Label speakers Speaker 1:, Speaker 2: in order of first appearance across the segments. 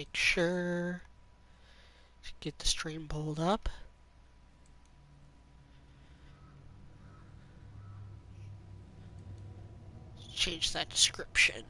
Speaker 1: Make sure to get the stream pulled up. Change that description.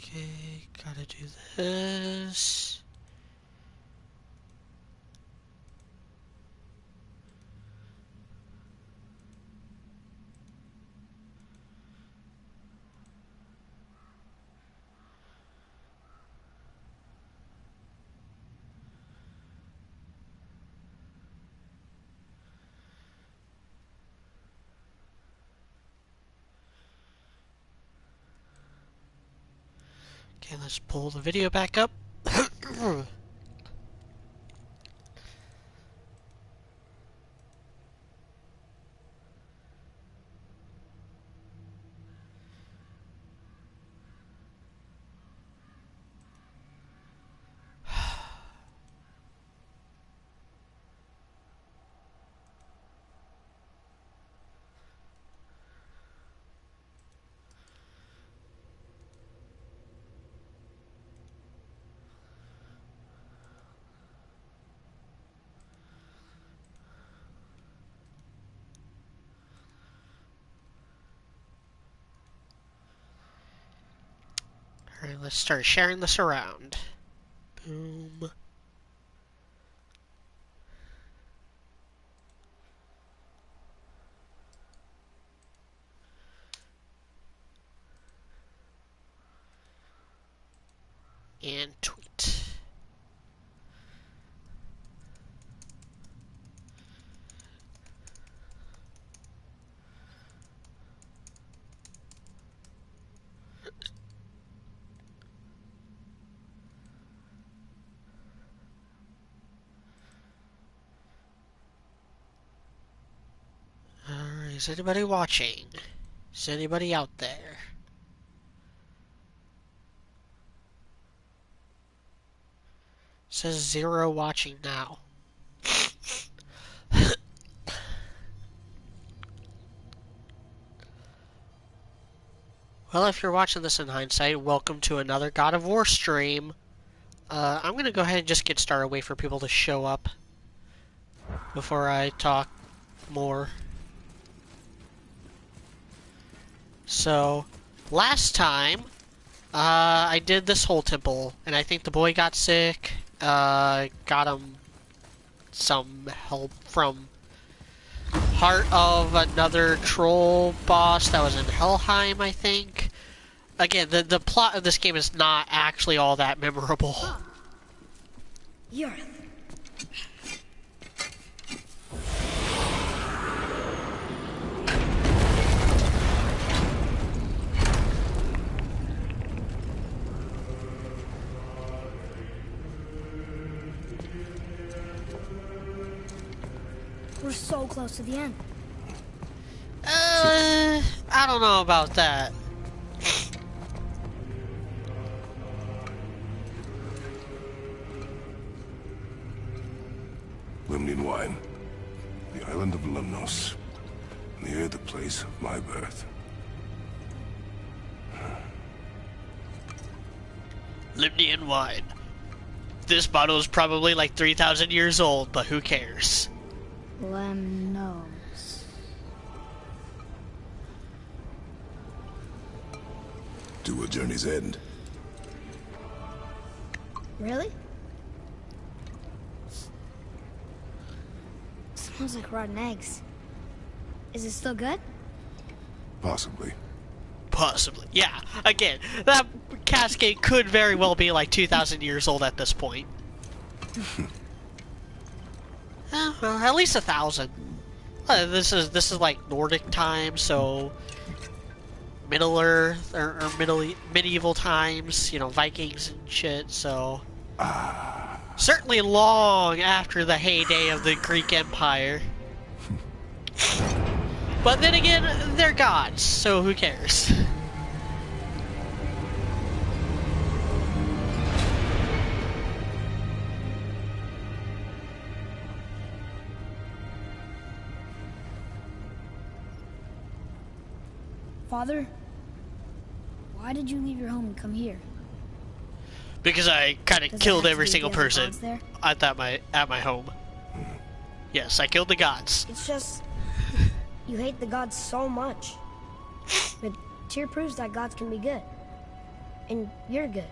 Speaker 1: Okay, gotta do this. Okay, let's pull the video back up. Alright, let's start sharing this around. Boom. And tweet. Alright, is anybody watching? Is anybody out there? It says 0 watching now. Well, if you're watching this in hindsight, welcome to another God of War stream. I'm gonna go ahead and just get started, wait for people to show up before I talk more. So, last time, I did this whole temple, and I think the boy got sick, got him some help from Heart of another troll boss that was in Helheim, I think. Again, the plot of this game is not actually all that memorable.
Speaker 2: Yarth. We're so close to the end.
Speaker 1: I don't know about that.
Speaker 3: Limnian wine. The island of Lemnos. Near the place of my birth.
Speaker 1: Limnian wine. This bottle is probably like 3,000 years old, but who cares?
Speaker 2: Lemnos.
Speaker 3: To a journey's end.
Speaker 2: Really? Smells like rotten eggs. Is it still good?
Speaker 3: Possibly.
Speaker 1: Possibly. Yeah. Again, that cascade could very well be like 2,000 years old at this point. Well, at least 1,000. This is like Nordic times, so Middle Earth or medieval times. You know, Vikings and shit. So certainly long after the heyday of the Greek Empire. But then again, they're gods, so who cares?
Speaker 2: Father, why did you leave your home and come here?
Speaker 1: Because I kind of
Speaker 2: Does it
Speaker 1: killed
Speaker 2: have to
Speaker 1: every
Speaker 2: be
Speaker 1: single
Speaker 2: the other
Speaker 1: person
Speaker 2: gods there?
Speaker 1: at my home. Yes, I killed the gods.
Speaker 2: It's just you hate the gods so much. But Tyr proves that gods can be good. And you're good.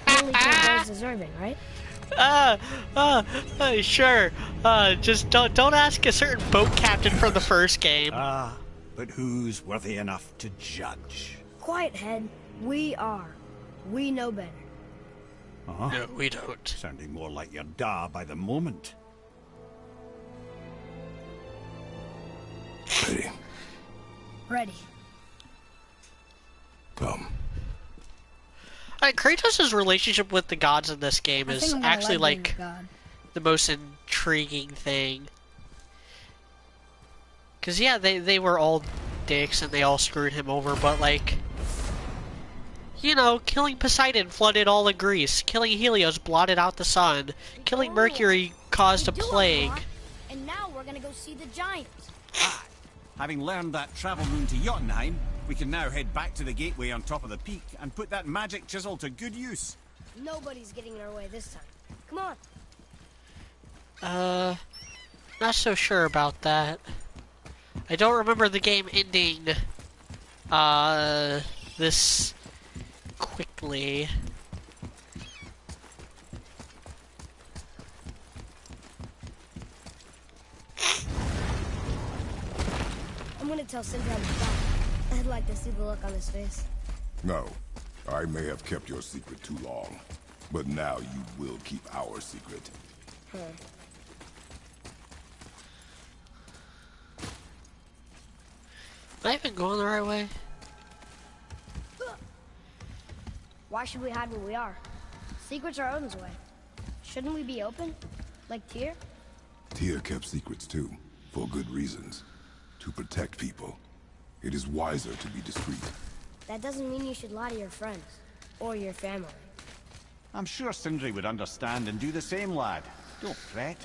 Speaker 2: Only kill those deserving, right?
Speaker 1: Sure. Just don't ask a certain boat captain from the first game.
Speaker 4: But who's worthy enough to judge?
Speaker 2: Quiet head, we are. We know better.
Speaker 1: No, we don't.
Speaker 4: Sounding more like your da by the moment.
Speaker 3: Ready?
Speaker 2: Ready.
Speaker 3: Come.
Speaker 1: Kratos' relationship with the gods in this game
Speaker 2: I
Speaker 1: is
Speaker 2: think I'm gonna
Speaker 1: actually
Speaker 2: being
Speaker 1: like
Speaker 2: a god.
Speaker 1: the most intriguing thing. Cause yeah, they were all dicks and they all screwed him over, but like, you know, killing Poseidon flooded all of Greece, killing Helios blotted out the sun, killing Mercury caused a plague.
Speaker 2: And now we're gonna go see the giants.
Speaker 4: Having learned that travel rune to Jotunheim, we can now head back to the gateway on top of the peak and put that magic chisel to good use.
Speaker 2: Nobody's getting in our way this time. Come on.
Speaker 1: Not so sure about that. I don't remember the game ending, this quickly.
Speaker 2: I'm gonna tell Sindri I'm back. I'd like to see the look on his face.
Speaker 3: No. I may have kept your secret too long. But now you will keep our secret.
Speaker 1: Am I even going the right way?
Speaker 2: Why should we hide where we are? Secrets are Odin's way. Shouldn't we be open? Like Tyr?
Speaker 3: Tyr kept secrets too, for good reasons. To protect people. It is wiser to be discreet.
Speaker 2: That doesn't mean you should lie to your friends. Or your family.
Speaker 4: I'm sure Sindri would understand and do the same, lad. Don't fret.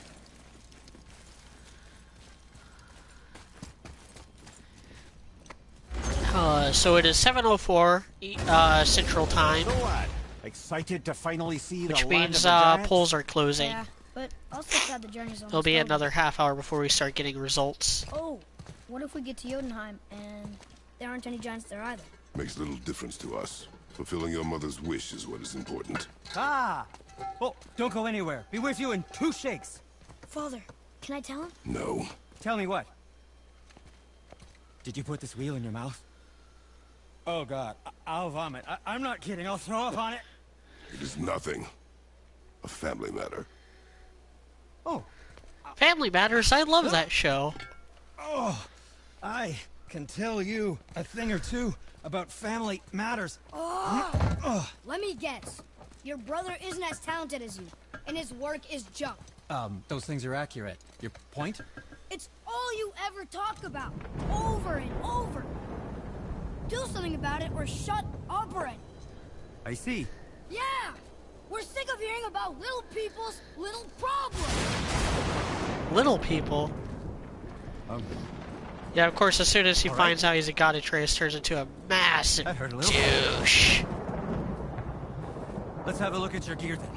Speaker 1: So it is 7:04 Central Time,
Speaker 4: So, lad, excited to finally see
Speaker 1: which
Speaker 4: the land
Speaker 1: means
Speaker 4: of the giants?
Speaker 1: polls are closing.
Speaker 2: Yeah, but also sad the journey's almost
Speaker 1: It'll be
Speaker 2: over.
Speaker 1: another half hour before we start getting results.
Speaker 2: Oh, what if we get to Jotunheim and there aren't any giants there either?
Speaker 3: Makes little difference to us. Fulfilling your mother's wish is what is important.
Speaker 5: Ah! Oh, don't go anywhere. Be with you in 2 shakes.
Speaker 2: Father, can I tell him?
Speaker 3: No.
Speaker 5: Tell me what? Did you put this wheel in your mouth? Oh God, I'll vomit. I'm not kidding. I'll throw up on it.
Speaker 3: It is nothing. A family matter.
Speaker 5: Oh,
Speaker 1: Family Matters, I love that show.
Speaker 5: I can tell you a thing or two about family matters.
Speaker 2: Let me guess. Your brother isn't as talented as you, and his work is junk.
Speaker 5: Those things are accurate. Your point?
Speaker 2: It's all you ever talk about, over and over. Do something about it or shut up already.
Speaker 5: I see.
Speaker 2: Yeah! We're sick of hearing about little people's little problems.
Speaker 1: Little people. Yeah, of course, as soon as he
Speaker 5: All
Speaker 1: finds out he's a god, Atreus turns into a massive
Speaker 5: That hurt a little.
Speaker 1: douche.
Speaker 5: Let's have a look at your gear then.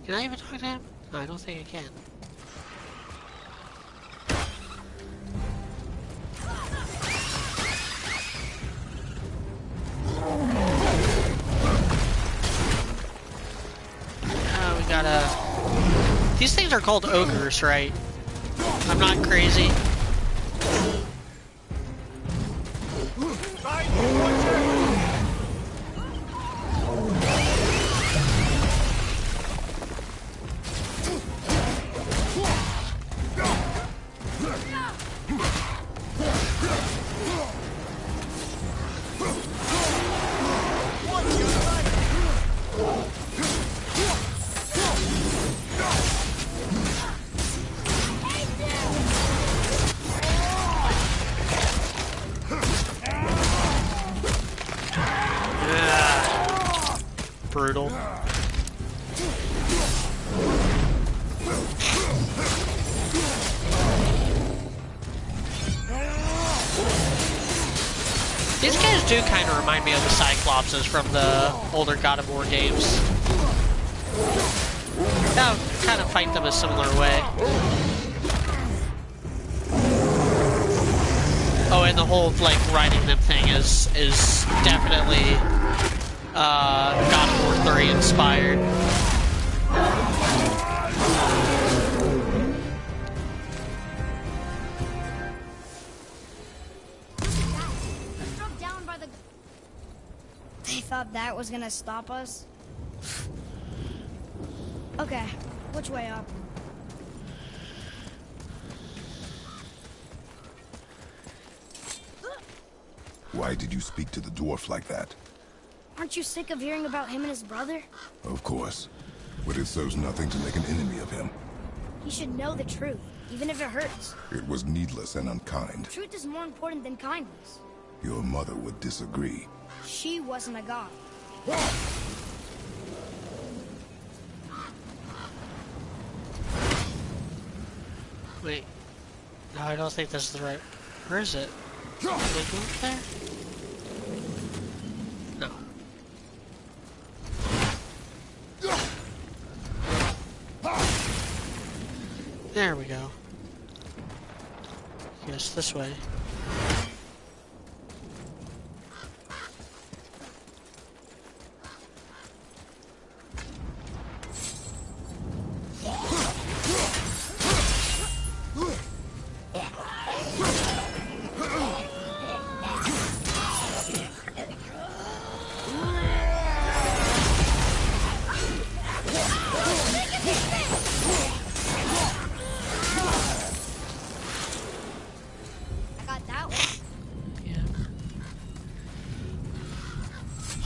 Speaker 1: Can I even talk to him? No, I don't think I can. We gotta... These things are called ogres, right? I'm not crazy. Brutal. These guys do kind of remind me of the Cyclopses from the older God of War games. Yeah, kind of fight them a similar way. Oh, and the whole like riding them thing is definitely God of War 3 inspired.
Speaker 2: Struck down by the... They thought that was gonna stop us? Okay, which way up?
Speaker 3: Why did you speak to the dwarf like that?
Speaker 2: Aren't you sick of hearing about him and his brother?
Speaker 3: Of course. But it serves nothing to make an enemy of him.
Speaker 2: He should know the truth, even if it hurts.
Speaker 3: It was needless and unkind.
Speaker 2: Truth is more important than kindness.
Speaker 3: Your mother would disagree.
Speaker 2: She wasn't a god.
Speaker 1: Wait. No, I don't think this is the right... Where is it? Did I go up there? No. There we go. Yes, this way.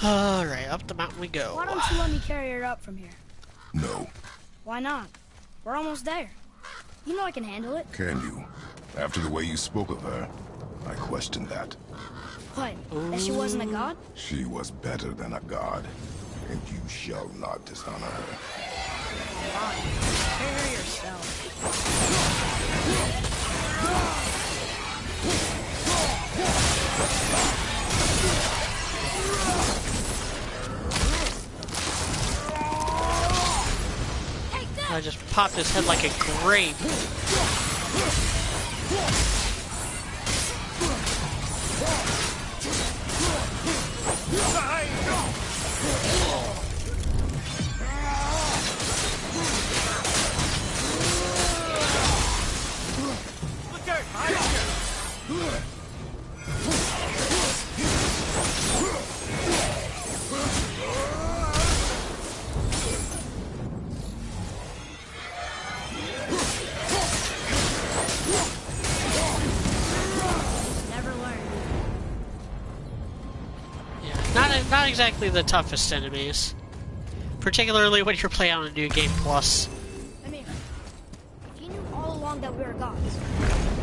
Speaker 1: Alright, up the mountain we go.
Speaker 2: Why don't you let me carry her up from here?
Speaker 3: No.
Speaker 2: Why not? We're almost there. You know I can handle it.
Speaker 3: Can you? After the way you spoke of her, I question that.
Speaker 2: What? That she wasn't a god?
Speaker 3: She was better than a god, and you shall not dishonor her.
Speaker 2: Fine. Carry yourself.
Speaker 1: I just popped his head like a grape.
Speaker 4: Look out! Hide!
Speaker 1: Not exactly the toughest enemies. Particularly when you're playing on a New Game Plus.
Speaker 2: I mean, if you knew all along that we were gods,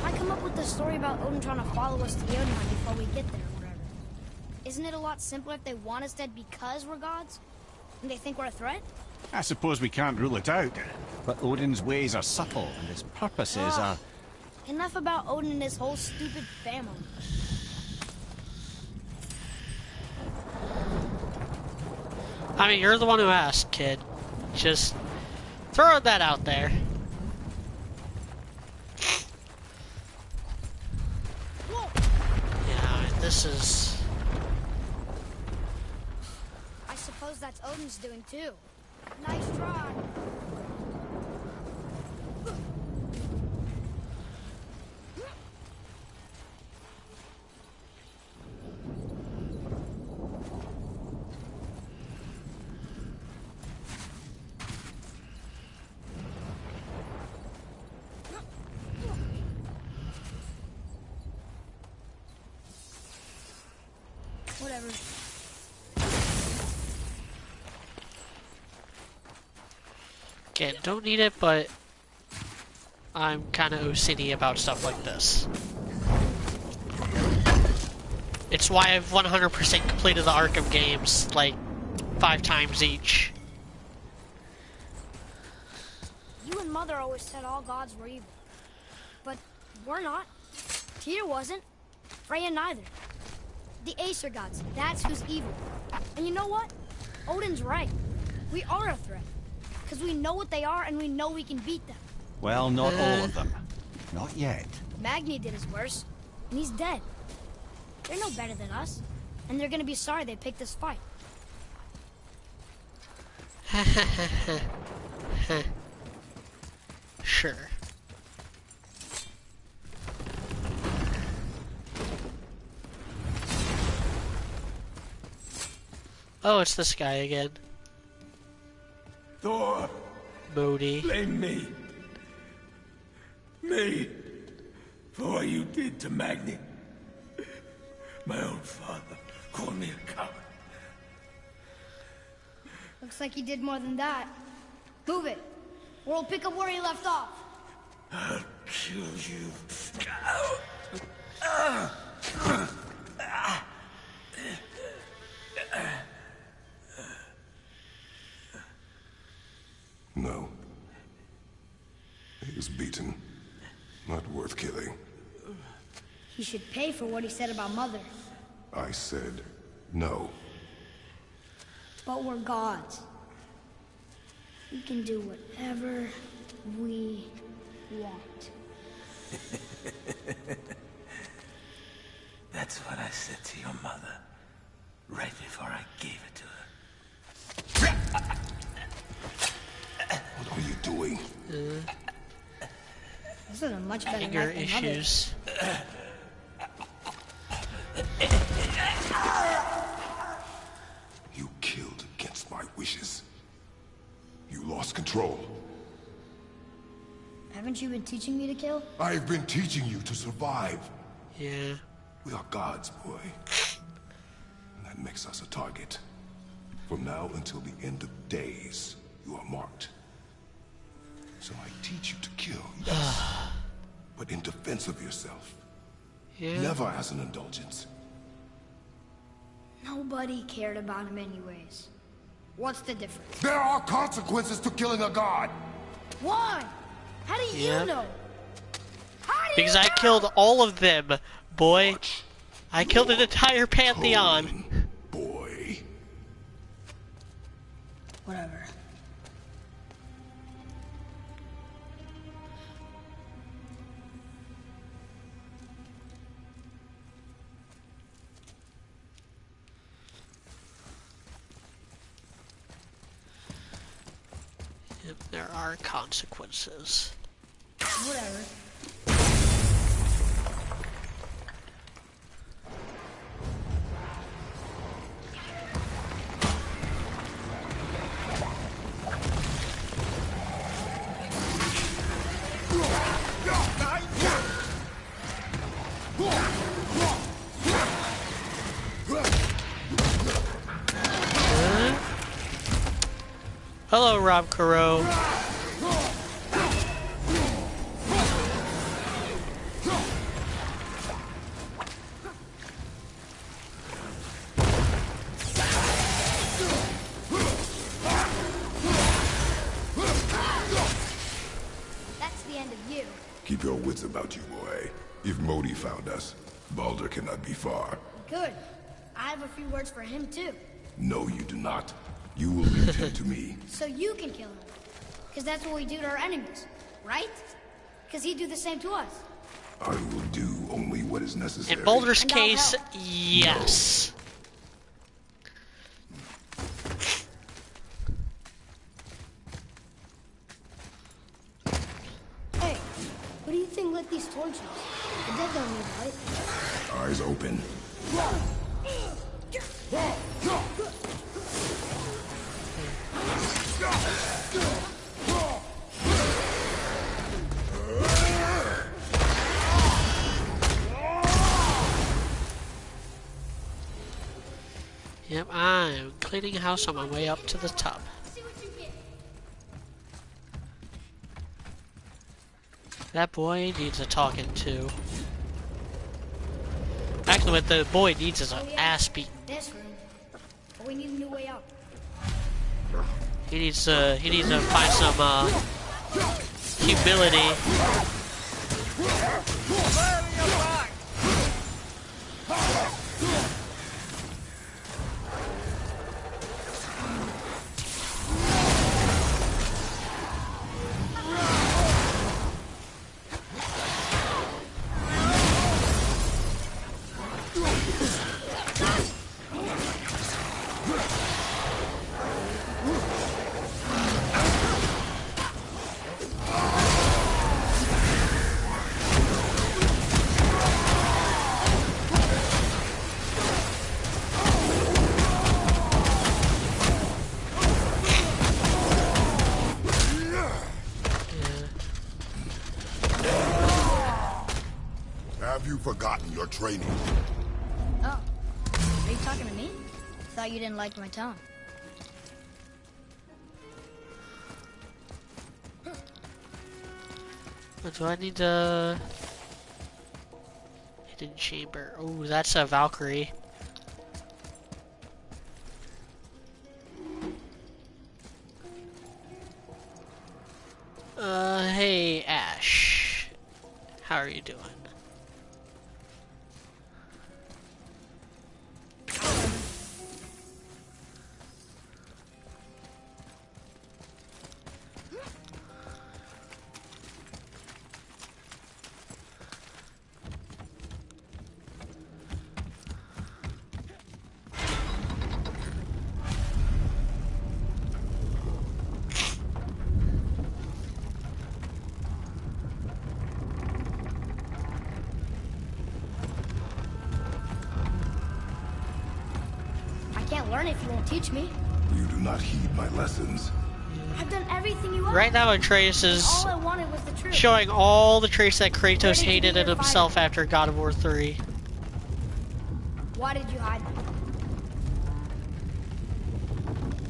Speaker 2: why come up with this story about Odin trying to follow us to Jotunheim before we get there or whatever? Isn't it a lot simpler if they want us dead because we're gods? And they think we're a threat?
Speaker 4: I suppose we can't rule it out. But Odin's ways are subtle, and his purposes are...
Speaker 2: Enough about Odin and his whole stupid family.
Speaker 1: I mean, you're the one who asked, kid. Just Throwing that out there. Yeah, this is...
Speaker 2: I suppose that's Odin's doing too. Nice try. Whatever.
Speaker 1: Again, don't need it, but I'm kind of OCD about stuff like this. It's why I've 100% completed the Arkham games, like, 5 times each.
Speaker 2: You and Mother always said all gods were evil. But we're not. Tyr wasn't. Freya neither. The Aesir gods, that's who's evil. And you know what? Odin's right. We are a threat. Because we know what they are and we know we can beat them.
Speaker 4: Well, not all of them. Not yet.
Speaker 2: Magni did his worst, and he's dead. They're no better than us. And they're gonna be sorry they picked this fight.
Speaker 1: Sure. Oh, it's this guy again.
Speaker 6: Thor,
Speaker 1: Bodhi.
Speaker 6: blame me. Me. For what you did to Magni. My own father called me a coward.
Speaker 2: Looks like he did more than that. Move it, or we'll pick up where he left off.
Speaker 6: I'll kill you.
Speaker 3: No. He was beaten. Not worth killing.
Speaker 2: He should pay for what he said about Mother.
Speaker 3: I said no.
Speaker 2: But we're gods. We can do whatever we want.
Speaker 6: That's what I said to your mother. Right before I gave it to her.
Speaker 3: What are you doing?
Speaker 2: This is a much better
Speaker 1: Anger
Speaker 2: knife than Mother's.
Speaker 1: issues.
Speaker 3: You killed against my wishes. You lost control.
Speaker 2: Haven't you been teaching me to kill?
Speaker 3: I've been teaching you to survive.
Speaker 1: Yeah.
Speaker 3: We are gods, boy. And that makes us a target. From now until the end of days, you are marked. So I teach you to kill, yes. But in defense of yourself.
Speaker 1: Yeah.
Speaker 3: Never as an indulgence.
Speaker 2: Nobody cared about him anyways. What's the difference?
Speaker 3: There are consequences to killing a god!
Speaker 2: Why? How do you
Speaker 1: Yeah.
Speaker 2: know? How do
Speaker 1: Because
Speaker 2: you
Speaker 1: I
Speaker 2: know?
Speaker 1: killed all of them, boy. I killed an entire pantheon.
Speaker 3: Boy.
Speaker 2: Whatever.
Speaker 1: Yep, there are consequences.
Speaker 2: Whatever.
Speaker 1: Hello, Rob Carew.
Speaker 2: That's the end of you.
Speaker 3: Keep your wits about you, boy. If Modi found us, Baldur cannot be far.
Speaker 2: Good. I have a few words for him too.
Speaker 3: No, you do not. You will leave him to me.
Speaker 2: So you can kill him. Because that's what we do to our enemies, right? Because he'd do the same to us.
Speaker 3: I will do only what is necessary.
Speaker 1: In Boulder's
Speaker 2: And I'll
Speaker 1: case,
Speaker 2: help.
Speaker 1: yes.
Speaker 2: Hey, who do you think lit these torches? The dead don't need light.
Speaker 3: Eyes open.
Speaker 1: Yep, I'm cleaning a house on my way up to the tub. That boy needs a talking to. Actually, what the boy needs is an ass beating.
Speaker 2: This room. But we need a new way out.
Speaker 1: He needs to find some humility.
Speaker 3: Have you forgotten your training?
Speaker 2: Oh. Are you talking to me? Thought you didn't like my tone.
Speaker 1: What do I need to... Hidden chamber. Oh, that's a Valkyrie. Hey, Ash. How are you doing?
Speaker 2: Learn if you won't teach me.
Speaker 3: You do not heed my lessons.
Speaker 2: I've done everything you want.
Speaker 1: Right now, Atreus is
Speaker 2: All I wanted was the truth.
Speaker 1: showing all the traits that
Speaker 2: Where
Speaker 1: Kratos
Speaker 2: did you
Speaker 1: hated in
Speaker 2: hear
Speaker 1: himself
Speaker 2: fighting?
Speaker 1: after God of War 3.
Speaker 2: Why did you hide them?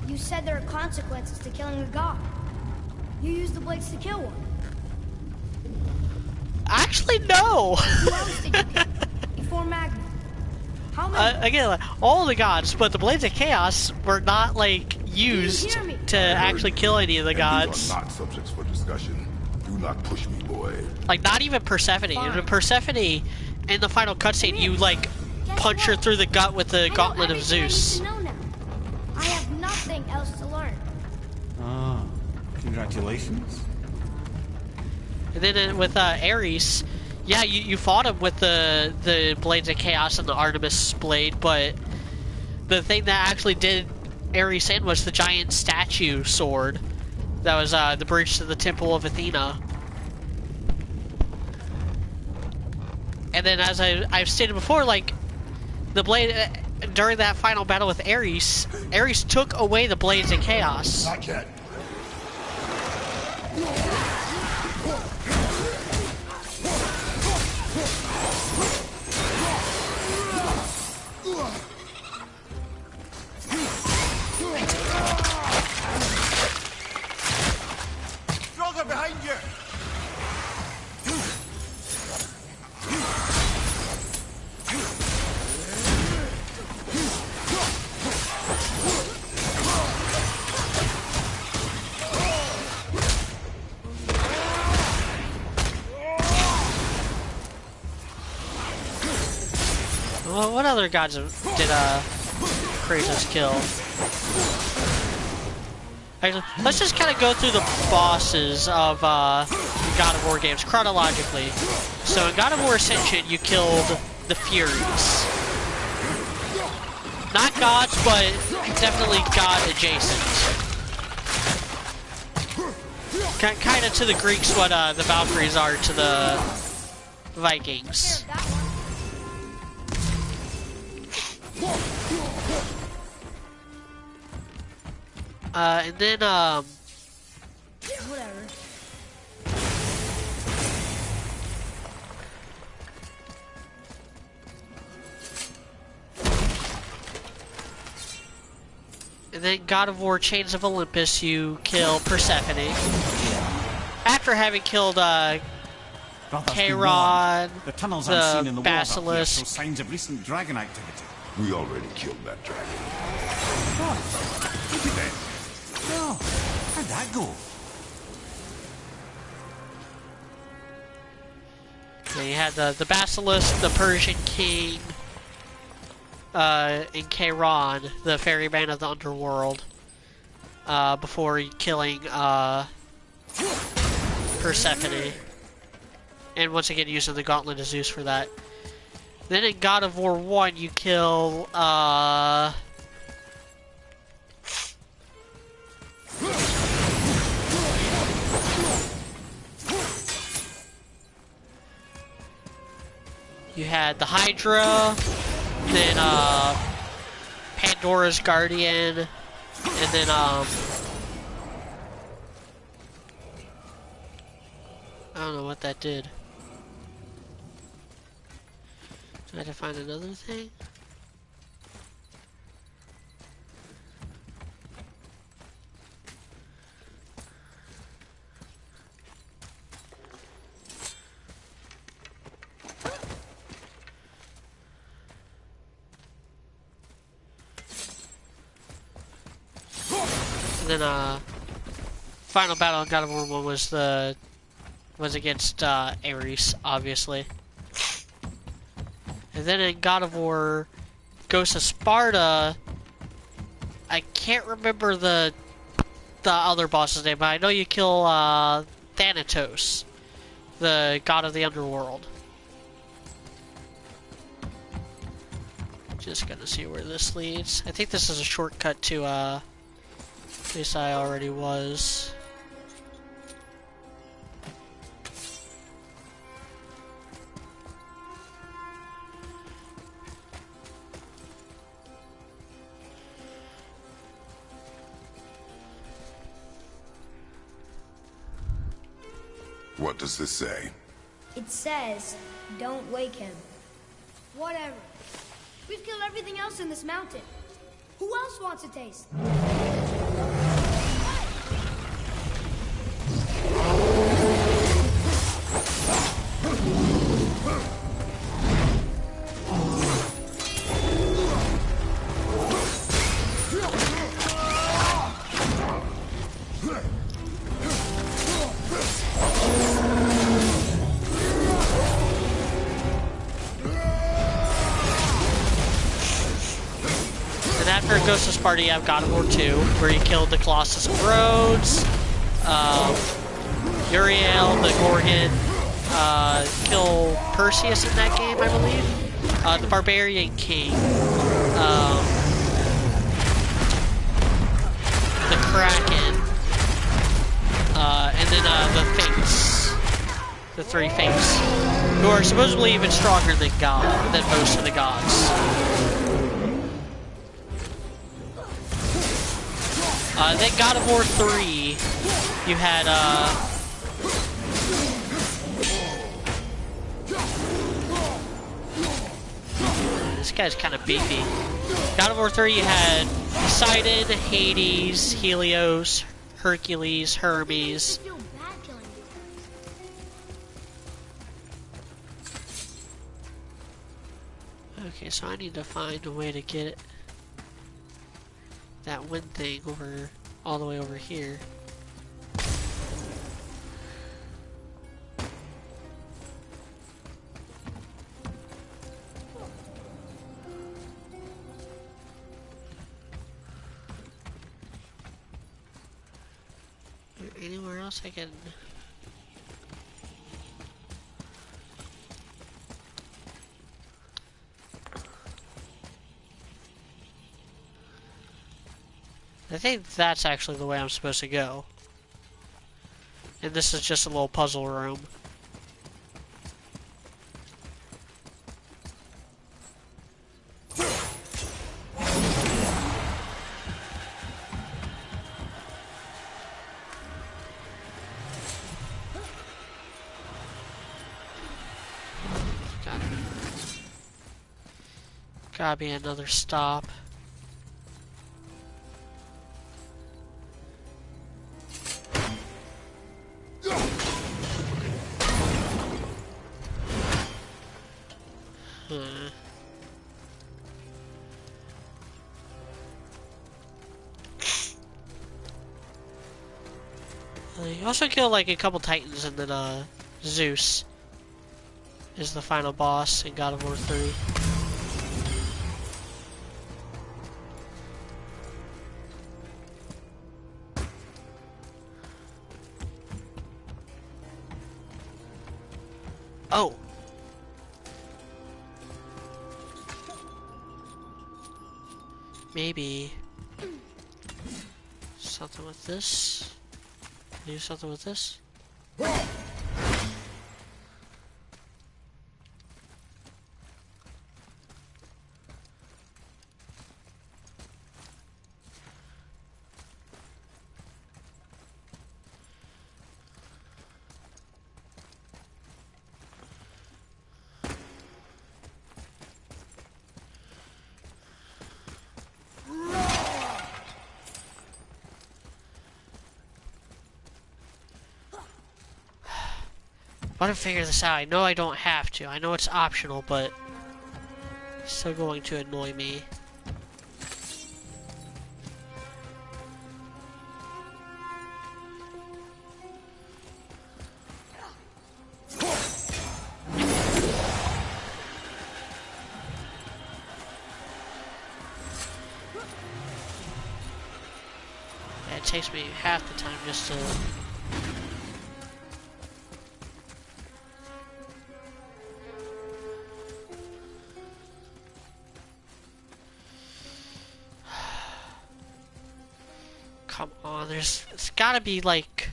Speaker 2: You said there are consequences to killing a god. You used the blades to kill one.
Speaker 1: Actually, no!
Speaker 2: Who else did you kill? Before Magnus? How many?
Speaker 1: Again, like, all the gods, but the Blades of Chaos were not, like, used
Speaker 2: hear me?
Speaker 1: to actually kill any of the
Speaker 3: And
Speaker 1: gods.
Speaker 3: these are not subjects for discussion. Do not push me, boy.
Speaker 1: Like, not even Persephone.
Speaker 2: Fine.
Speaker 1: Even Persephone, in the final cutscene, you, like,
Speaker 2: Guess
Speaker 1: punch her
Speaker 2: what?
Speaker 1: through the gut with the
Speaker 2: I know
Speaker 1: Gauntlet of
Speaker 2: everything I need
Speaker 1: Zeus.
Speaker 2: to know now. I have nothing else to learn.
Speaker 4: Ah, congratulations.
Speaker 1: And then with Ares, yeah, you fought him with the Blades of Chaos and the Artemis blade, but the thing that actually did Ares in was the giant statue sword. That was the bridge to the Temple of Athena. And then, as I've stated before, like, the blade, during that final battle with Ares, Ares took away the Blades of Chaos.
Speaker 3: Not yet.
Speaker 4: Stronger behind you!
Speaker 1: Well, what other gods did Kratos kill? Actually, let's just kind of go through the bosses of God of War games chronologically. So in God of War Ascension, you killed the Furies. Not gods, but definitely god adjacent. Kind of to the Greeks what the Valkyries are to the Vikings. And then,
Speaker 2: Whatever.
Speaker 1: and then God of War Chains of Olympus, you kill Persephone. After having killed,
Speaker 4: Brothers, be
Speaker 1: Charon,
Speaker 4: warned. The tunnels
Speaker 1: the
Speaker 4: unseen in the water here
Speaker 1: Basilisk.
Speaker 4: show signs of recent dragon activity.
Speaker 3: We already killed that dragon.
Speaker 4: Look at that. Oh, how'd that go?
Speaker 1: Then you had the Basilisk, the Persian king, and Charon, the ferryman of the underworld, before killing, Persephone. And once again using the Gauntlet of Zeus for that. Then in God of War 1, you kill, you had the Hydra, then, Pandora's Guardian, and then, I don't know what that did. Did I have to find another thing? And then, final battle in God of War 1 was against, Ares, obviously. And then in God of War Ghost of Sparta, I can't remember the other boss's name, but I know you kill, Thanatos, the god of the underworld. Just gonna see where this leads. I think this is a shortcut to, at least I already was.
Speaker 3: What does this say?
Speaker 2: It says, don't wake him. Whatever. We've killed everything else in this mountain. Who else wants a taste?
Speaker 1: After Ghost of Sparta, you have God of War 2, where you killed the Colossus of Rhodes, Uriel, the Gorgon, kill Perseus in that game, I believe, the Barbarian King, the Kraken, and then the Fates, the three Fates, who are supposedly even stronger than most of the gods. Then God of War 3, you had, this guy's kind of beefy. God of War 3, you had Poseidon, Hades, Helios, Hercules, Hermes.
Speaker 2: I feel bad killing you.
Speaker 1: Okay, so I need to find a way to get it. That one thing over, all the way over here. else I can... I think that's actually the way I'm supposed to go. And this is just a little puzzle room. Gotta be another stop. You also kill like a couple titans, and then Zeus is the final boss in God of War 3. Oh! Maybe something with this? Do something with this? I want to figure this out. I know I don't have to. I know it's optional, but it's still going to annoy me. Yeah, it takes me half the time just to... Come on, it's gotta be, like,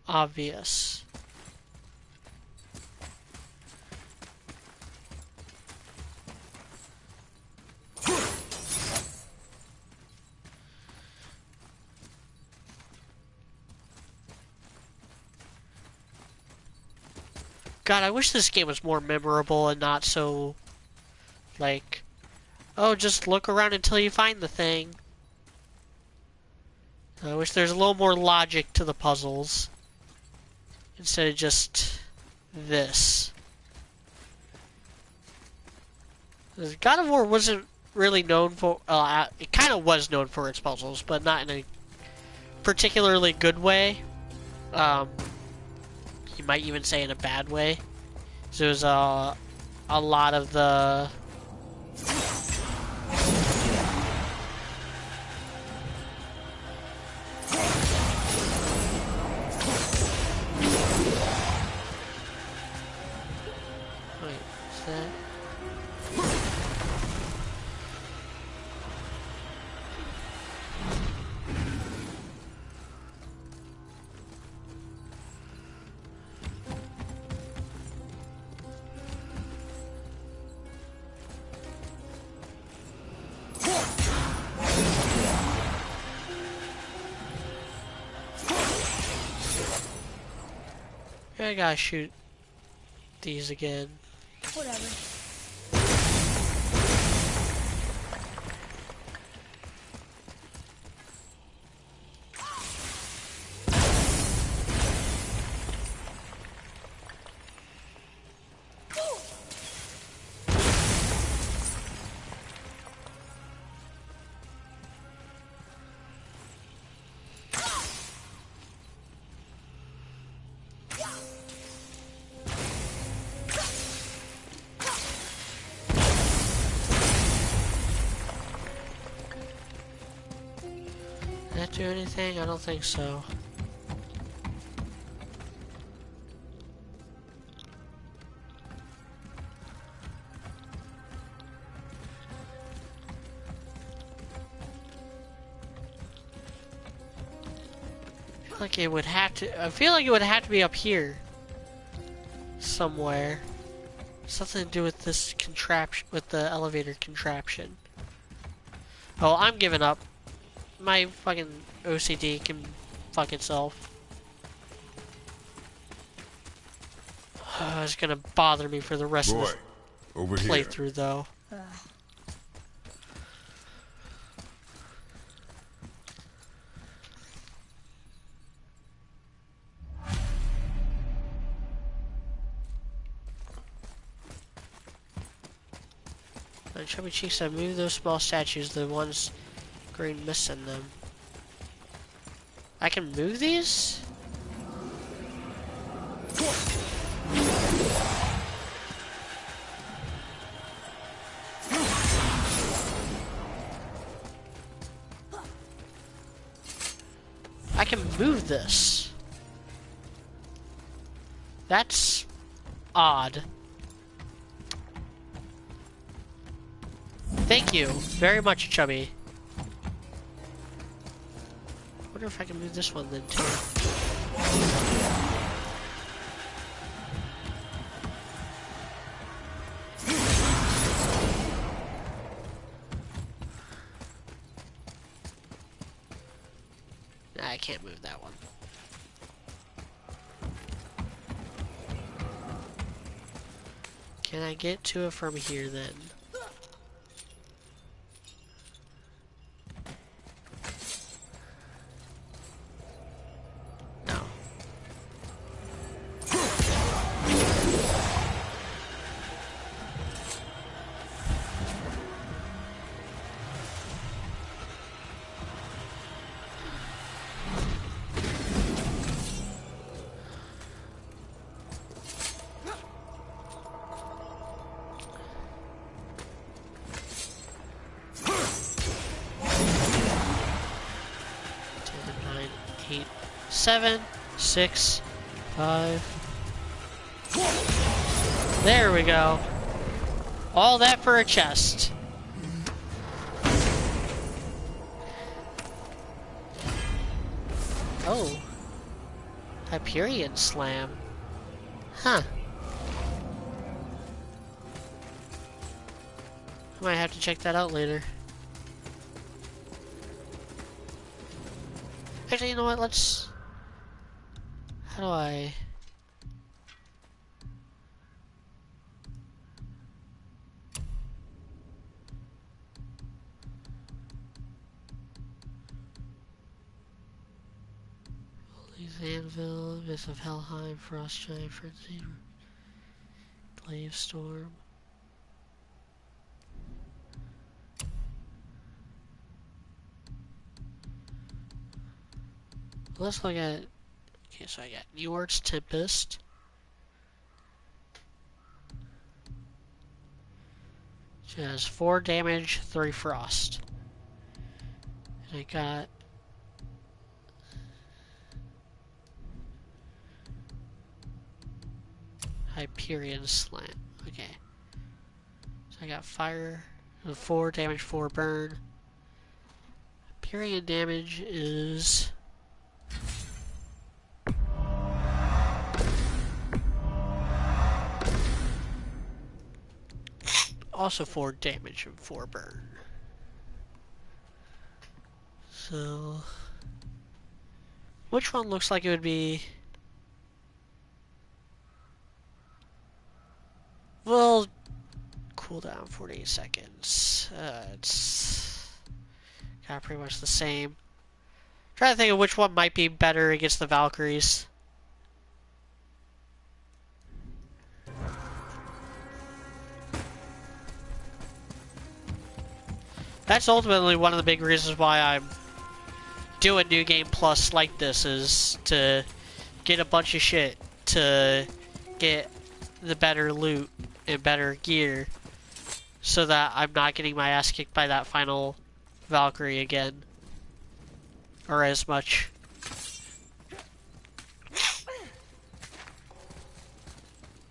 Speaker 1: obvious. God, I wish this game was more memorable and not so, like, oh, just look around until you find the thing. I wish there's a little more logic to the puzzles instead of just this. God of War wasn't really known for, it kind of was known for its puzzles, but not in a particularly good way. You might even say in a bad way. So it was a lot of the... I gotta shoot these again.
Speaker 2: Whatever.
Speaker 1: Did that do anything? I don't think so. Like it would have to. I feel like it would have to be up here somewhere. Something to do with this contraption, with the elevator contraption. Oh, I'm giving up. My fucking OCD can fuck itself. It's gonna bother me for the rest of this
Speaker 3: over here.
Speaker 1: playthrough, though. Chubby Cheeks said, move those small statues, the ones green missing them. I can move these? I can move this. That's odd. Thank you very much, Chubby. I wonder if I can move this one then too. Nah, I can't move that one. Can I get to it from here then? Seven, 6, 5. There we go. All that for a chest. Oh. Hyperion Slam. Huh. I might have to check that out later. Actually, you know what? Let's... How do I... Holy Anvil, Abyss of Helheim, Frost Giant, Frenzy, Glaive Storm. Let's look at... Okay, so I got Njord's Tempest. Which has 4 damage, 3 frost. And I got... Hyperion Slam. Okay. So I got fire, 4 damage, 4 burn. Hyperion damage is... also 4 damage and 4 burn. So... which one looks like it would be... well, cooldown 48 seconds. It's kind of pretty much the same. Trying to think of which one might be better against the Valkyries. That's ultimately one of the big reasons why I'm doing New Game Plus like this, is to get a bunch of shit, to get the better loot and better gear, so that I'm not getting my ass kicked by that final Valkyrie again. Or as much.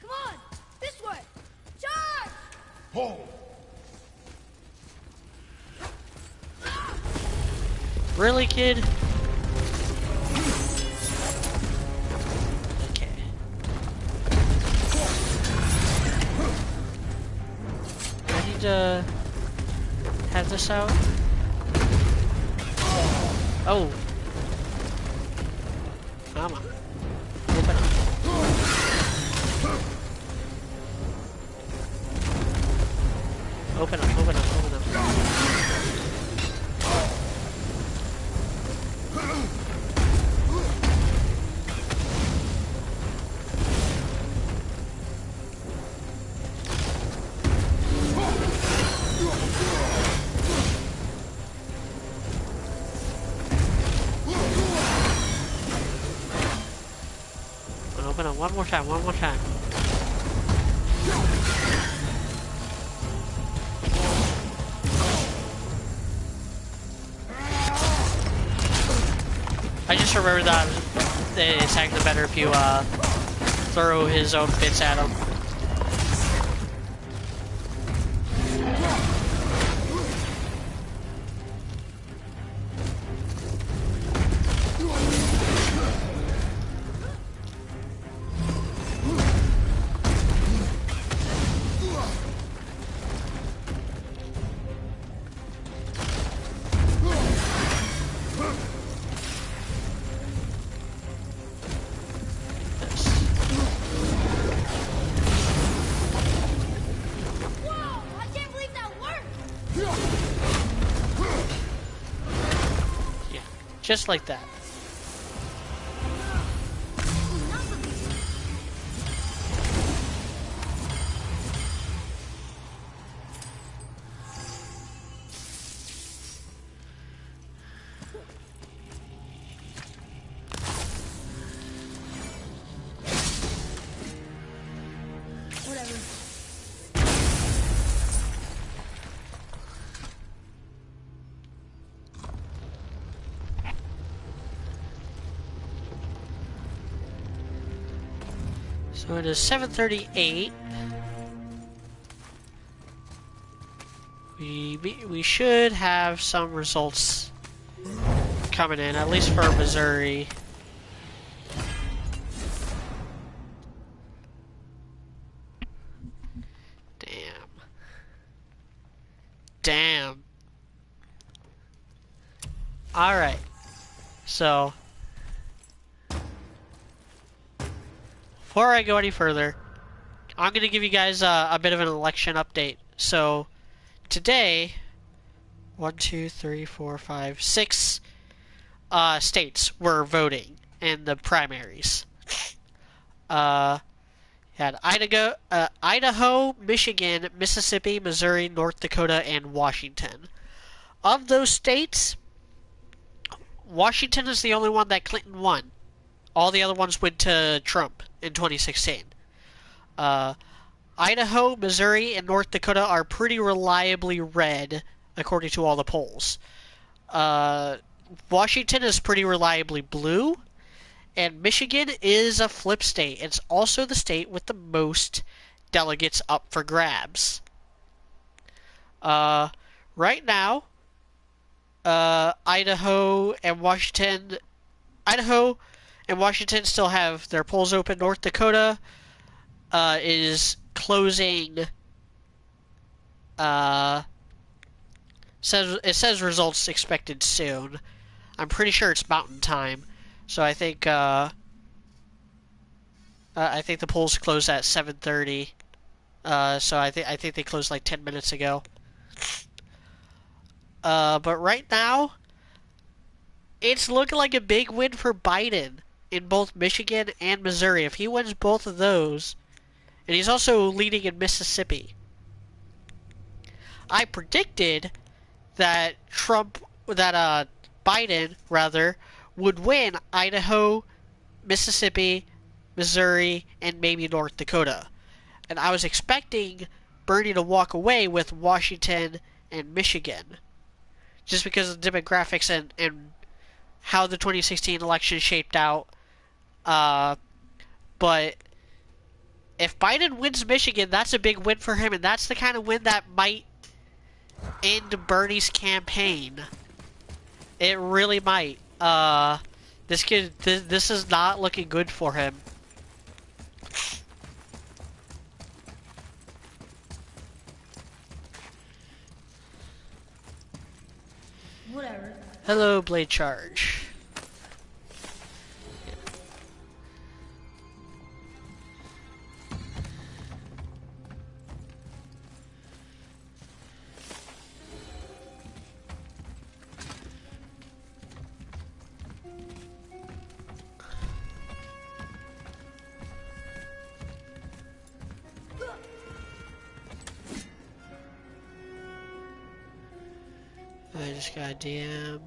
Speaker 2: Come on! This way! Charge!
Speaker 3: Hold!
Speaker 1: Really, kid? to have this out? Oh. Come on. Open up. Open up, open up, open up. Open up one more time, one more time. I just remember that it's actually better if you throw his own bits at him. Just like that.
Speaker 2: Whatever.
Speaker 1: So it is 7:38. We should have some results coming in, at least for Missouri. Damn. Alright. So before I go any further, I'm going to give you guys a bit of an election update. So, today, 6 states were voting in the primaries. You had Idaho, Michigan, Mississippi, Missouri, North Dakota, and Washington. Of those states, Washington is the only one that Clinton won. All the other ones went to Trump in 2016. Idaho, Missouri, and North Dakota are pretty reliably red, according to all the polls. Washington is pretty reliably blue, and Michigan is a flip state. It's also the state with the most delegates up for grabs. Right now, Idaho and Washington still have their polls open. North Dakota is closing. It says results expected soon. I'm pretty sure it's Mountain Time, so I think the polls close at 7:30. So I think they closed like 10 minutes ago. But right now, it's looking like a big win for Biden in both Michigan and Missouri. If he wins both of those, and he's also leading in Mississippi. I predicted that Biden would win Idaho, Mississippi, Missouri, and maybe North Dakota. And I was expecting Bernie to walk away with Washington and Michigan, just because of the demographics and how the 2016 election shaped out. But if Biden wins Michigan, that's a big win for him, and that's the kind of win that might end Bernie's campaign. It really might. This is not looking good for him.
Speaker 2: Whatever.
Speaker 1: Hello, Blade Charge. I just got a DM.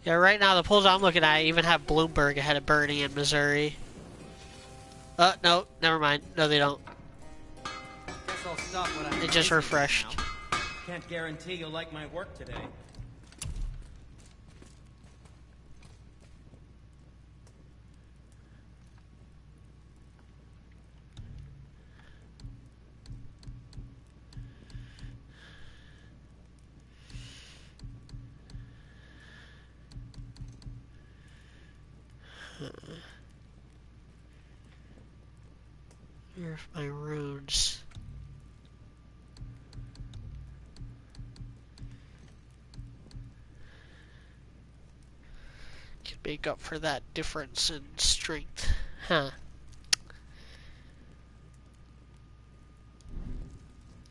Speaker 1: Yeah, right now the polls I'm looking at even have Bloomberg ahead of Bernie in Missouri. No, never mind. No, they don't.
Speaker 5: Guess I'll stop when I'm
Speaker 1: It just
Speaker 5: busy
Speaker 1: refreshed.
Speaker 5: now. Can't guarantee you'll like my work today.
Speaker 1: Here's my runes. Can make up for that difference in strength. Huh.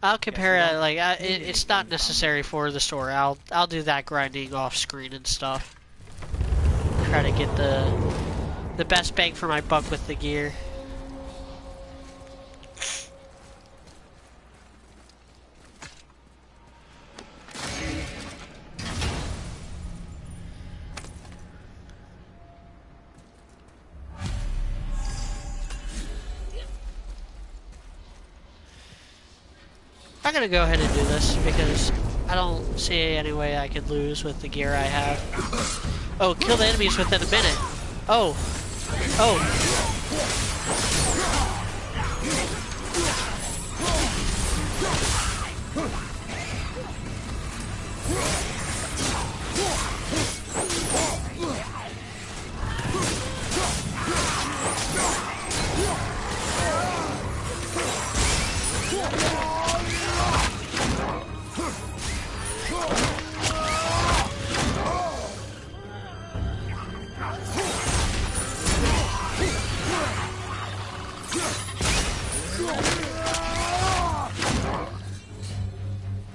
Speaker 1: I'll compare it, like, it's not necessary for the story. I'll do that grinding off screen and stuff. Try to get the best bang for my buck with the gear. I'm gonna go ahead and do this because I don't see any way I could lose with the gear I have. Oh, kill the enemies within a minute. Oh. Oh.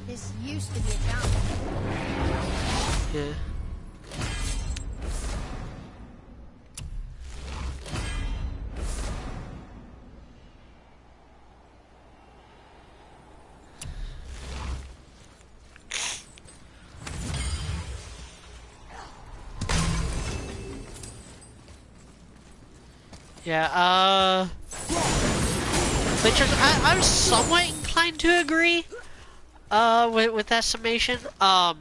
Speaker 2: This used to be a town.
Speaker 1: Yeah. Yeah, Richard, I'm somewhat inclined to agree, with that summation. I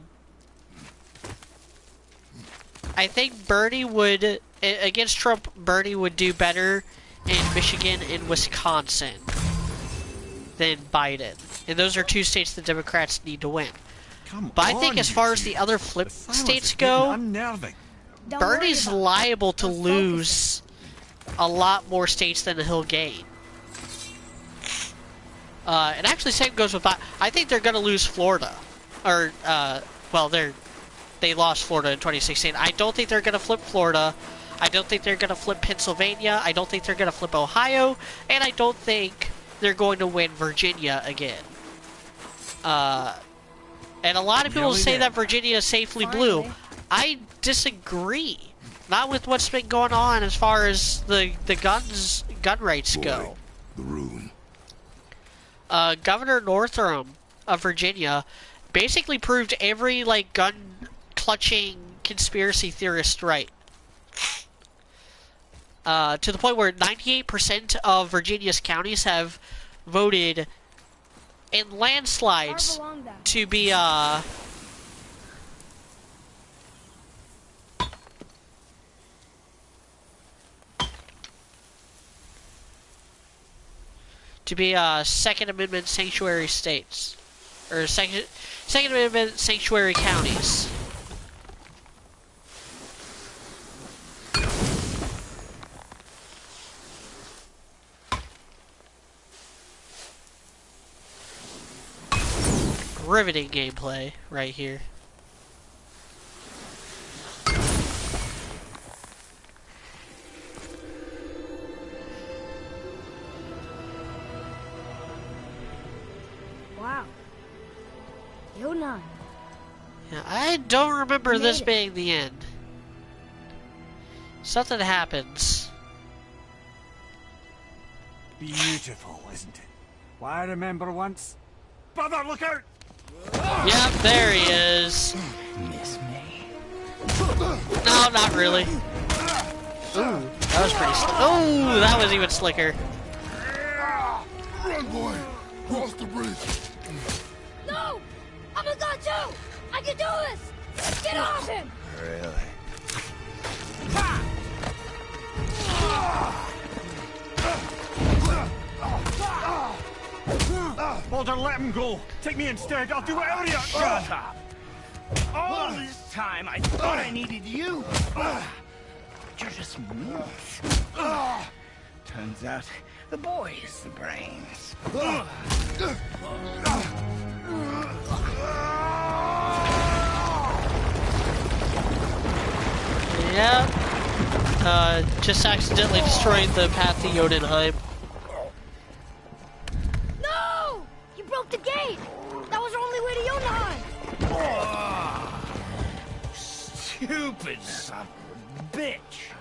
Speaker 1: think Bernie would, against Trump, Bernie would do better in Michigan and Wisconsin than Biden. And those are two states the Democrats need to win. But I think as far as the other flip states go,
Speaker 4: Unnerving.
Speaker 2: Don't worry
Speaker 1: Bernie's
Speaker 2: about it.
Speaker 1: liable to
Speaker 2: Let's focus
Speaker 1: lose a lot more states than he'll gain. And actually, same goes with I think they're going to lose Florida, or well, they lost Florida in 2016. I don't think they're going to flip Florida. I don't think they're going to flip Pennsylvania. I don't think they're going to flip Ohio, and I don't think they're going to win Virginia again. And a lot of people
Speaker 4: Nearly
Speaker 1: say
Speaker 4: there.
Speaker 1: that Virginia is safely blue.
Speaker 2: Finally.
Speaker 1: I disagree. Not with what's been going on as far as the gun rates
Speaker 3: Boy,
Speaker 1: go.
Speaker 3: the rune.
Speaker 1: Governor Northam of Virginia basically proved every gun clutching conspiracy theorist right. To the point where 98% of Virginia's counties have voted in landslides
Speaker 2: Carve along that.
Speaker 1: to be Second Amendment sanctuary states. or Second Amendment sanctuary counties. Riveting gameplay right here.
Speaker 2: Wow. Yonah.
Speaker 1: Yeah, I don't remember
Speaker 2: We
Speaker 1: this
Speaker 2: made it.
Speaker 1: being the end. Something happens.
Speaker 4: Beautiful, isn't it? Why, I remember once... Brother, look out!
Speaker 1: Yep, there he is.
Speaker 6: Miss me?
Speaker 1: No, not really. Ooh, that was pretty slick. Ooh, that was even slicker.
Speaker 3: Run, boy! Cross the bridge!
Speaker 2: No! I'm a god too! I can do this! Get off him!
Speaker 6: Really?
Speaker 4: Baldur, let him go! Take me instead, I'll do whatever you... Shut up!
Speaker 7: All this time, I thought I needed you. But you're just meat. Turns out, the boy is the brains.
Speaker 1: Yep. Just accidentally destroyed the path to Jotunheim.
Speaker 2: No! You broke the gate! That was our only way to Jotunheim!
Speaker 7: Stupid son of a bitch.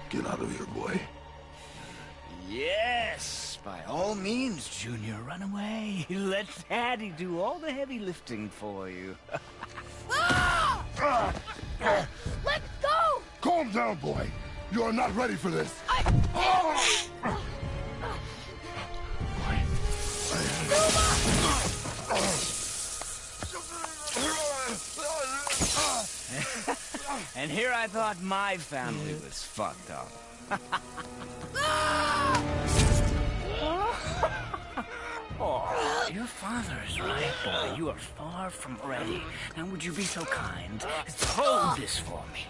Speaker 3: Get out of here, boy.
Speaker 7: Yes, by all means, Junior, run away. Let Daddy do all the heavy lifting for you.
Speaker 2: Ah! Let go!
Speaker 3: Calm down, boy. You are not ready for this.
Speaker 7: And here I thought my family was fucked up. Oh, your father is right, boy. You are far from ready. Now, would you be so kind as to hold this for me?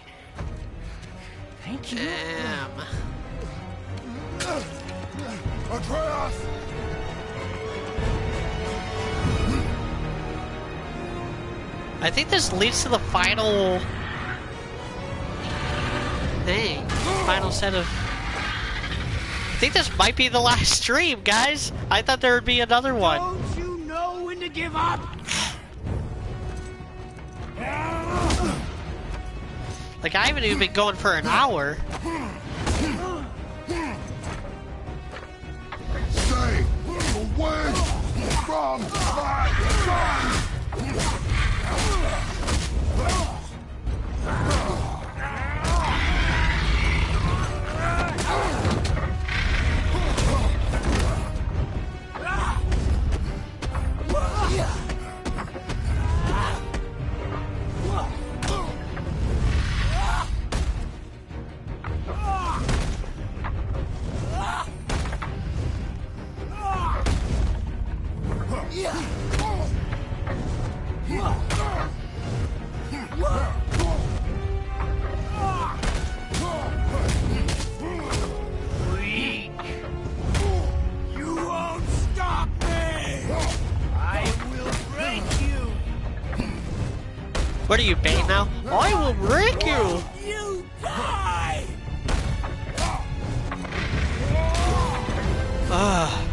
Speaker 7: Thank you.
Speaker 1: Damn.
Speaker 3: Atreus!
Speaker 1: I think this leads to the final thing. Final set of... I think this might be the last stream, guys. I thought there would be another one.
Speaker 7: Don't you know when to give up?
Speaker 1: Like, I haven't even been going for an hour.
Speaker 3: Stay away from my son!
Speaker 7: Weak. You won't stop me. I will break you.
Speaker 1: What are you, bait now? I will break you!
Speaker 7: You die.
Speaker 1: Ugh.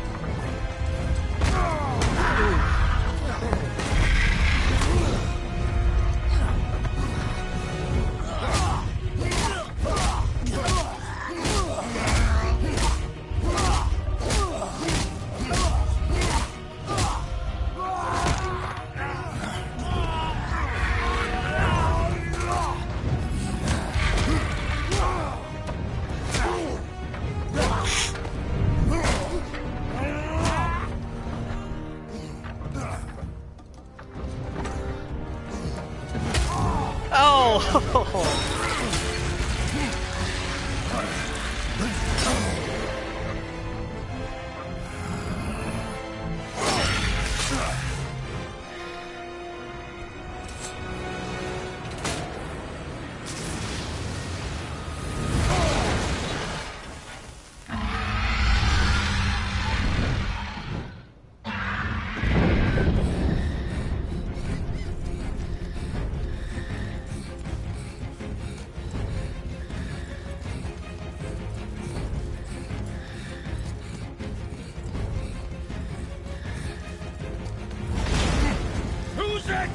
Speaker 1: Oh!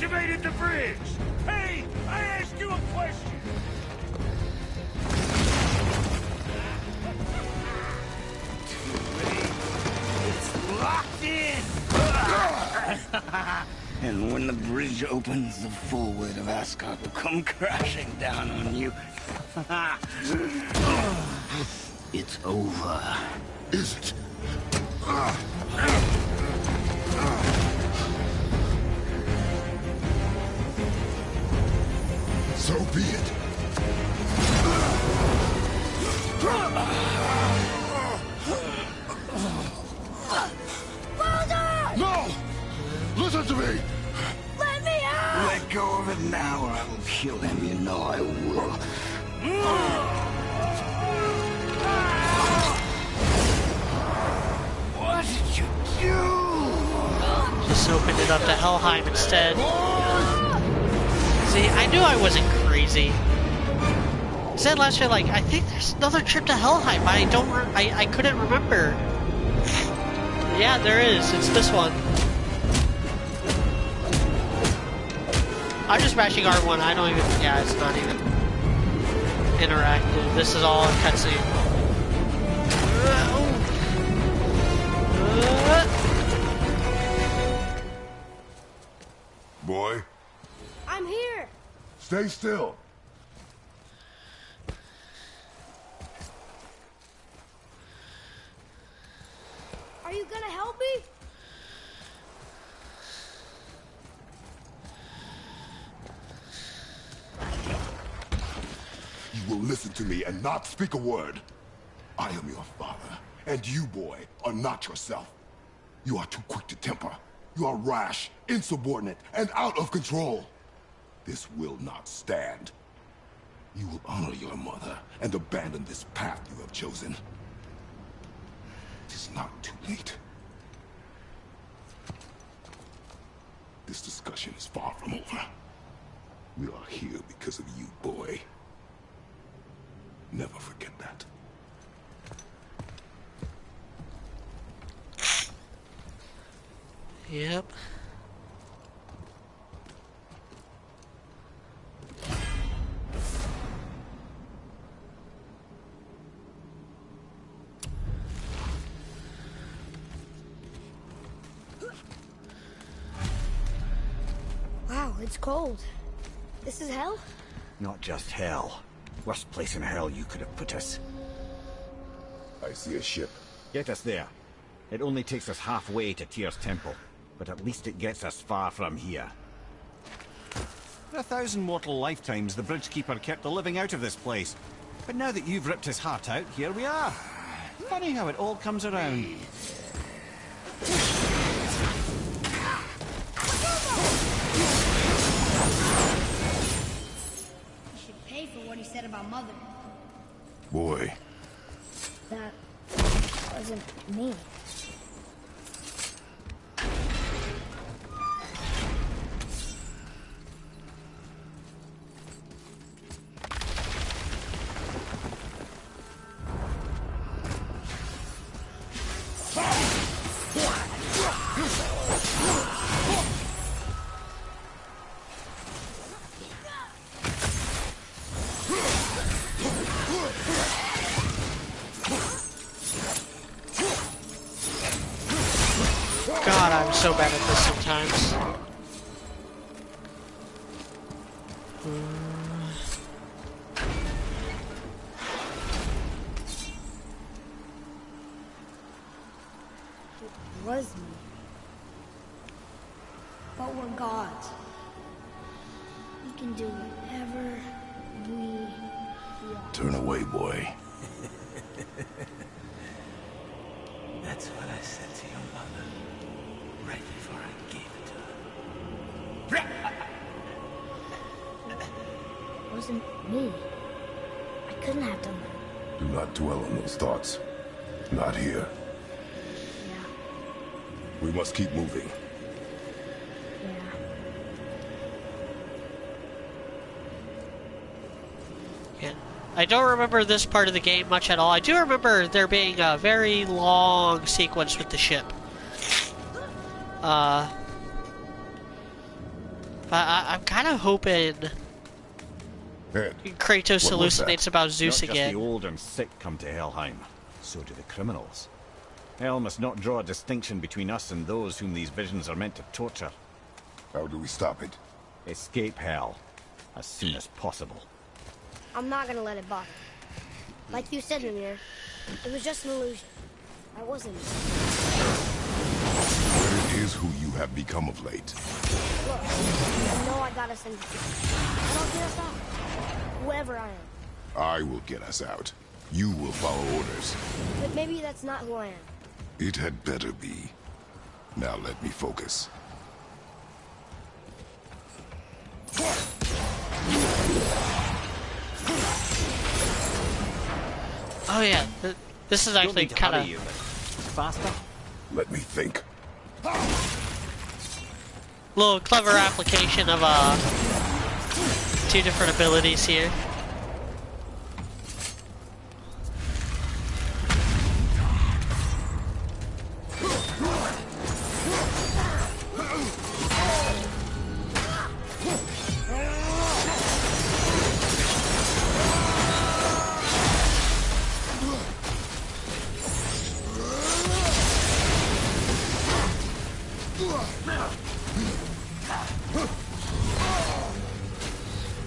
Speaker 6: activated the bridge! Hey, I asked you a question! It's locked in! And when the bridge opens, the full weight of Asgard will come crashing down on you. It's over.
Speaker 3: Is it? So be it.
Speaker 2: Baldur!
Speaker 3: No! Listen to me!
Speaker 2: Let me out!
Speaker 6: Let go of it now or I will kill him, you know I will. What did you do?
Speaker 1: Just opened it up to Helheim instead. See, I knew I wasn't crazy. I said last year, like, I think there's another trip to Helheim, but I couldn't remember. Yeah, there is. It's this one. I'm just mashing R1. I don't even. Yeah, it's not even interactive. This is all a cutscene.
Speaker 3: Boy,
Speaker 2: I'm here!
Speaker 3: stay still.
Speaker 2: Are you gonna help me?
Speaker 3: You will listen to me and not speak a word. I am your father, and you, boy, are not yourself. You are too quick to temper. You are rash, insubordinate, and out of control. This will not stand. You will honor your mother and abandon this path you have chosen. It is not too late. This discussion is far from over. We are here because of you, boy. Never forget that.
Speaker 1: Yep.
Speaker 2: Wow, it's cold. This is hell?
Speaker 7: Not just hell. Worst place in hell you could have put us.
Speaker 3: I see a ship.
Speaker 7: Get us there. It only takes us halfway to Tyr's temple, but at least it gets us far from here.
Speaker 4: For 1,000 mortal lifetimes, the Bridgekeeper kept the living out of this place. But now that you've ripped his heart out, here we are. Funny how it all comes around.
Speaker 2: You should pay for what he said about Mother.
Speaker 3: Boy,
Speaker 2: That wasn't me.
Speaker 1: God, I'm so bad at this sometimes.
Speaker 2: It was me. But we're gods. We can do whatever we want.
Speaker 3: turn away, boy.
Speaker 6: That's what I said to your mother, right before I gave it to her.
Speaker 2: It wasn't me. I couldn't have done that.
Speaker 3: Do not dwell on those thoughts. Not here.
Speaker 2: Yeah,
Speaker 3: We must keep moving.
Speaker 2: yeah.
Speaker 1: Yeah. I don't remember this part of the game much at all. I do remember there being a very long sequence with the ship. But I'm kind of hoping
Speaker 3: Ed,
Speaker 1: Kratos
Speaker 3: what was that?
Speaker 1: hallucinates about Zeus
Speaker 4: Not just
Speaker 1: again.
Speaker 4: the old and sick come to Helheim, so do the criminals. Hell must not draw a distinction between us and those whom these visions are meant to torture.
Speaker 3: How do we stop it?
Speaker 4: Escape Hell as soon as possible.
Speaker 2: I'm not gonna let it bother me. Like you said, Mimir, it was just an illusion. I wasn't.
Speaker 3: But it is who you have become of late.
Speaker 2: Look, I know I gotta send you. And I'll get us out. Whoever I am.
Speaker 3: I will get us out. You will follow orders.
Speaker 2: But maybe that's not who I am.
Speaker 3: It had better be. Now let me focus.
Speaker 1: Oh yeah, this is actually kind of
Speaker 4: faster.
Speaker 3: Let me think.
Speaker 1: little clever application of two different abilities here.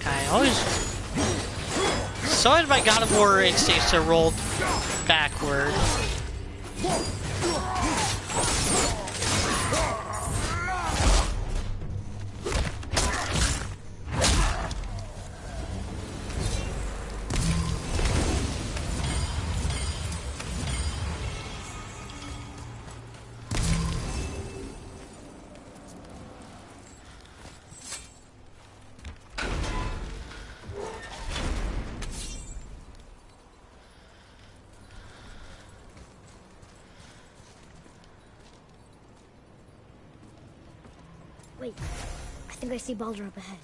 Speaker 1: I always my God of War instincts are rolled backward.
Speaker 2: Wait, I think I see Baldur up ahead.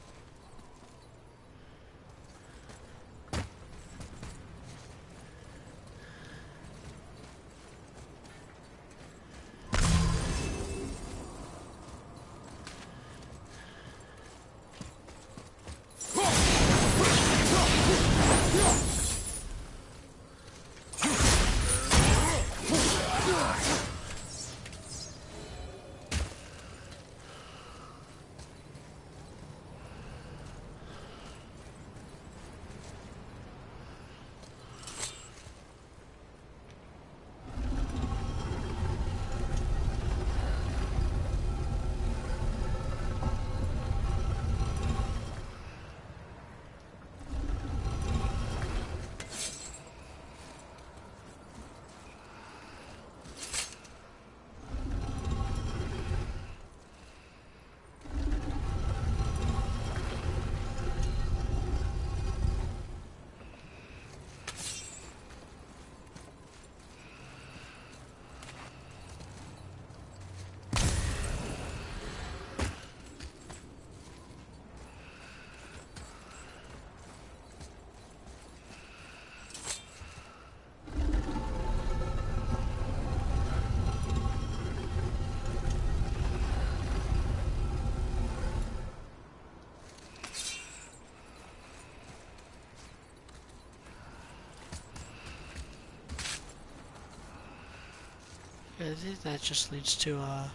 Speaker 1: I think that just leads to a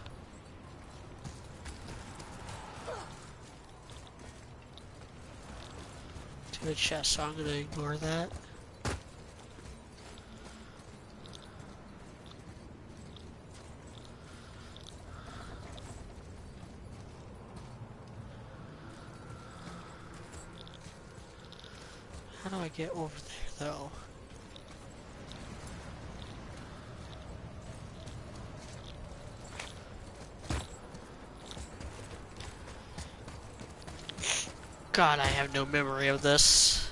Speaker 1: chest, so I'm gonna ignore that. How do I get over there, though? God, I have no memory of this.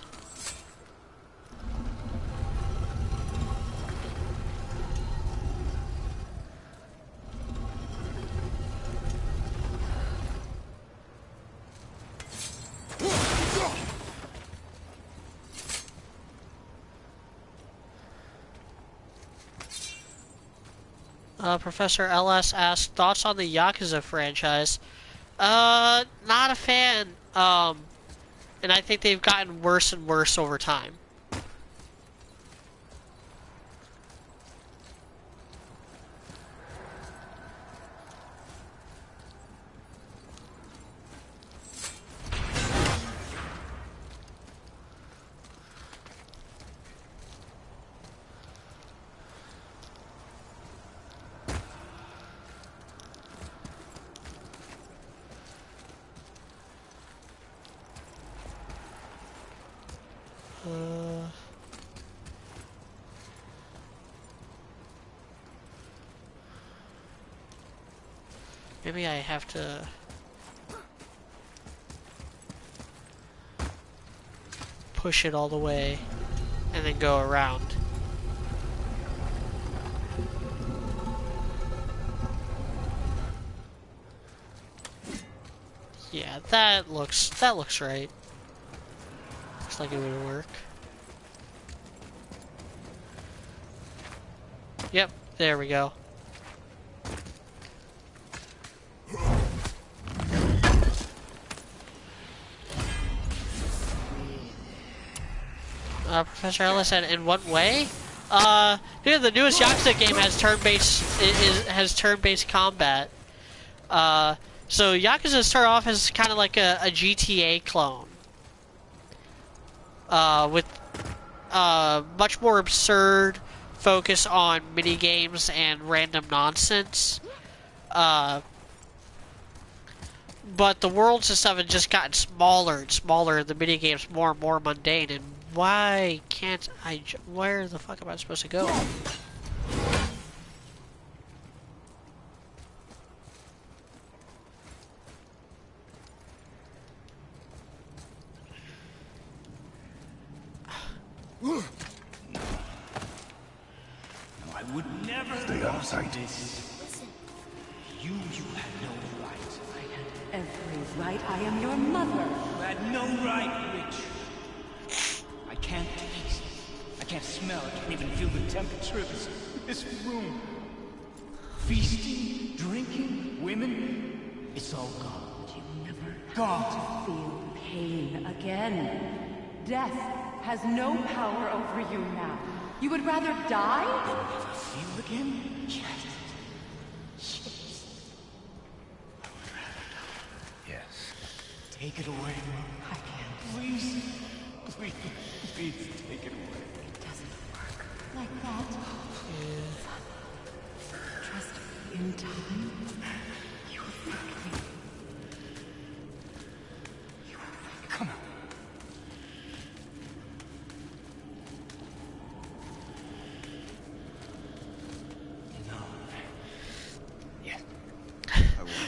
Speaker 1: Professor LS asked, thoughts on the Yakuza franchise? Not a fan. And I think they've gotten worse and worse over time. Maybe I have to... push it all the way and then go around. Yeah, that looks right. Looks like it would work. Yep, there we go. Professor Ellis said, in what way? Yeah, the newest Yakuza game has turn-based combat. So Yakuza start off as kind of like a GTA clone. With much more absurd focus on mini games and random nonsense. But the worlds and stuff have just gotten smaller and smaller, and the mini games more and more mundane. And why can't I? Where the fuck am I supposed to go?
Speaker 6: I would never
Speaker 3: Stay out of sight.
Speaker 6: Listen. You had no right.
Speaker 8: I had every right. I am your mother.
Speaker 6: You had no right, witch. I can't taste. I can't smell. I can't even feel the temperature of this room. Feasting, drinking, women. It's all gone.
Speaker 8: You never
Speaker 6: Gone.
Speaker 8: feel pain again. Death has no power over you now. You would rather die?
Speaker 6: Never feel again? Yes. Yes. Take it away.
Speaker 8: I can't.
Speaker 6: Please. Please. Please take it away.
Speaker 8: It doesn't work like that. Trust me, in time, you will thank me. You will thank me.
Speaker 6: Come on.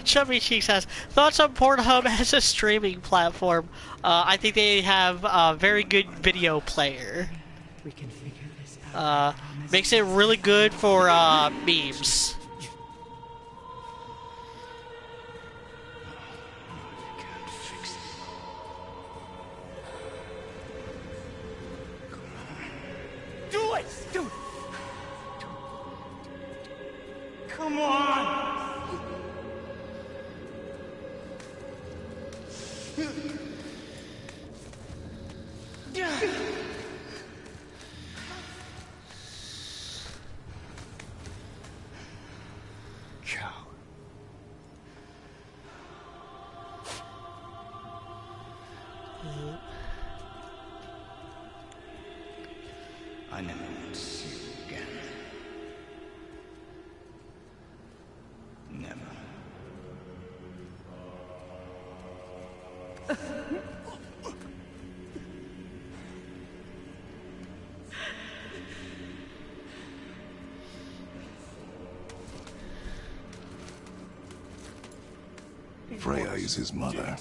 Speaker 1: Chubby Cheek says, thoughts on Pornhub as a streaming platform? I think they have a very good video player.
Speaker 8: We can figure this out.
Speaker 1: Makes it really good for memes.
Speaker 6: Do it! Do it! Come on! Cow. I never want to see you again. Never.
Speaker 3: Freya is his mother.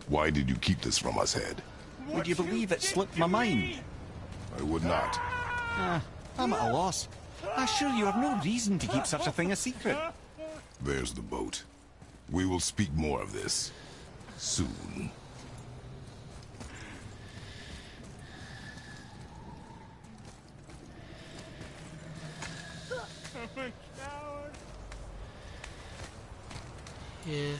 Speaker 3: Why did you keep this from us, Head?
Speaker 4: Would you believe it slipped my mind?
Speaker 3: I would not.
Speaker 4: I'm at a loss. I assure you have no reason to keep such a thing a secret.
Speaker 3: There's the boat. We will speak more of this soon.
Speaker 1: Yeah.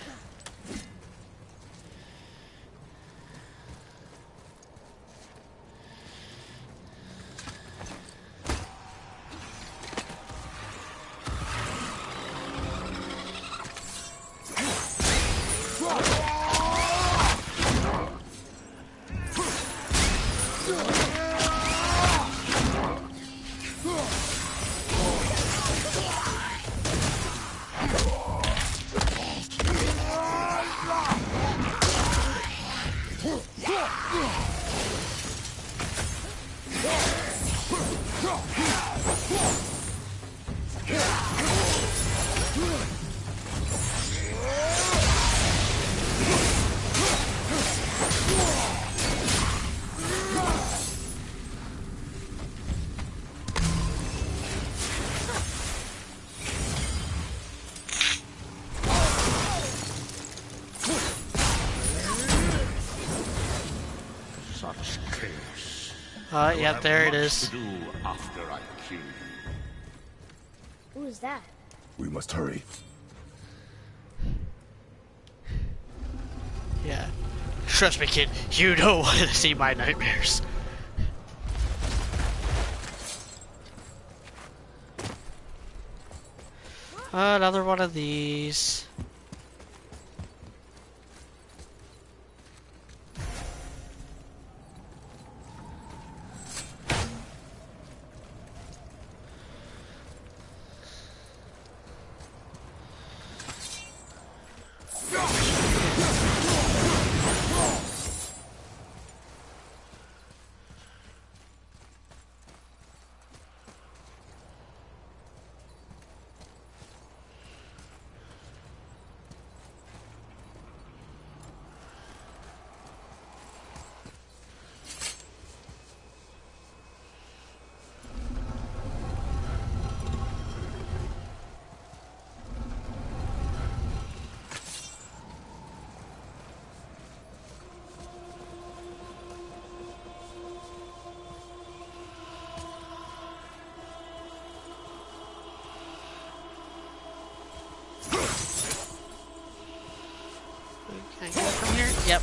Speaker 1: Yeah, there it is.
Speaker 3: To do after I kill you.
Speaker 2: Who is that?
Speaker 3: We must hurry.
Speaker 1: Yeah. Trust me, kid, you don't want to see my nightmares. Another one of these. Can I get it from here? Yep.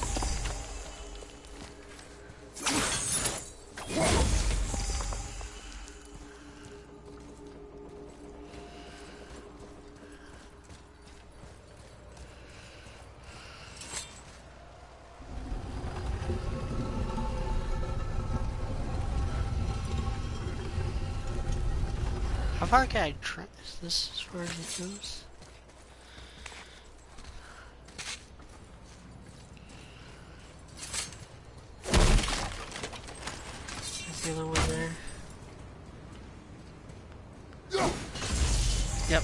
Speaker 1: How far can I try? Is this as far as it goes? The other one there. Yep.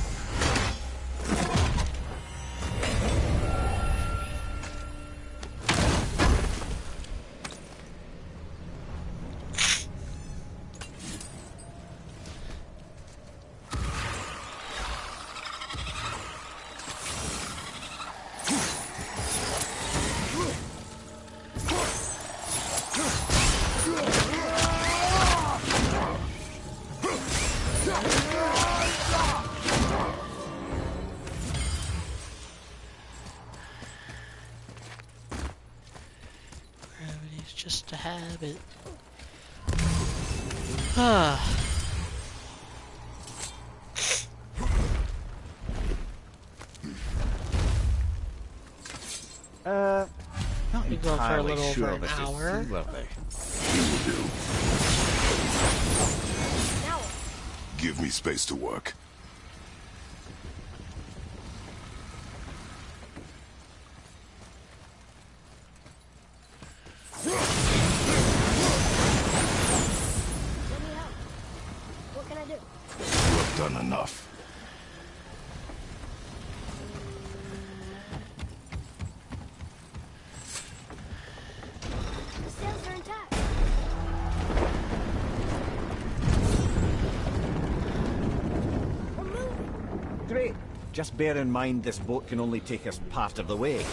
Speaker 1: Gravity's just a habit.
Speaker 4: Not
Speaker 1: We go for a
Speaker 4: entirely
Speaker 1: little
Speaker 4: sure
Speaker 1: over an
Speaker 4: this is
Speaker 1: hour.
Speaker 4: seaworthy.
Speaker 2: Now,
Speaker 3: Give me space to work.
Speaker 2: let me help. What can I do?
Speaker 3: You have done enough.
Speaker 2: The sails are intact. We're moving.
Speaker 4: Great. Just bear in mind this boat can only take us part of the way.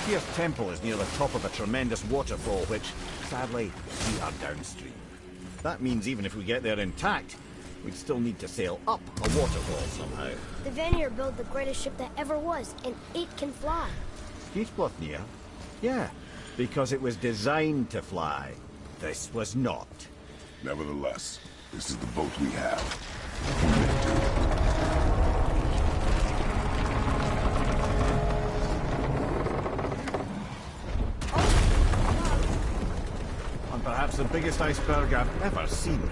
Speaker 4: Pierce Temple is near the top of a tremendous waterfall which, sadly, we are downstream. That means even if we get there intact, we'd still need to sail up a waterfall somehow.
Speaker 2: The Vanir built the greatest ship that ever was, and it can fly.
Speaker 4: Skidbladnir? Yeah, because it was designed to fly. This was not.
Speaker 3: Nevertheless, this is the boat we have.
Speaker 4: And perhaps the biggest iceberg I've ever seen.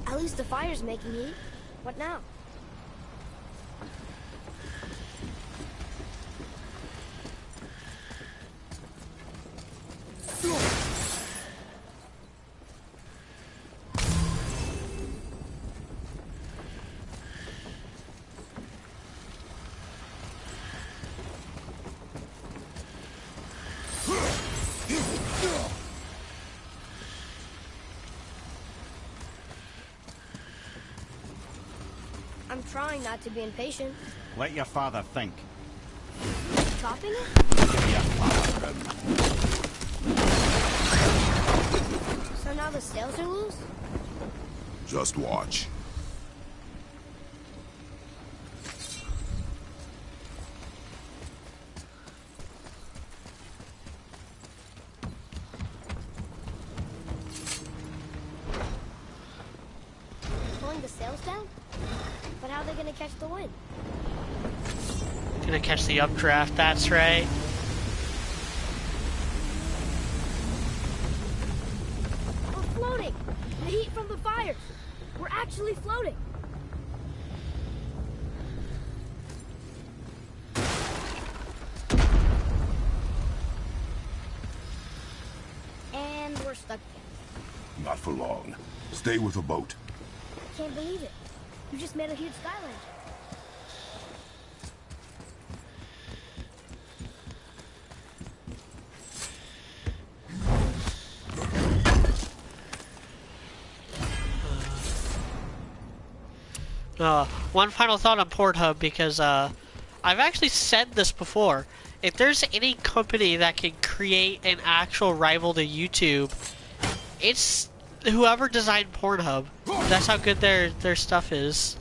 Speaker 2: At least the fire's making heat. What now? I'm trying not to be impatient.
Speaker 4: Let your father think.
Speaker 2: Topping it?
Speaker 4: Give me a father.
Speaker 2: So now the sails are loose?
Speaker 3: Just watch.
Speaker 2: Pulling the sails down? But how are they gonna catch the wind?
Speaker 1: Gonna catch the updraft, that's right.
Speaker 2: We're floating! The heat from the fires! We're actually floating! And we're stuck again.
Speaker 3: Not for long. Stay with the boat.
Speaker 2: Can't believe it. You just made a huge skyline.
Speaker 1: One final thought on Pornhub, because I've actually said this before. If there's any company that can create an actual rival to YouTube, it's whoever designed Pornhub. That's how good their stuff is.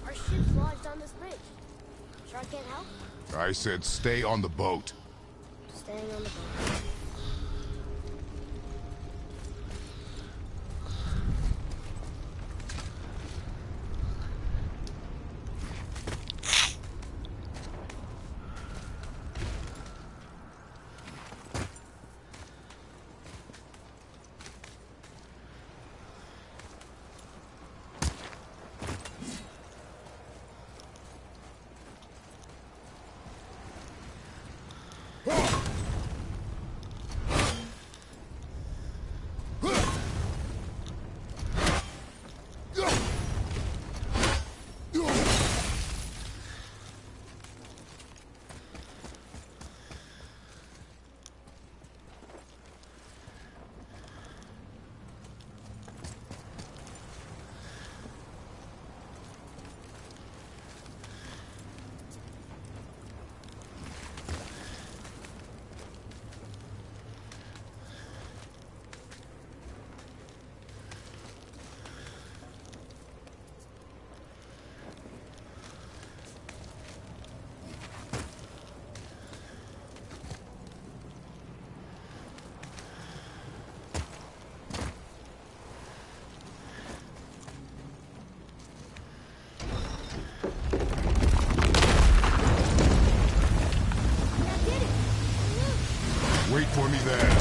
Speaker 2: Our ship's lodged on this bridge. Sure I can't help?
Speaker 3: I said stay on the boat.
Speaker 2: Staying on the boat.
Speaker 3: Wait for me there.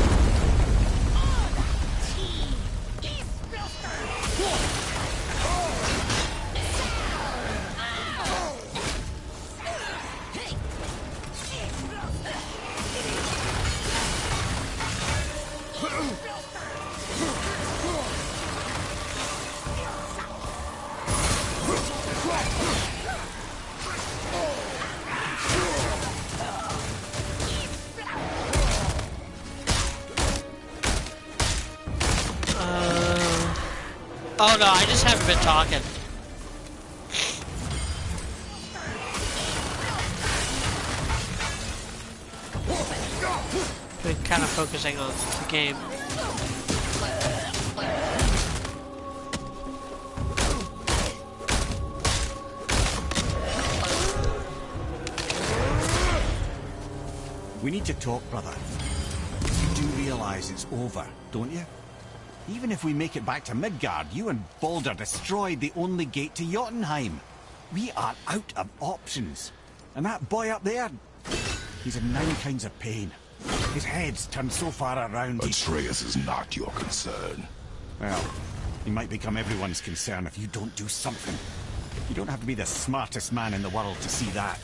Speaker 1: Oh no, I just haven't been talking. Been kind of focusing on the game.
Speaker 4: We need to talk, brother. You do realize it's over, don't you? Even if we make it back to Midgard, you and Baldur destroyed the only gate to Jotunheim. We are out of options. And that boy up there, he's in 9 kinds of pain. His head's turned so far around.
Speaker 3: Atreus is not your concern.
Speaker 4: Well, he might become everyone's concern if you don't do something. You don't have to be the smartest man in the world to see that.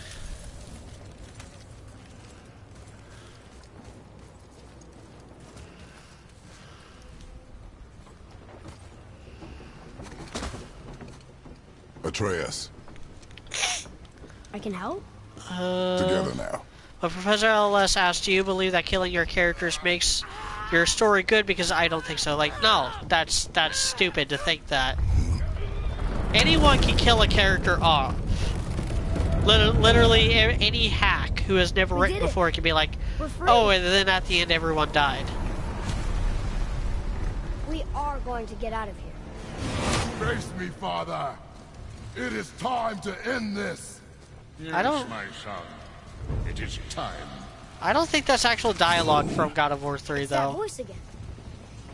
Speaker 3: Atreus,
Speaker 2: I can help?
Speaker 3: together now.
Speaker 1: But Professor LS asked, do you believe that killing your characters makes your story good? Because I don't think so. Like, no, that's stupid to think that. Anyone can kill a character off. Literally, any hack who has never written before can be like, oh, and then at the end everyone died.
Speaker 2: We are going to get out of here.
Speaker 3: Face me, Father. It is time to end this.
Speaker 1: I don't.
Speaker 3: My son. It is time.
Speaker 1: I don't think that's actual dialogue from God of War 3,
Speaker 2: It's
Speaker 1: though.
Speaker 2: that voice again.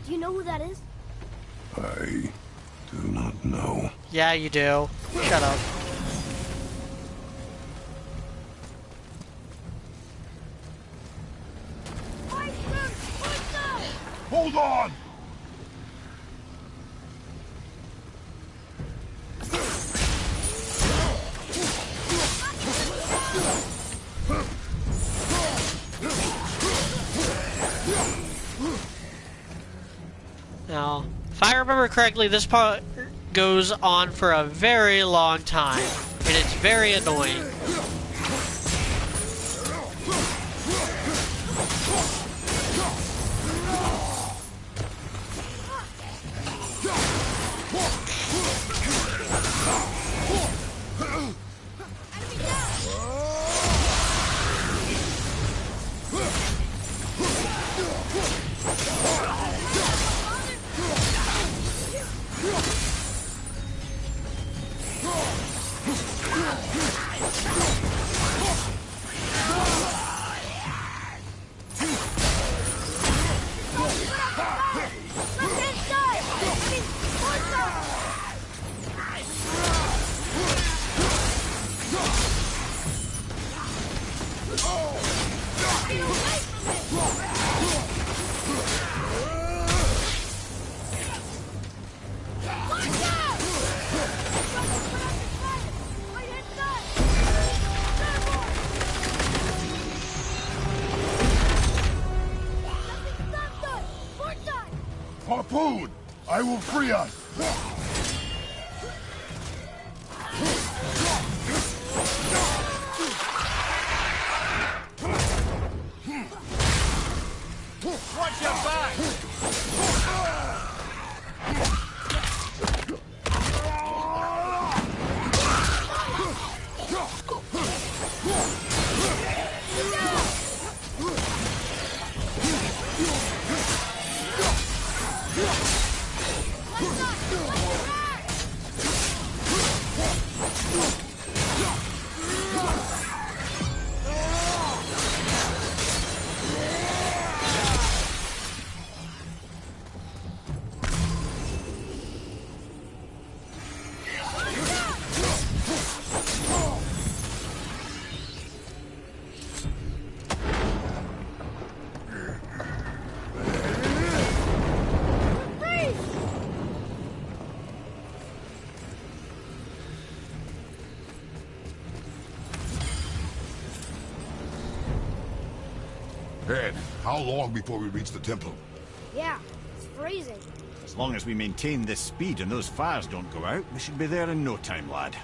Speaker 2: Do you know who that is?
Speaker 3: I do not know.
Speaker 1: Yeah, you do. Shut up.
Speaker 3: Hold on!
Speaker 1: Now, if I remember correctly, this part goes on for a very long time, and it's very annoying.
Speaker 3: Harpoon! I will free us!
Speaker 7: Watch your back!
Speaker 3: Ed, how long before we reach the temple?
Speaker 2: Yeah, it's freezing.
Speaker 4: As long as we maintain this speed and those fires don't go out, we should be there in no time, lad.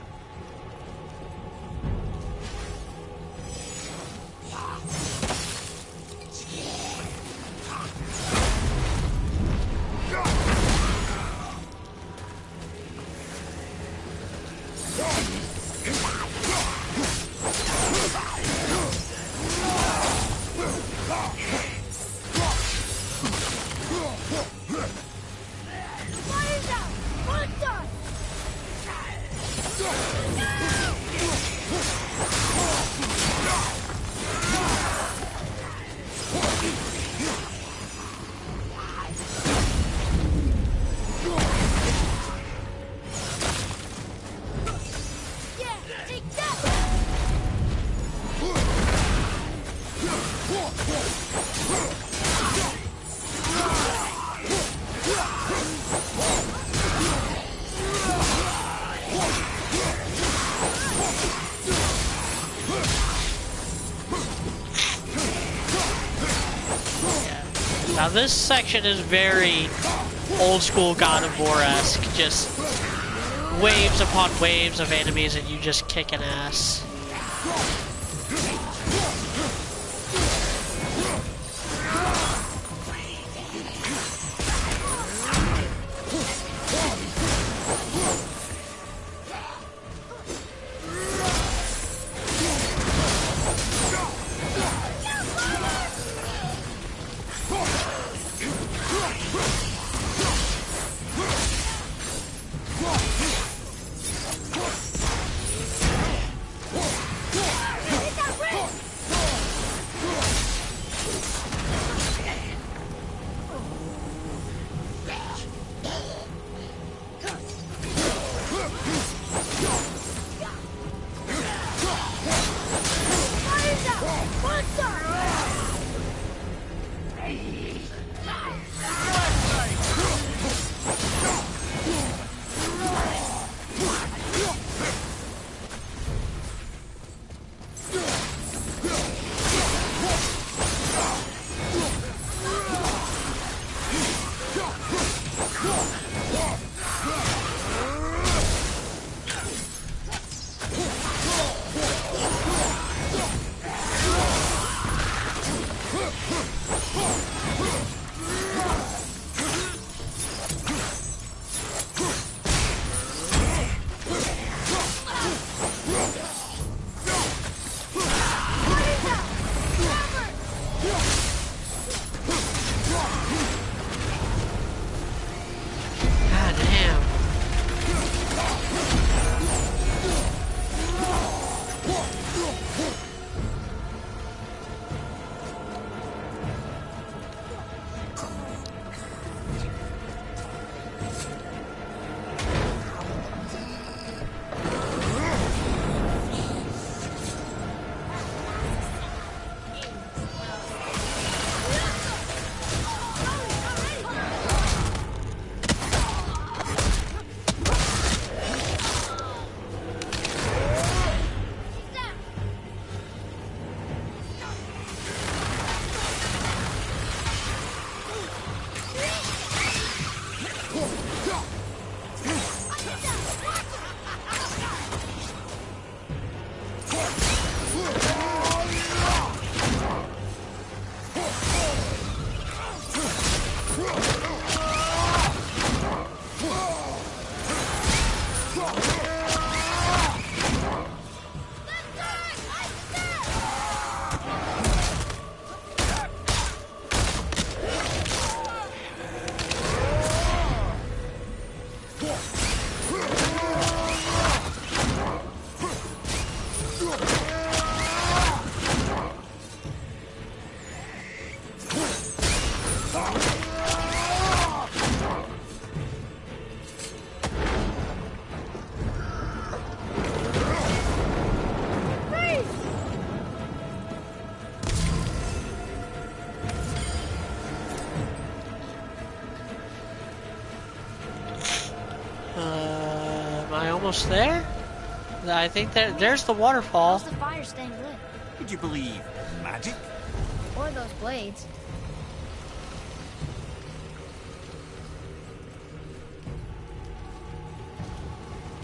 Speaker 1: Now this section is very old school God of War-esque, just waves upon waves of enemies and you just kicking ass. almost there. I think there's the waterfall.
Speaker 2: How's the fire staying lit?
Speaker 5: Did you believe magic?
Speaker 2: Or those blades.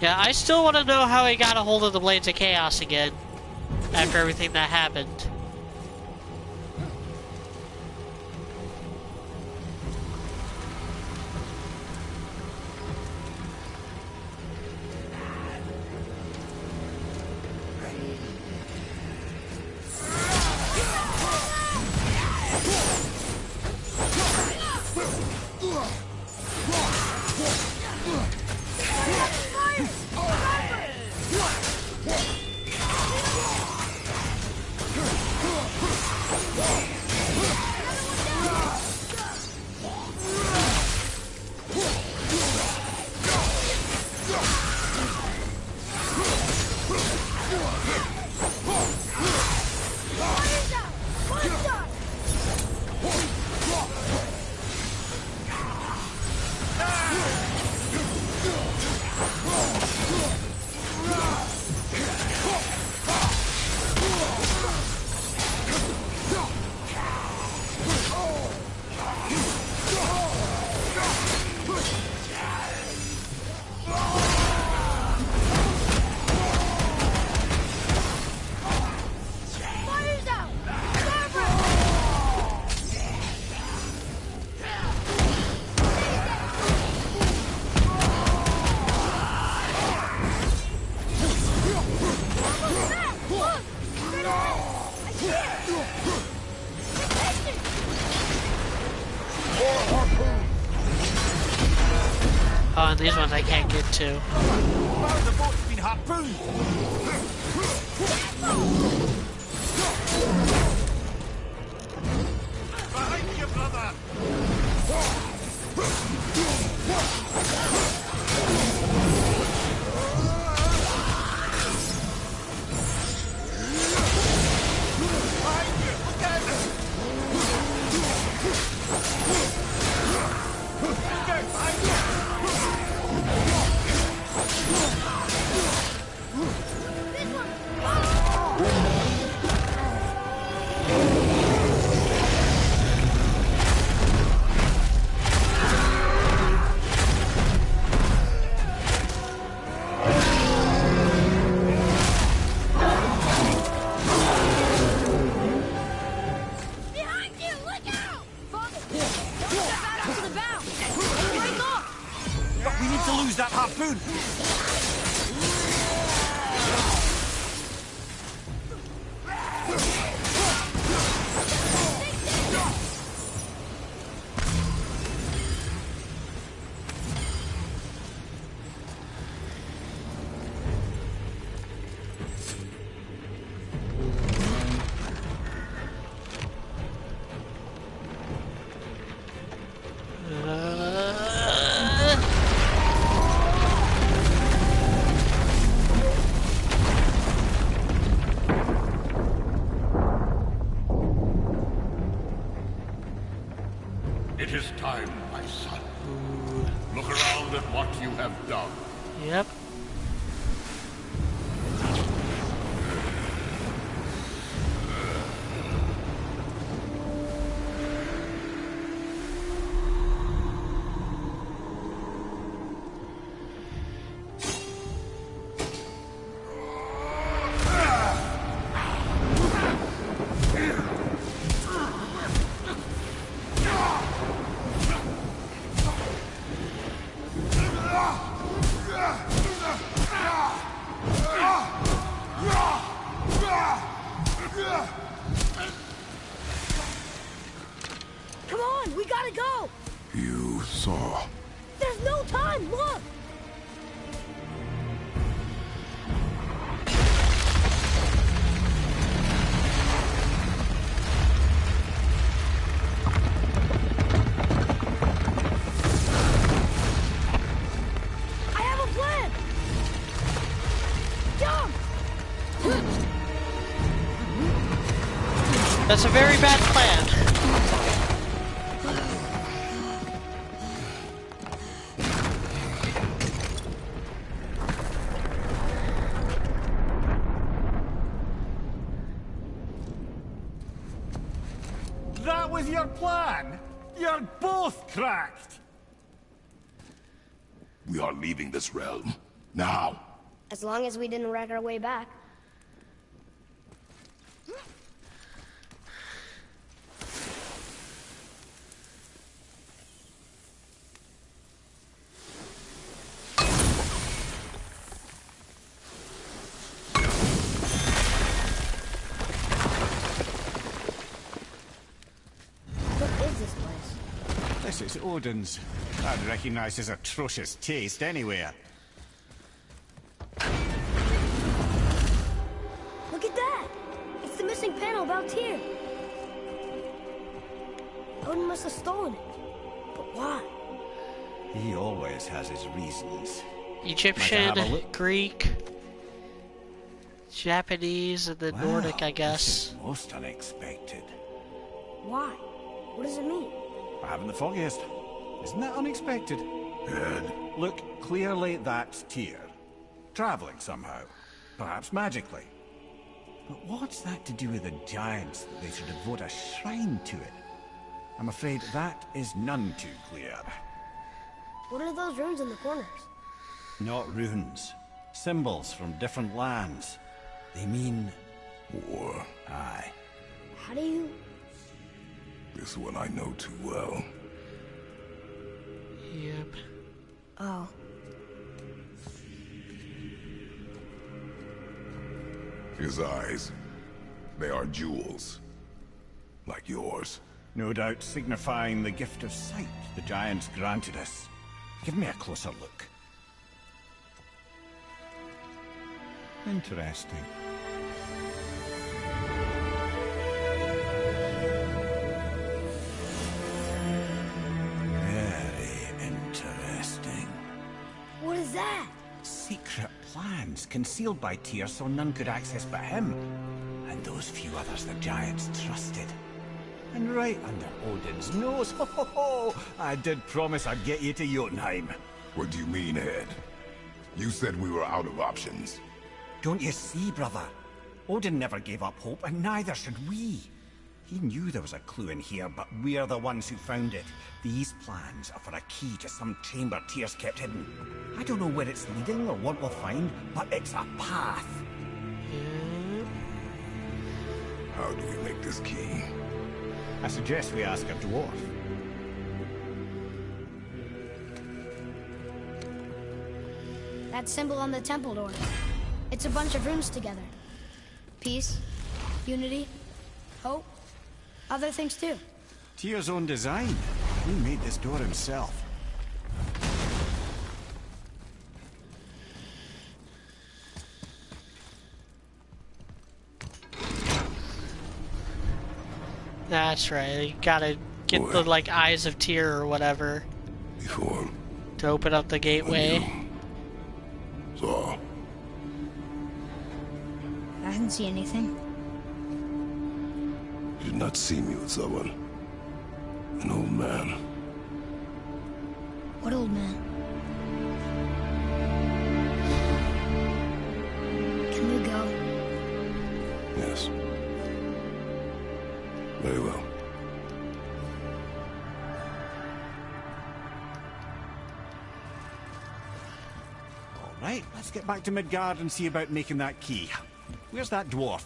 Speaker 1: Yeah, I still want to know how he got a hold of the Blades of Chaos again after everything that happened. Oh, and these ones I can't get to.
Speaker 5: The boat's been harpooned. Behind you, brother.
Speaker 3: It is time, my son. Look around at what you have done.
Speaker 1: Yep.
Speaker 2: Come on, we gotta go!
Speaker 3: You saw.
Speaker 2: There's no time, look! I have a plan! Jump!
Speaker 1: That's a very bad plan.
Speaker 4: was your plan? You're both cracked!
Speaker 3: We are leaving this realm. Now.
Speaker 2: As long as we didn't wreck our way back. What is this place?
Speaker 4: This is Odin's. I'd recognize his atrocious taste anywhere.
Speaker 2: Look at that! It's the missing panel about Tyr. Odin must have stolen it. But why?
Speaker 4: He always has his reasons.
Speaker 1: Egyptian,
Speaker 4: Might I have a look?
Speaker 1: Greek, Japanese, and then Nordic, I
Speaker 4: This
Speaker 1: guess.
Speaker 4: is most unexpected.
Speaker 2: Why? What does it mean?
Speaker 4: I haven't the foggiest. Isn't that unexpected?
Speaker 3: Ed,
Speaker 4: Look, clearly that's Tyr. Traveling somehow. Perhaps magically. But what's that to do with the giants that they should devote a shrine to it? I'm afraid that is none too clear.
Speaker 2: What are those runes in the corners?
Speaker 4: Not runes. Symbols from different lands. They mean...
Speaker 3: war.
Speaker 4: Aye.
Speaker 2: How do you...
Speaker 3: This one I know too well.
Speaker 1: Yep.
Speaker 2: Oh.
Speaker 3: His eyes. They are jewels. Like yours.
Speaker 4: No doubt signifying the gift of sight the giants granted us. Give me a closer look. Interesting. Very interesting.
Speaker 2: What is that?
Speaker 4: Secret plans concealed by Tyr so none could access but him. And those few others the giants trusted. And right under Odin's nose, ho ho ho! I did promise I'd get you to Jotunheim.
Speaker 3: What do you mean, Ed? You said we were out of options.
Speaker 4: Don't you see, brother? Odin never gave up hope, and neither should we. He knew there was a clue in here, but we're the ones who found it. These plans are for a key to some chamber Tyr's kept hidden. I don't know where it's leading or what we'll find, but it's a path.
Speaker 3: How do we make this key?
Speaker 4: I suggest we ask a dwarf.
Speaker 2: That symbol on the temple door. It's a bunch of runes together. Peace, unity, hope, other things too.
Speaker 4: Tyr's own design. He made this door himself.
Speaker 1: That's right. You gotta get the like eyes of Tyr or whatever
Speaker 3: Before
Speaker 1: to open up the gateway.
Speaker 3: saw.
Speaker 2: I didn't see anything.
Speaker 3: You did not see me with someone. An old man.
Speaker 2: What old man? Can we go?
Speaker 3: Yes. Very well.
Speaker 4: All right, let's get back to Midgard and see about making that key. Where's that dwarf?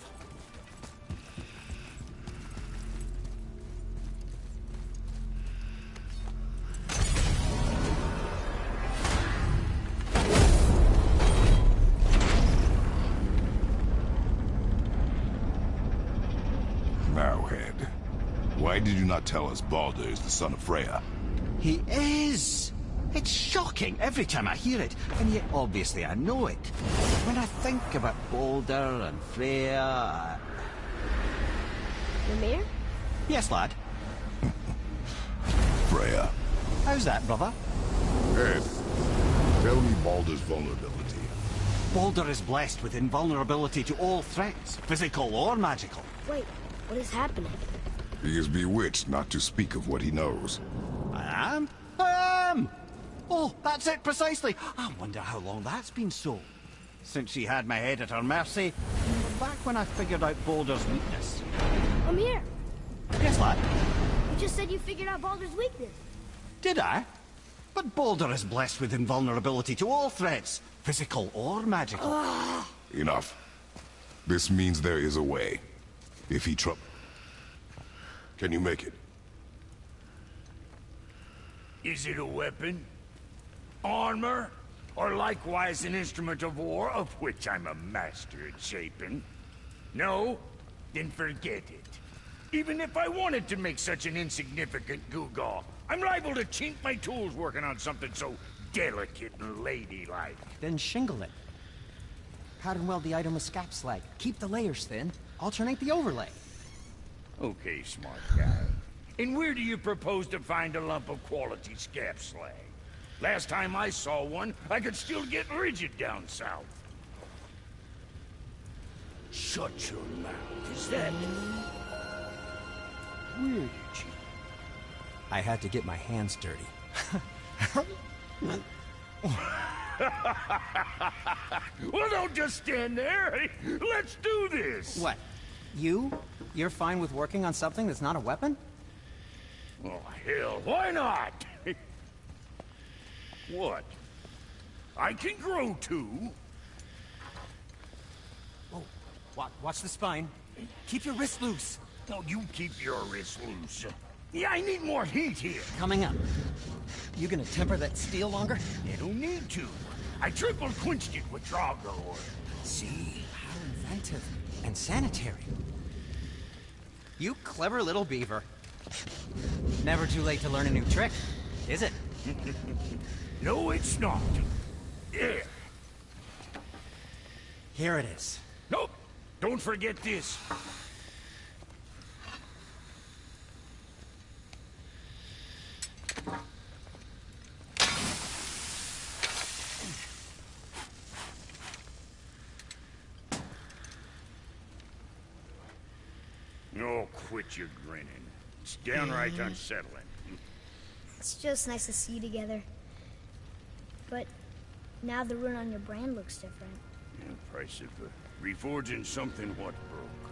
Speaker 3: Now, Head. Why did you not tell us Baldur is the son of Freya?
Speaker 4: He is! It's shocking every time I hear it, and yet obviously I know it. When I think about Baldur and Freya...
Speaker 2: Ymir?
Speaker 4: Yes, lad.
Speaker 3: Freya.
Speaker 4: How's that, brother?
Speaker 3: Head. Tell me Baldur's vulnerability.
Speaker 4: Baldur is blessed with invulnerability to all threats, physical or magical.
Speaker 2: Wait, what is happening?
Speaker 3: He is bewitched not to speak of what he knows.
Speaker 4: I am? I am! Oh, that's it precisely. I wonder how long that's been so. Since she had my head at her mercy, back when I figured out Baldur's weakness.
Speaker 2: Ymir!
Speaker 4: Yes, lad?
Speaker 2: just said you figured out Baldur's weakness.
Speaker 4: Did I? But Baldur is blessed with invulnerability to all threats, physical or magical.
Speaker 3: Enough. This means there is a way. If he Can you make it?
Speaker 7: Is it a weapon? Armor? Or likewise an instrument of war, of which I'm a master at shaping? No? Then forget it. Even if I wanted to make such an insignificant gewgaw, I'm liable to chink my tools working on something so delicate and ladylike.
Speaker 5: Then shingle it. Pattern weld the item with scap slag. Keep the layers thin. Alternate the overlay.
Speaker 7: Okay, smart guy. And where do you propose to find a lump of quality scap slag? Last time I saw one, I could still get rigid down south. Shut your mouth. Is that... Where did you...
Speaker 5: I had to get my hands dirty.
Speaker 7: Well, don't just stand there. Let's do this.
Speaker 5: What? You're fine with working on something that's not a weapon?
Speaker 7: Oh, hell, why not? What? I can grow too.
Speaker 5: Oh, watch the spine. Keep your wrist loose.
Speaker 7: No, you keep your wrist loose. Yeah, I need more heat here.
Speaker 5: Coming up. You gonna temper that steel longer?
Speaker 7: You don't need to. I triple quenched it with Drago. See?
Speaker 5: How inventive. And sanitary. You clever little beaver. Never too late to learn a new trick, is it?
Speaker 7: No, it's not. There.
Speaker 5: Here it is.
Speaker 7: Nope. Don't forget this. Oh, quit your grinning. It's downright unsettling.
Speaker 2: It's just nice to see you together. But now the rune on your brand looks different.
Speaker 7: Yeah, price of reforging something what broke.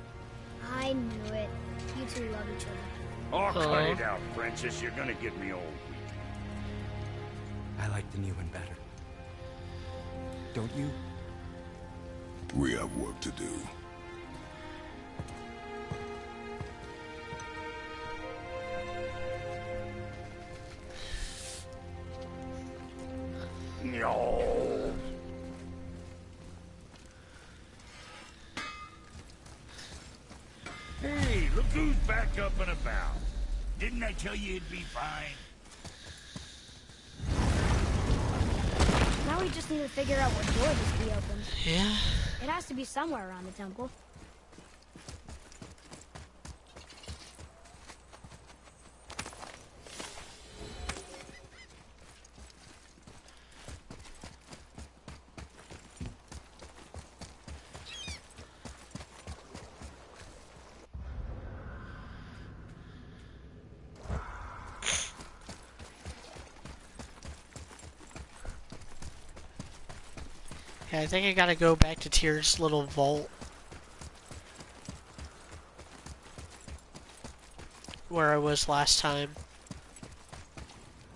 Speaker 2: I knew it. You two love each other.
Speaker 7: Oh, cut it out, Princess. You're gonna get me all weak.
Speaker 5: I like the new one better. Don't you?
Speaker 3: We have work to do.
Speaker 7: No. Hey, look who's back up and about. Didn't I tell you it'd be fine?
Speaker 2: Now we just need to figure out what door this key opens.
Speaker 1: Yeah.
Speaker 2: It has to be somewhere around the temple.
Speaker 1: Yeah, I think I gotta go back to Tyr's little vault. Where I was last time.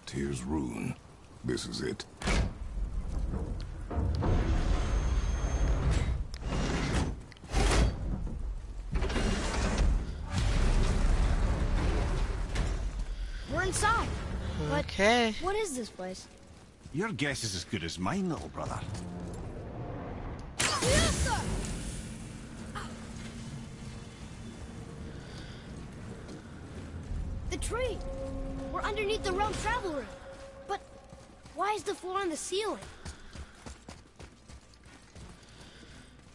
Speaker 3: Tyr's rune. This is it.
Speaker 2: We're inside. But
Speaker 1: Okay.
Speaker 2: what is this place?
Speaker 4: Your guess is as good as mine, little brother.
Speaker 2: The tree! We're underneath the realm travel room. But why is the floor on the ceiling?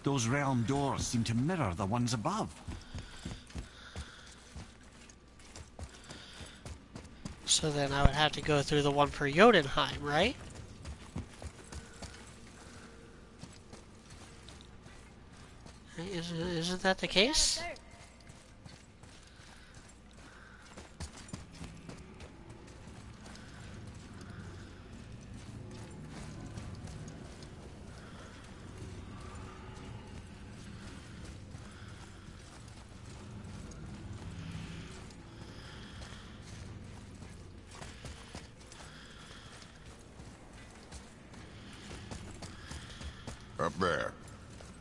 Speaker 4: Those realm doors seem to mirror the ones above.
Speaker 1: So then I would have to go through the one for Jotunheim, right? Isn't that the case?
Speaker 3: Up there.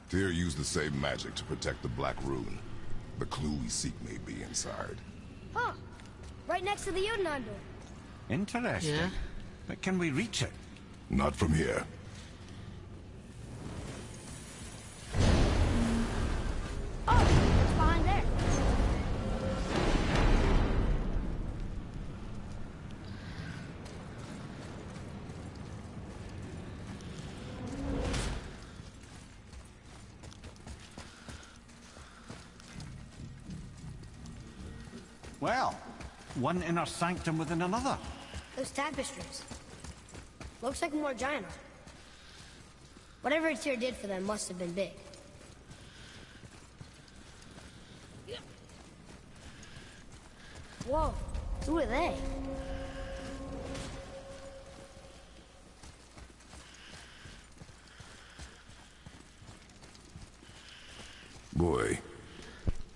Speaker 3: Tyr used the same magic to protect the Black Rune. The clue we seek may be inside.
Speaker 2: Huh. Right next to the Jotunheim door.
Speaker 6: Interesting.
Speaker 1: Yeah.
Speaker 6: But can we reach it?
Speaker 3: Not from here.
Speaker 2: Oh, it's behind there.
Speaker 6: Well, one inner sanctum within another.
Speaker 2: Those tapestries. Looks like more giant art. Whatever Tyr did for them must have been big. Whoa, who are they?
Speaker 3: Boy,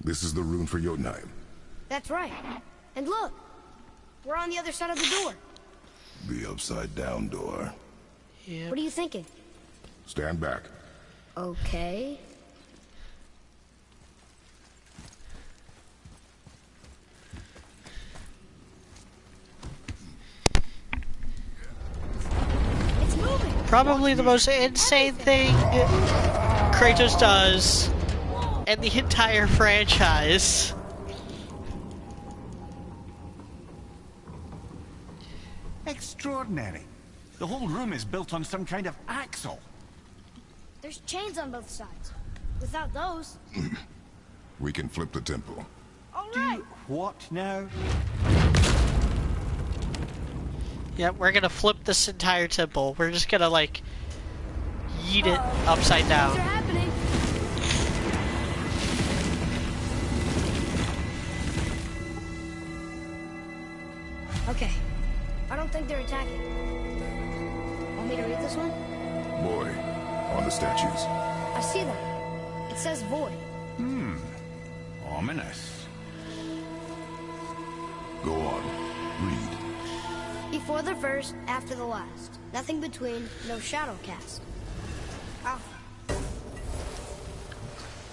Speaker 3: this is the rune for Jotunheim.
Speaker 2: That's right. And look, we're on the other side of the door.
Speaker 3: The upside-down door.
Speaker 1: Yeah.
Speaker 2: What are you thinking?
Speaker 3: Stand back.
Speaker 2: Okay. It's moving.
Speaker 1: Probably the most insane thing Kratos does in the entire franchise.
Speaker 6: Extraordinary. The whole room is built on some kind of axle.
Speaker 2: There's chains on both sides. Without those...
Speaker 3: We can flip the temple.
Speaker 2: All right.
Speaker 6: What now?
Speaker 1: Yeah, we're gonna flip this entire temple. We're just gonna, like, yeet it upside down.
Speaker 2: Things are happening. Okay. I don't think they're attacking. Want me to read this one?
Speaker 3: Boy, on the statues.
Speaker 2: I see them. It says void.
Speaker 6: Ominous.
Speaker 3: Go on. Read.
Speaker 2: Before the first, after the last. Nothing between, no shadow cast. Alpha.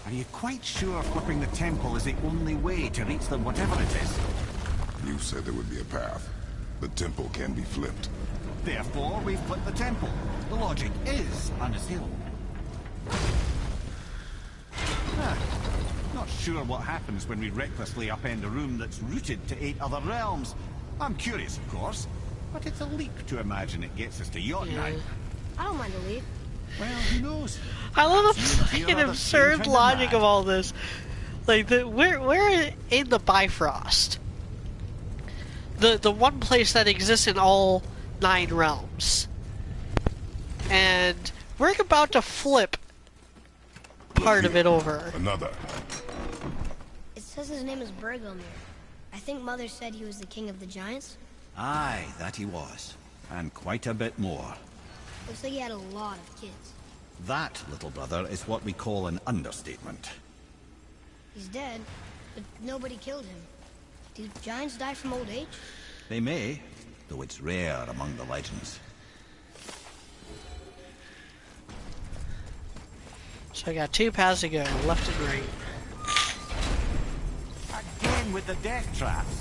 Speaker 6: Are you quite sure flipping the temple is the only way to reach them, whatever it is?
Speaker 3: You said there would be a path. The temple can be flipped.
Speaker 6: Therefore, we flip the temple. The logic is unassailable. Not sure what happens when we recklessly upend a room that's rooted to 8 other realms. I'm curious, of course, but it's a leap to imagine it gets us to Jotunheim.
Speaker 2: I don't mind a lead.
Speaker 6: Well, who knows?
Speaker 1: I love the
Speaker 6: You
Speaker 1: fucking
Speaker 6: feel the
Speaker 1: absurd
Speaker 6: same kind of
Speaker 1: logic
Speaker 6: mad.
Speaker 1: of all this. Like, we're in the Bifrost. The one place that exists in all 9 realms. And we're about to flip part of it over.
Speaker 3: Another.
Speaker 2: It says his name is Bergelmir. I think Mother said he was the king of the giants.
Speaker 6: Aye, that he was. And quite a bit more.
Speaker 2: Looks like he had a lot of kids.
Speaker 6: That, little brother, is what we call an understatement.
Speaker 2: He's dead, but nobody killed him. Do giants die from old age?
Speaker 6: They may, though it's rare among the legends.
Speaker 1: So I got 2 paths to go, left and right.
Speaker 6: Again with the death traps.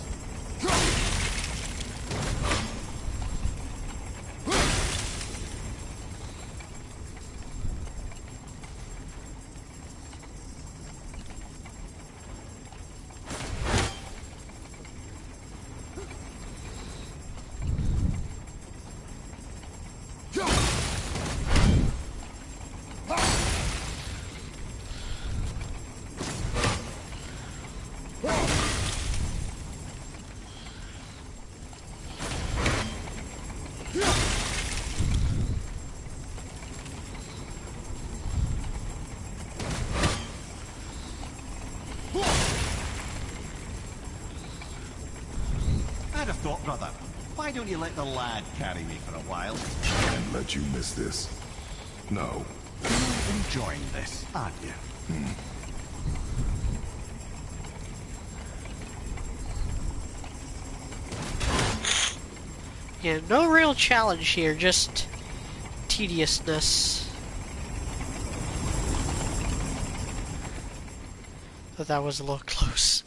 Speaker 6: I'd have thought, brother, why don't you let the lad carry me for a while?
Speaker 3: And let you miss this. No.
Speaker 6: You're enjoying this, aren't you?
Speaker 1: Yeah, no real challenge here, just tediousness. But that was a little close.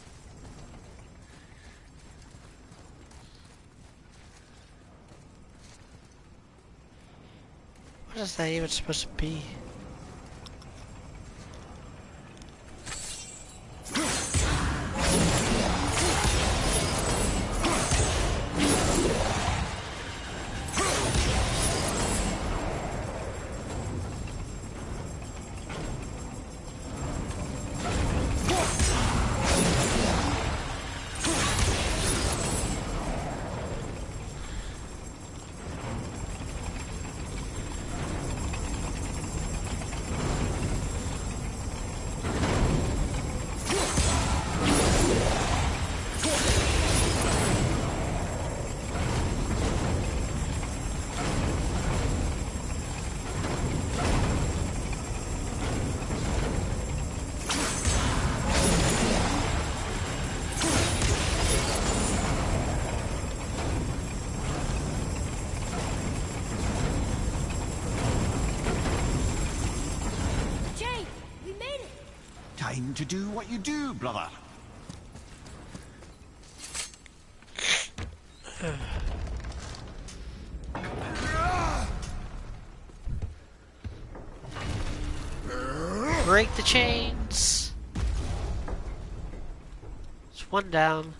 Speaker 1: What is that even supposed to be?
Speaker 4: Time to do what you do, brother.
Speaker 1: Break the chains. It's one down.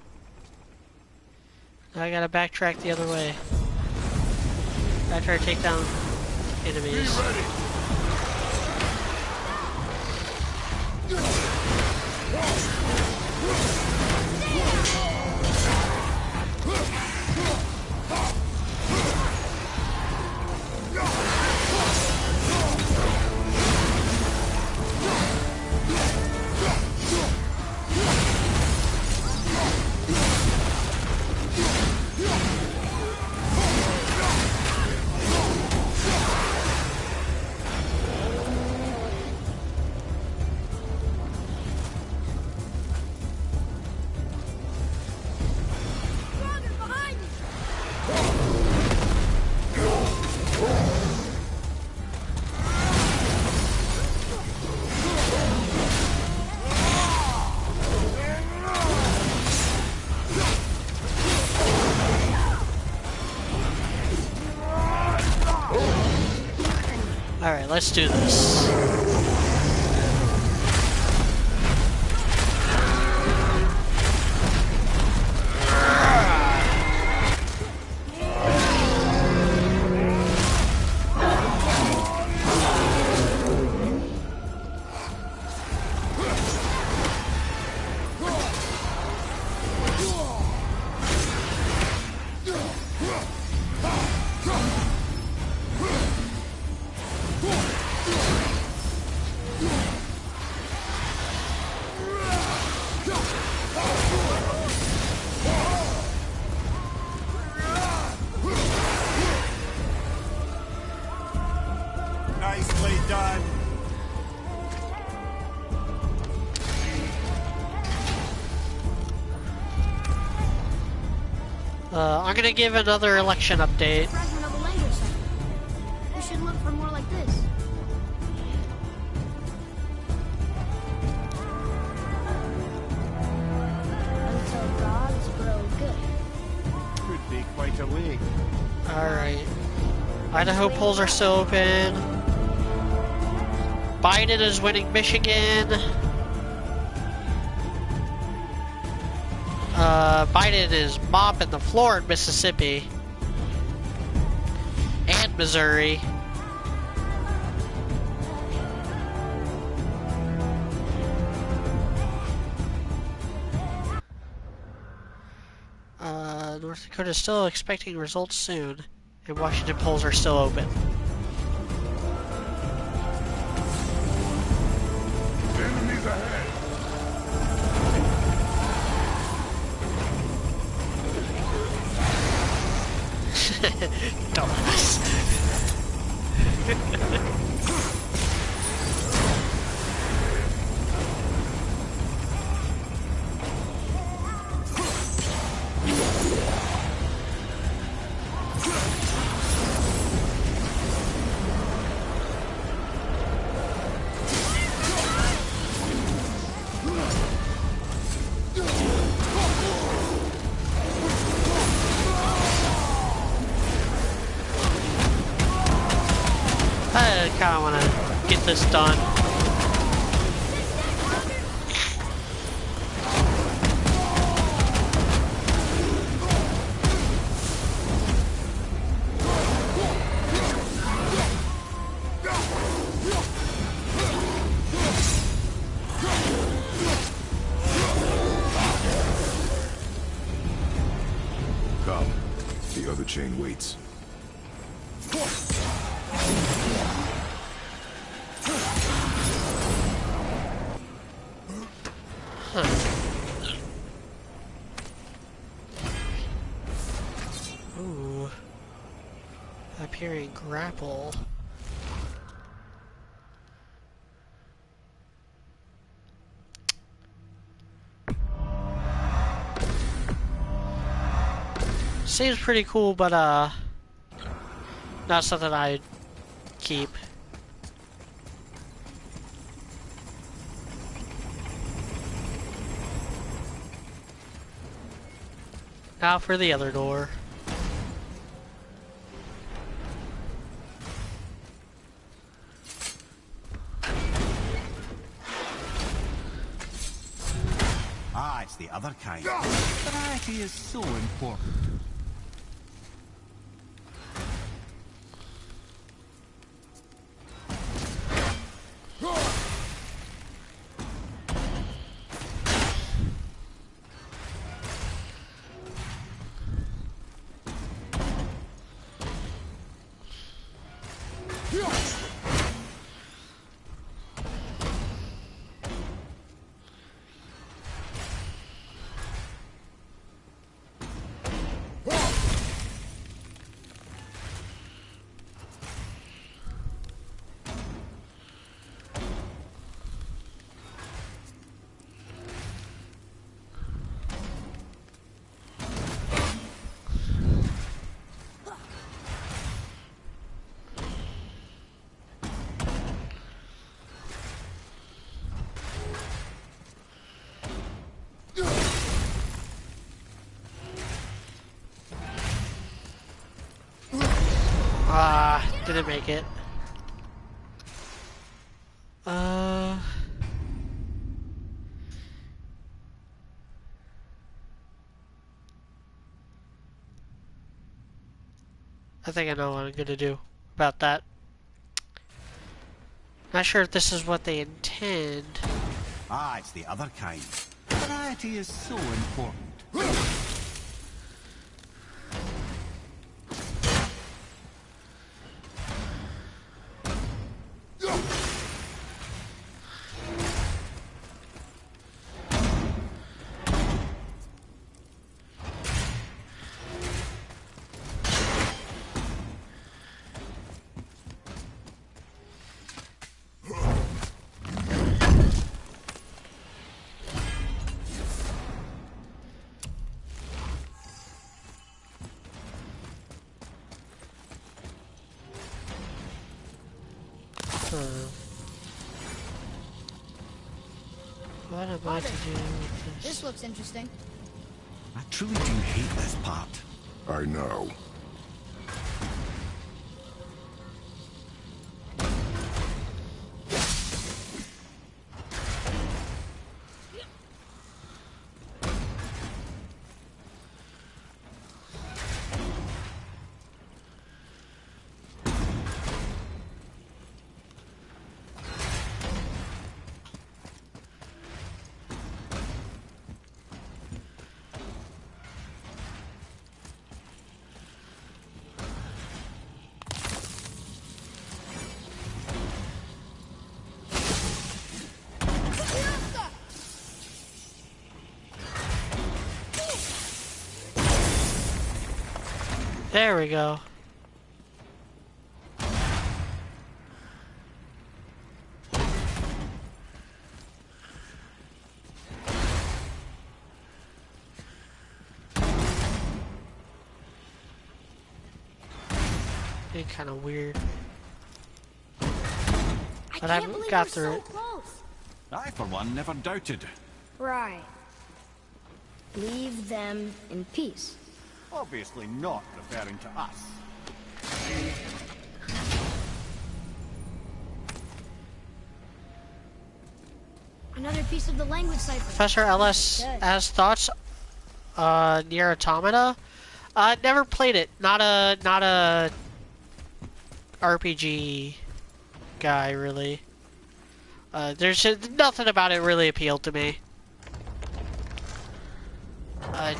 Speaker 1: Now I gotta backtrack the other way. After I take down enemies.
Speaker 3: Be ready.
Speaker 1: Alright, let's do this.
Speaker 4: Nicely done.
Speaker 1: I'm gonna give another election update.
Speaker 2: Fragment of a language center. We should look for more like this. Until gods grow good.
Speaker 4: Could be quite a way.
Speaker 1: Alright. Idaho polls are still open. Biden is winning Michigan. Biden is mopping the floor in Mississippi. And Missouri. North Dakota is still expecting results soon. And Washington polls are still open.
Speaker 3: Enemies ahead.
Speaker 1: Dumbass. I want to get this done.
Speaker 3: Come. The other chain waits.
Speaker 1: Ooh. Appearing grapple. Seems pretty cool, but not something I'd keep. Now for the other door.
Speaker 5: Ah, it's the other kind. Variety is so important.
Speaker 1: Didn't make it. I think I know what I'm gonna do about that. Not sure if this is what they intend.
Speaker 5: Ah, it's the other kind. Variety is so important.
Speaker 1: What am I to do with
Speaker 2: This looks interesting.
Speaker 5: I truly do hate this part.
Speaker 3: I know.
Speaker 1: There we go. It's kind of weird. But I got through it.
Speaker 5: I, for one, never doubted.
Speaker 2: Right. Leave them in peace.
Speaker 5: Obviously not referring to us.
Speaker 2: Another piece of the language cipher.
Speaker 1: Professor Ellis
Speaker 2: Good.
Speaker 1: has thoughts near Automata. Never played it. Not a RPG guy really. There's just nothing about it really appealed to me.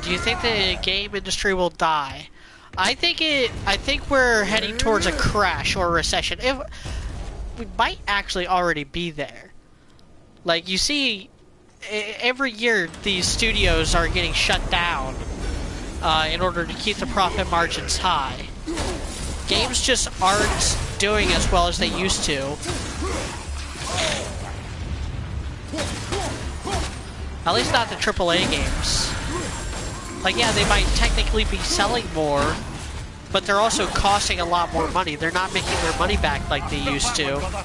Speaker 1: Do you think the game industry will die? I think we're heading towards a crash or a recession. We might actually already be there. Like, you see, every year these studios are getting shut down in order to keep the profit margins high. Games just aren't doing as well as they used to. At least not the AAA games. Like, yeah, they might technically be selling more, but they're also costing a lot more money. They're not making their money back like they used to.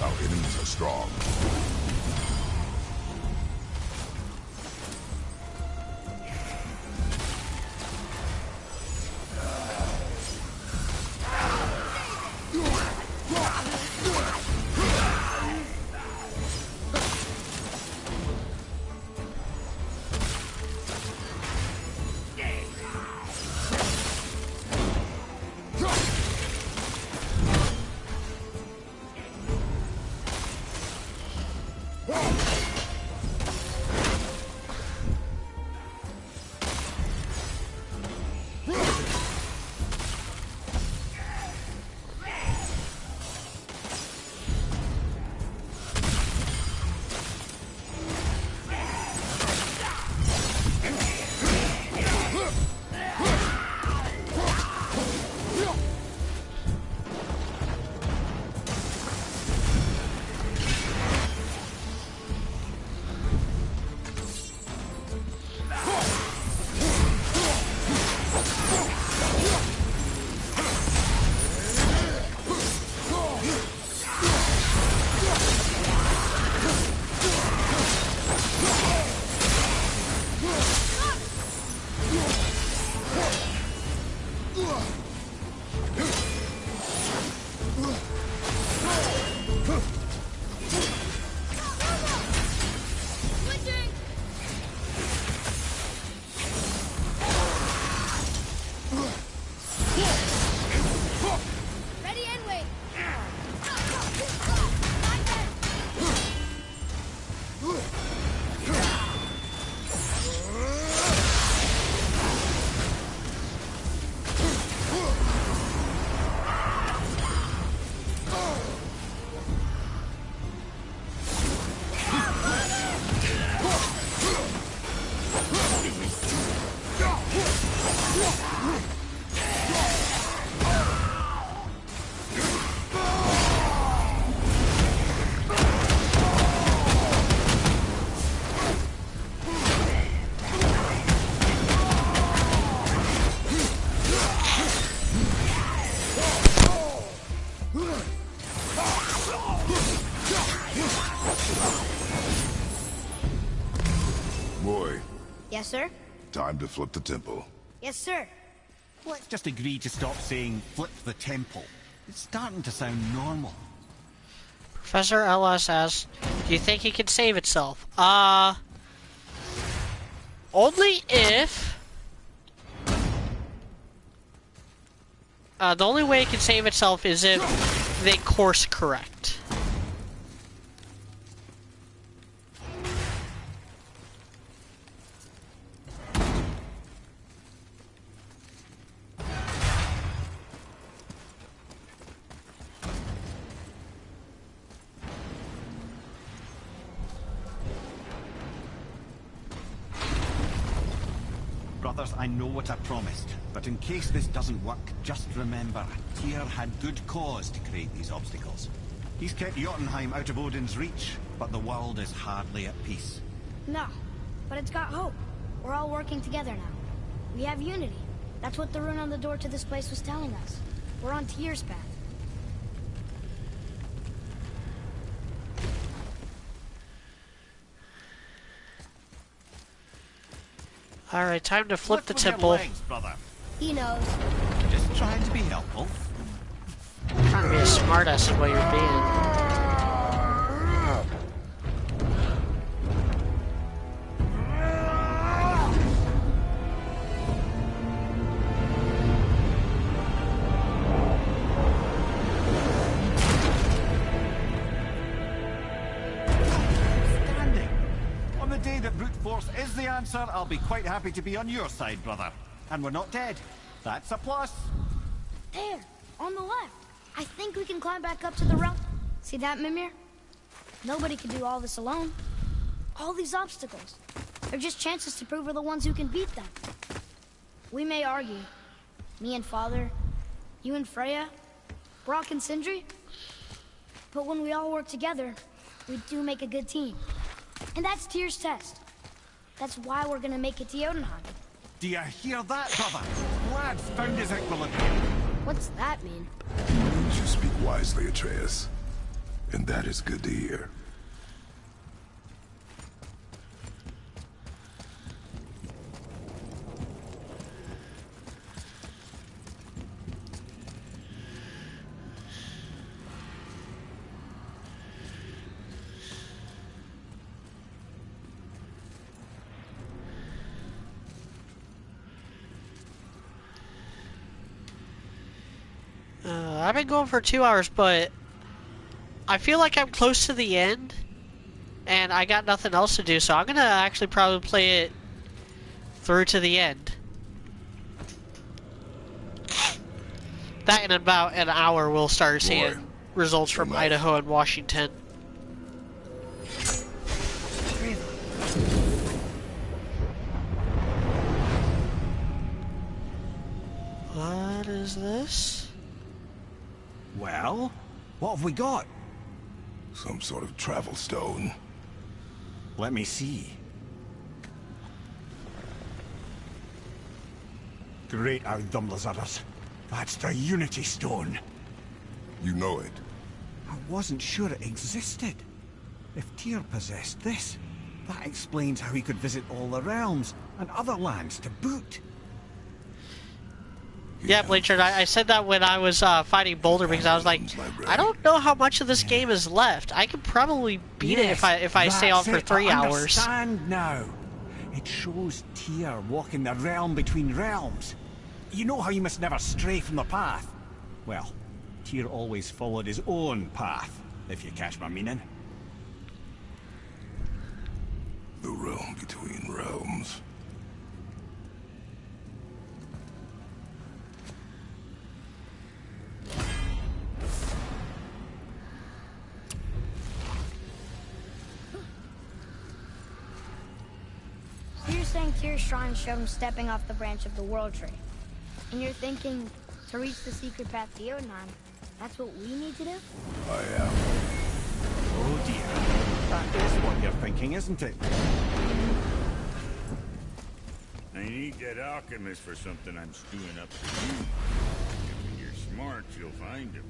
Speaker 3: Our enemies are strong.
Speaker 2: Ready and wait.
Speaker 3: Boy,
Speaker 2: Yes, sir?
Speaker 3: time to flip the temple.
Speaker 2: Yes, sir.
Speaker 4: Let's just agree to stop saying flip the temple. It's starting to sound normal.
Speaker 1: Professor Ellis asks, do you think it can save itself? Only if... the only way it can save itself is if they course correct.
Speaker 4: brothers, I know what I promised. But in case this doesn't work, just remember, Tyr had good cause to create these obstacles. He's kept Jotunheim out of Odin's reach, but the world is hardly at peace.
Speaker 2: No, but it's got hope. We're all working together now. We have unity. That's what the rune on the door to this place was telling us. We're on Tyr's path.
Speaker 1: Alright, time to flip the
Speaker 4: Look with your
Speaker 1: temple.
Speaker 4: legs, brother.
Speaker 2: He knows.
Speaker 4: Just trying to be helpful.
Speaker 1: Trying to be a smartass is what you're being.
Speaker 4: Standing. On the day that brute force is the answer, I'll be quite happy to be on your side, brother. And we're not dead. That's a plus.
Speaker 2: There, on the left. I think we can climb back up to the realm. See that, Mimir? Nobody can do all this alone. All these obstacles. They're just chances to prove we're the ones who can beat them. We may argue. Me and Father, you and Freya, Brock and Sindri. But when we all work together, we do make a good team. And that's Tyr's test. That's why we're gonna make it to Jotunheim.
Speaker 4: Do you hear that, brother? Lad's found his equilibrium.
Speaker 2: What's that mean?
Speaker 3: You speak wisely, Atreus. And that is good to hear.
Speaker 1: I've been going for 2 hours, but I feel like I'm close to the end, and I got nothing else to do, so I'm gonna actually probably play it through to the end. That in about an hour we'll start seeing results from Idaho and Washington. What is this?
Speaker 4: Well, what have we got?
Speaker 3: Some sort of travel stone.
Speaker 4: Let me see. Great Outdumblers. That's the Unity Stone.
Speaker 3: You know it.
Speaker 4: I wasn't sure it existed. If Tyr possessed this, that explains how he could visit all the realms and other lands to boot.
Speaker 1: Yeah, Blanchard, I said that when I was fighting Boulder because I was like, I don't know how much of this game is left. I could probably beat it if I stay on for 3 hours.
Speaker 4: I understand now. It shows Tyr walking the realm between realms. You know how you must never stray from the path? Well, Tyr always followed his own path, if you catch my meaning.
Speaker 3: The realm between realms.
Speaker 2: So you're saying Tyr's shrine showed him stepping off the branch of the World Tree. And you're thinking, to reach the secret path to Jotunheim, that's what we need to do?
Speaker 3: I am.
Speaker 4: Oh dear. That is what you're thinking, isn't it?
Speaker 7: I need that alchemist for something I'm stewing up for you. If you're smart, you'll find him.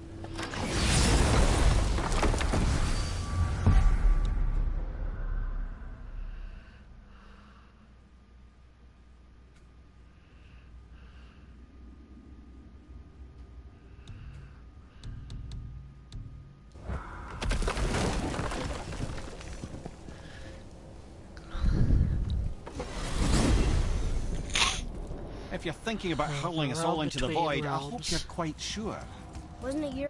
Speaker 4: If you're thinking about hurling us all into the void, I hope you're quite sure.
Speaker 2: Wasn't it your...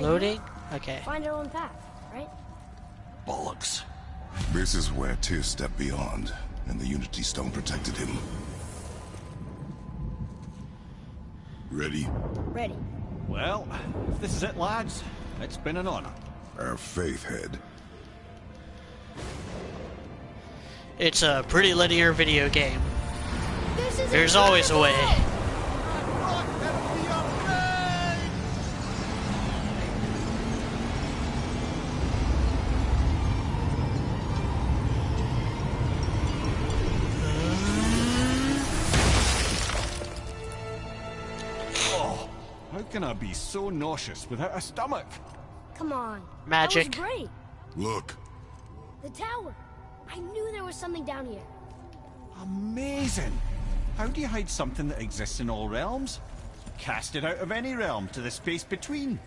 Speaker 1: Loading? Okay.
Speaker 2: Find our own path, right?
Speaker 3: Bollocks. This is where Tyr stepped beyond, and the Unity Stone protected him. Ready?
Speaker 2: Ready.
Speaker 4: Well, if this is it, lads, it's been an honor.
Speaker 3: Our faith head.
Speaker 1: It's a pretty linear video game.
Speaker 2: This is
Speaker 1: There's always a way.
Speaker 4: Oh, how can I be so nauseous without a stomach?
Speaker 2: Come on.
Speaker 1: Magic.
Speaker 2: That was great.
Speaker 3: Look,
Speaker 2: The tower. I knew there was something down here.
Speaker 4: Amazing! How do you hide something that exists in all realms? Cast it out of any realm to the space between.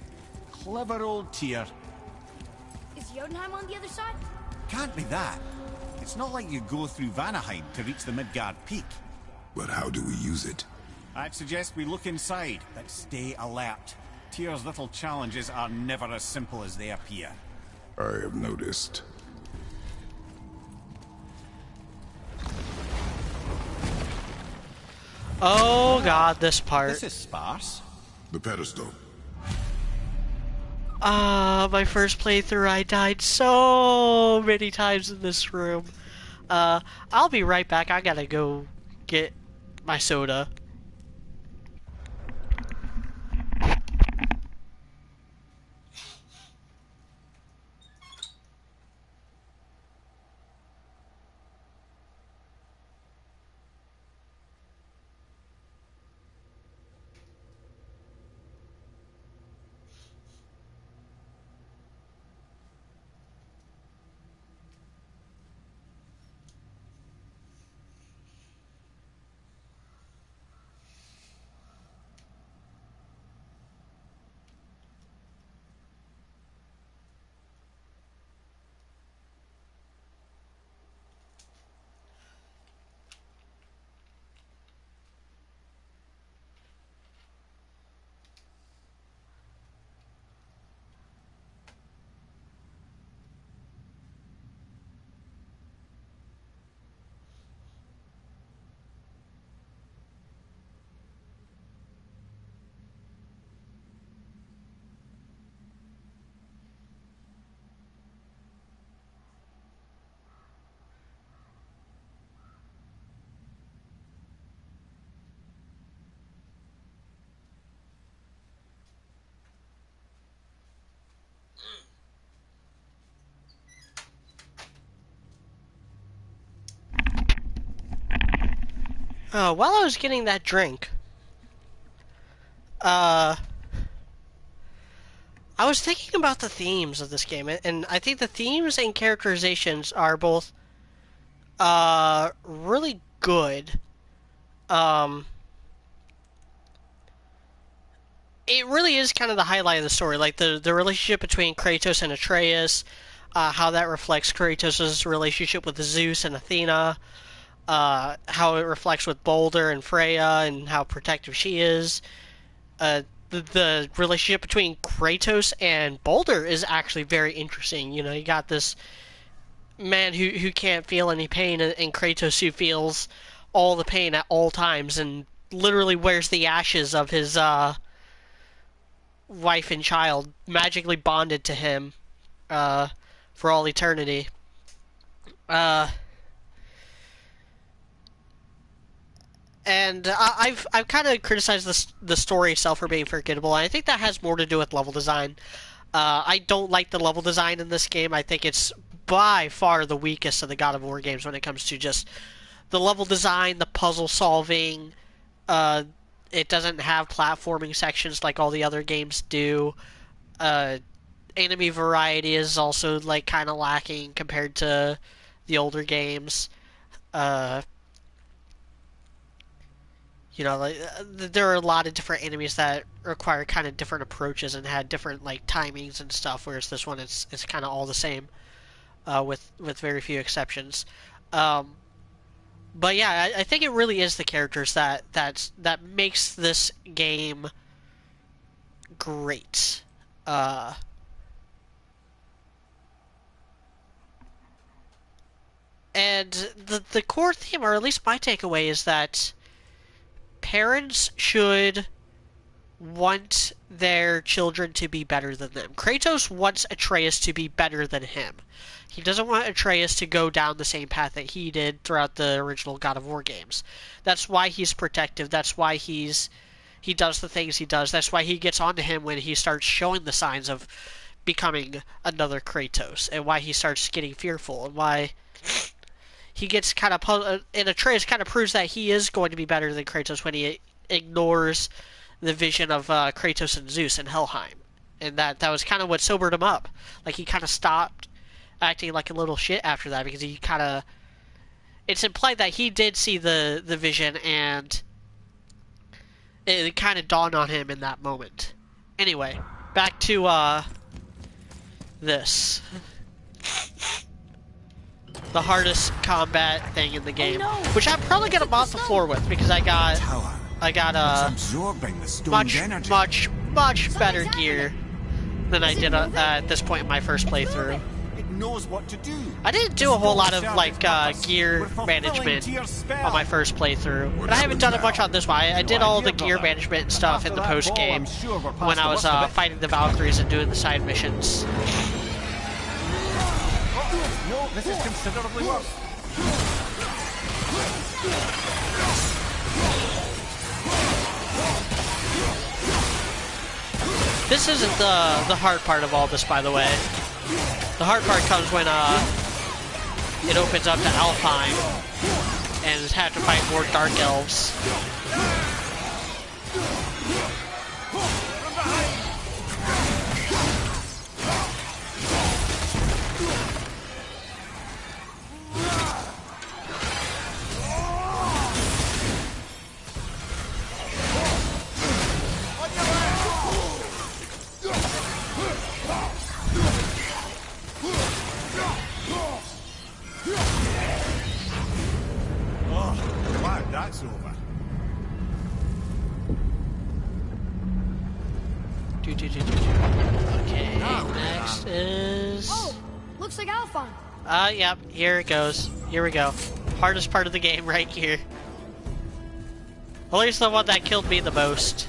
Speaker 4: Clever old Tyr.
Speaker 2: Is Jotunheim on the other side?
Speaker 4: Can't be that. It's not like you go through Vanaheim to reach the Midgard Peak.
Speaker 3: but how do we use it?
Speaker 4: I'd suggest we look inside, but stay alert. Tyr's little challenges are never as simple as they appear.
Speaker 3: I have noticed.
Speaker 1: Oh god, this part.
Speaker 4: This is sparse.
Speaker 3: The pedestal.
Speaker 1: My first playthrough, I died so many times in this room. I'll be right back. I gotta go get my soda. While I was getting that drink, I was thinking about the themes of this game, and I think the themes and characterizations are both really good. It really is kind of the highlight of the story, like the relationship between Kratos and Atreus, how that reflects Kratos' relationship with Zeus and Athena, how it reflects with Baldur and Freya, and how protective she is. The relationship between Kratos and Baldur is actually very interesting. You know, you got this man who can't feel any pain, and Kratos who feels all the pain at all times, and literally wears the ashes of his wife and child magically bonded to him for all eternity. And I've kind of criticized the story itself for being forgettable, and I think that has more to do with level design. I don't like the level design in this game. I think it's by far the weakest of the God of War games when it comes to just the level design, the puzzle solving. It doesn't have platforming sections like all the other games do. Enemy variety is also like kind of lacking compared to the older games. You know, like, there are a lot of different enemies that require kind of different approaches and had different like timings and stuff. Whereas this one, it's kind of all the same, with very few exceptions. But yeah, I think it really is the characters that makes this game great. And the core theme, or at least my takeaway, is that parents should want their children to be better than them. Kratos wants Atreus to be better than him. He doesn't want Atreus to go down the same path that he did throughout the original God of War games. That's why he's protective. That's why he does the things he does. That's why he gets onto him when he starts showing the signs of becoming another Kratos, and why he starts getting fearful, and why he gets kind of... and Atreus kind of proves that he is going to be better than Kratos when he ignores the vision of Kratos and Zeus in Helheim. And that was kind of what sobered him up. Like, he kind of stopped acting like a little shit after that, because he kind of... It's implied that he did see the vision, and it kind of dawned on him in that moment. Anyway, back to this. The hardest combat thing in the game, which I'm probably gonna mop the floor with, because I got much better gear than I did at this point in my first playthrough.
Speaker 4: It knows what to do.
Speaker 1: I didn't do a whole lot of like gear management on my first playthrough, but I haven't done it much on this one. I did all the gear management and stuff in the post game when I was fighting the Valkyries and doing the side missions.
Speaker 4: No, this is considerably worse.
Speaker 1: This isn't the hard part of all this, by the way. The hard part comes when it opens up to Alfheim and have to fight more Dark Elves.
Speaker 4: That's over.
Speaker 1: Okay, next is...
Speaker 2: Oh, looks like Alfheim.
Speaker 1: Yep, here it goes. Here we go. Hardest part of the game right here. At least the one that killed me the most.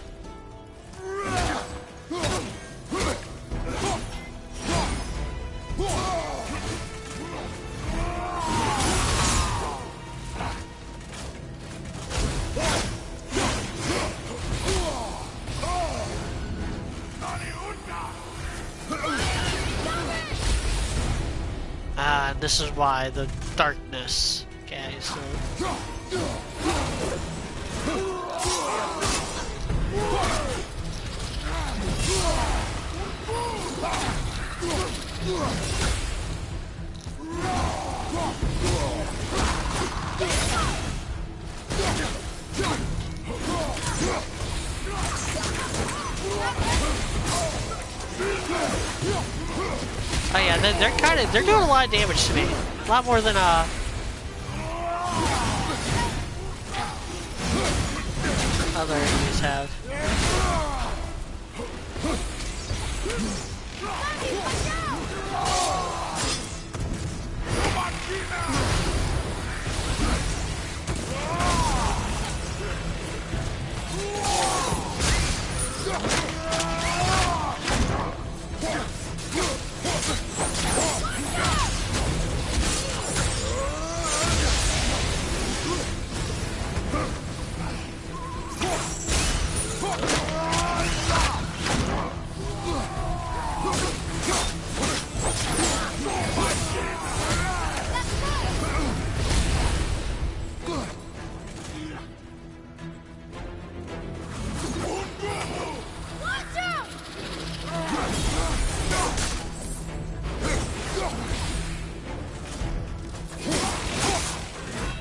Speaker 1: This is why the darkness. Okay, so... Oh yeah, they're doing a lot of damage to me. A lot more than other enemies have.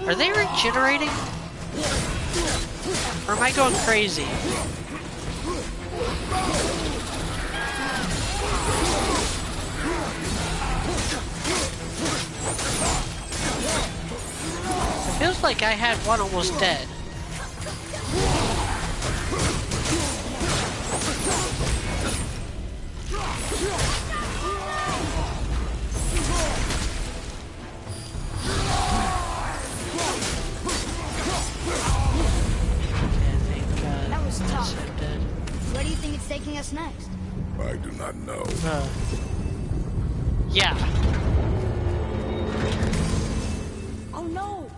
Speaker 1: Are they regenerating? Or am I going crazy? It feels like I had one almost dead.
Speaker 3: I do not know.
Speaker 1: Yeah.
Speaker 2: Oh no!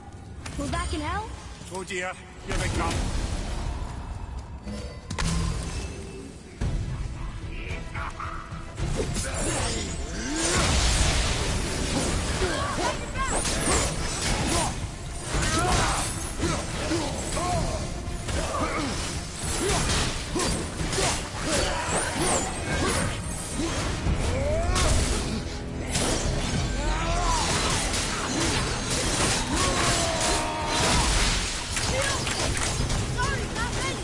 Speaker 2: We're back in hell?
Speaker 7: Oh dear, here they come.
Speaker 2: Sorry, not ready!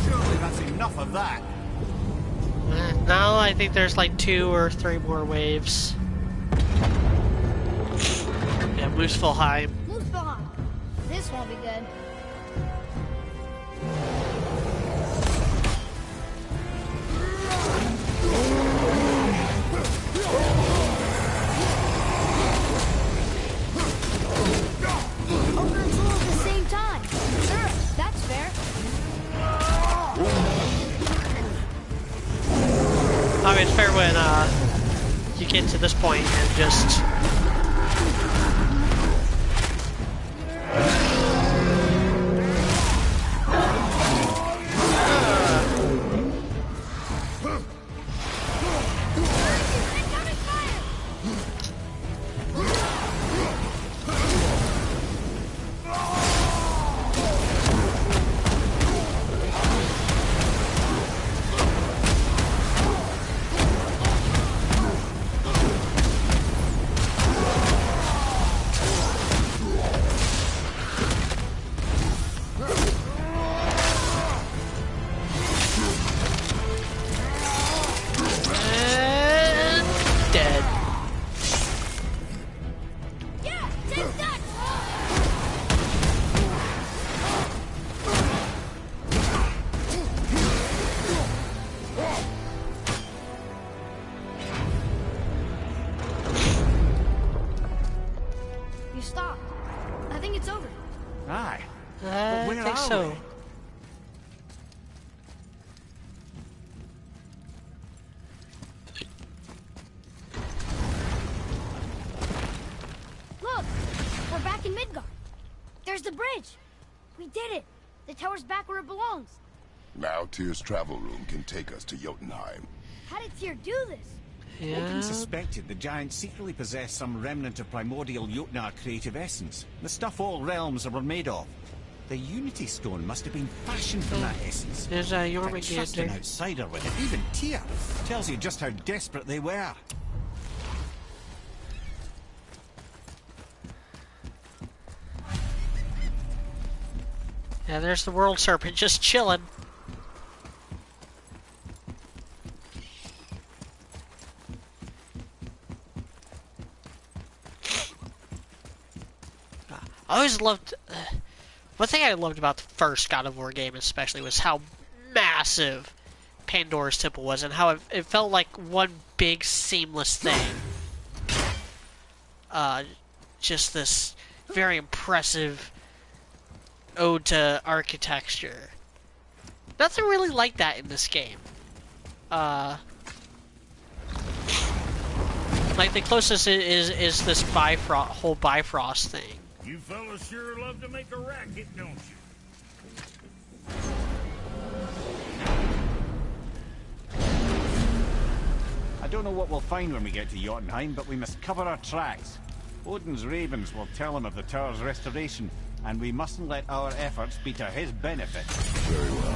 Speaker 4: Surely that's enough of that.
Speaker 1: Now I think there's like 2 or 3 more waves. Yeah, Muspelheim.
Speaker 2: Muspelheim. This won't be good. Over and slow at the same time. Sure, that's fair.
Speaker 1: I mean, it's fair when you get to this point and just.
Speaker 2: Incoming fire!
Speaker 1: And dead.
Speaker 2: Yeah, take that! You stopped. I think it's over.
Speaker 4: Aye.
Speaker 1: I
Speaker 4: where
Speaker 1: think
Speaker 4: are
Speaker 1: so.
Speaker 4: we?
Speaker 2: Look, we're back in Midgard. There's the bridge. We did it. The tower's back where it belongs.
Speaker 3: Now Tyr's travel room can take us to Jotunheim.
Speaker 2: How did Tyr do this?
Speaker 1: Yeah.
Speaker 4: Odin suspected the giants secretly possessed some remnant of primordial Jotnar creative essence, the stuff all realms were made of. The Unity Stone must have been fashioned from that essence.
Speaker 1: There's a
Speaker 4: To trust an
Speaker 1: Jormungandr.
Speaker 4: outsider with it, even Tyr, tells you just how desperate they were.
Speaker 1: Yeah, there's the World Serpent just chilling. I always loved. One thing I loved about the first God of War game, especially, was how massive Pandora's Temple was, and how it felt like one big seamless thing. Just this very impressive ode to architecture. Nothing really like that in this game. Like the closest is this whole Bifrost thing.
Speaker 7: You fellas sure love to make a racket, don't you?
Speaker 4: I don't know what we'll find when we get to Jotunheim, but we must cover our tracks. Odin's ravens will tell him of the tower's restoration, and we mustn't let our efforts be to his benefit.
Speaker 3: Very well.